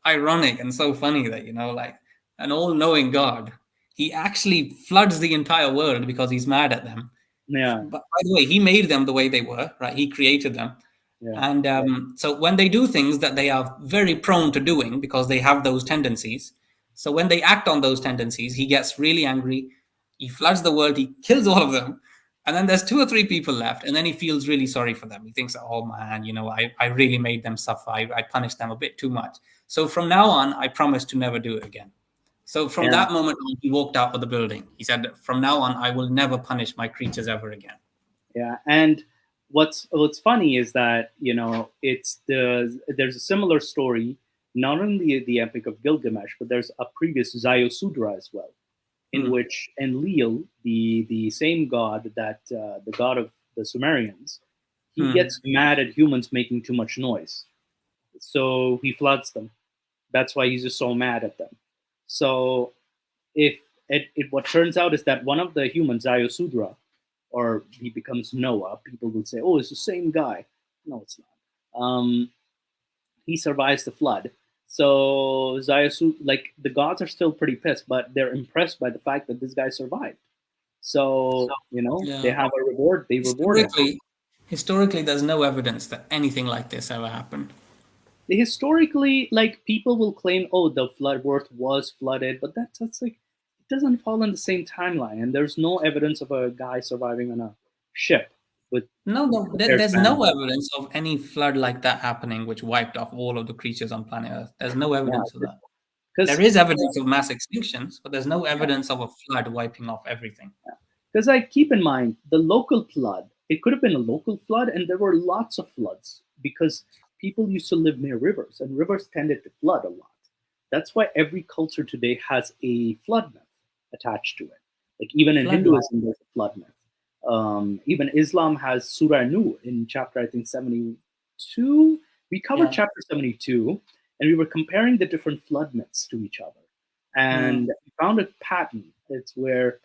ironic and so funny that, like an all-knowing God, he actually floods the entire world because he's mad at them. yeah, But by the way, he made them the way they were, right? He created them. yeah, And so when they do things that they are very prone to doing because they have those tendencies, so when they act on those tendencies, he gets really angry. He floods the world. He kills all of them. And then there's 2 or 3 people left. And then he feels really sorry for them. He thinks, oh man, I really made them suffer. I punished them a bit too much. So from now on, I promise to never do it again. So from yeah. that moment on, he walked out of the building. He said, from now on, I will never punish my creatures ever again. Yeah, and what's funny is that there's a similar story, not only the Epic of Gilgamesh, but there's a previous Zayosudra as well, in Hmm. which Enlil, the same god that the god of the Sumerians, he Hmm. gets mad at humans making too much noise, so he floods them. That's why he's just so mad at them. So if what turns out is that one of the humans, Zayosudra, or he becomes Noah, people will say, "Oh, it's the same guy." No, it's not. He survives the flood. So Zayasu, like the gods are still pretty pissed, but they're impressed by the fact that this guy survived. So they Yeah. have a reward. They reward him. Historically, there's no evidence that anything like this ever happened. Historically, like people will claim, "Oh, the flood worth was flooded," but that's like it doesn't fall in the same timeline, and there's no evidence of a guy surviving on a ship with No, their there's no family. evidence of any flood like that happening, which wiped off all of the creatures on planet Earth. There's no Yeah, evidence of that. because There is evidence of mass extinctions, but there's no evidence of a flood wiping off everything. Because like keep in mind the local flood. It could have been a local flood, and there were lots of floods because people used to live near rivers, and rivers tended to flood a lot. That's why every culture today has a flood myth attached to it. Like even in Flood like Hinduism, there's a flood myth. Even Islam has Surah Nuh in chapter I think 72. We covered yeah. chapter 72, and we were comparing the different flood myths to each other, and we found a pattern. It's where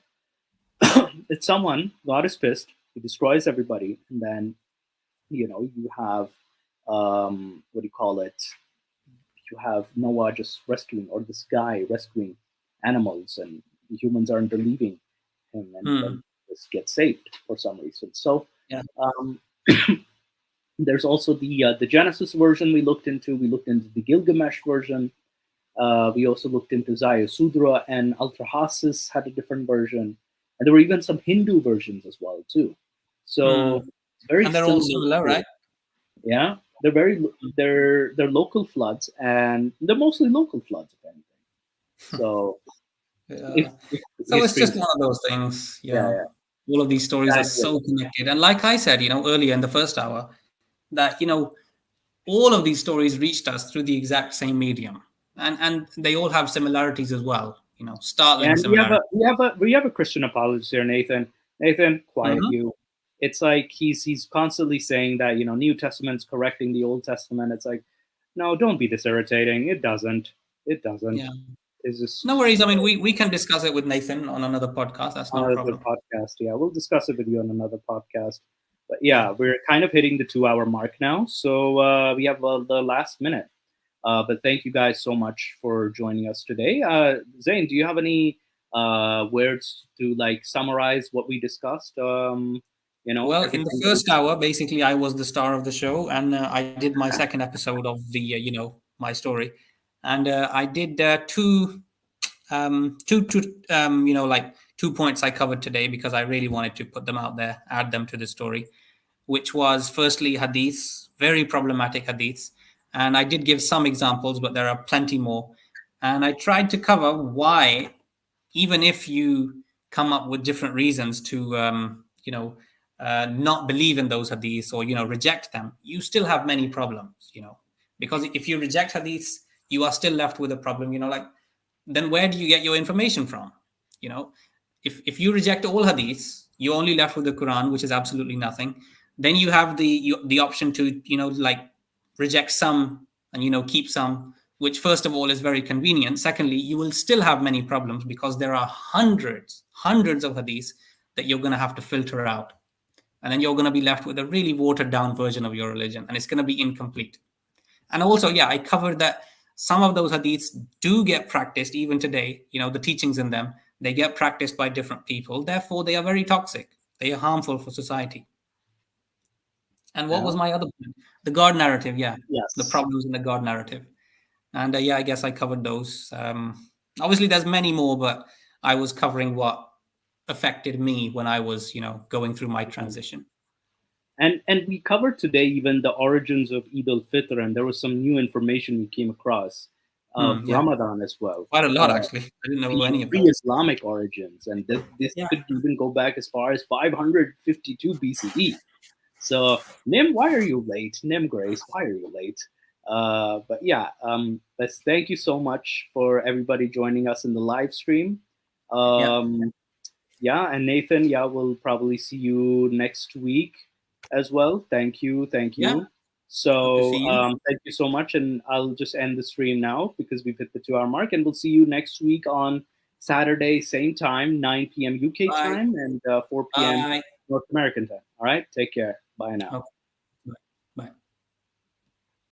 it's someone, God is pissed, he destroys everybody, and then you have what do you call it? You have Noah just rescuing, or this guy rescuing animals, and the humans aren't believing him, and then just get saved for some reason. So Yeah. um, there's also the Genesis version we looked into. We looked into the Gilgamesh version. We also looked into Zayasudra, and Altrahasis had a different version, and there were even some Hindu versions as well too. So it's very And they're all similar. similar, right? Yeah, they're local floods, and they're mostly local floods, if anything. So Yeah. if So it's history, just one of those things, yeah, All of these stories are exactly. so connected. And like I said, earlier in the first hour, that, all of these stories reached us through the exact same medium. And they all have similarities as well, startling And we have a similarities. we have a Christian apologist here, Nathan. Nathan, quiet Mhm. you. It's like he's constantly saying that New Testament's correcting the Old Testament. It's like, no, don't be this irritating. It doesn't. It doesn't. Yeah. It's just No worries. I mean, we can discuss it with Nathan on another podcast. That's no another problem. podcast. Yeah, we'll discuss it with you on another podcast. But yeah, we're kind of hitting the 2 hour mark now, so we have the last minute. But thank you guys so much for joining us today. Zayn, do you have any words to like summarize what we discussed? Well, in the everything first hour, basically, I was the star of the show, and I did my second episode of the, my story, and I did like 2 points I covered today because I really wanted to put them out there, add them to the story, which was firstly hadiths, very problematic hadiths, and I did give some examples, but there are plenty more, and I tried to cover why, even if you come up with different reasons to not believe in those hadiths or reject them, you still have many problems, because if you reject hadiths, you are still left with a problem, like, then where do you get your information from? you know if you reject all hadiths, you're only left with the Quran, which is absolutely nothing. Then you have the option to like reject some and keep some, which first of all is very convenient. Secondly, you will still have many problems because there are hundreds of hadiths that you're going to have to filter out, and then you're going to be left with a really watered down version of your religion, and it's going to be incomplete. And also, yeah, I covered that some of those hadiths do get practiced even today. The teachings in them, they get practiced by different people. Therefore, they are very toxic. They are harmful for society. And what was my other point? The God narrative, yeah. Yes. The problems in the God narrative. And yeah, I guess I covered those. Obviously, there's many more, but I was covering what affected me when I was, going through my transition. And we covered today even the origins of Eid al-Fitr, and there was some new information we came across of Yeah. Ramadan as well. Quite a lot, actually. I didn't know any of that. Pre-Islamic origins, and this Yeah. could even go back as far as 552 BCE. So, Nim, why are you late? Nim Grace, why are you late? But yeah, let's thank you so much for everybody joining us in the live stream. Yeah, and Nathan, yeah, we'll probably see you next week as well. Thank you. Yeah. So Good to see you. thank you so much, and I'll just end the stream now because we've hit the 2-hour mark, and we'll see you next week on Saturday, same time, 9 p.m. UK Bye. time and 4 p.m. Bye. North American time. All right, take care. Bye now. Okay.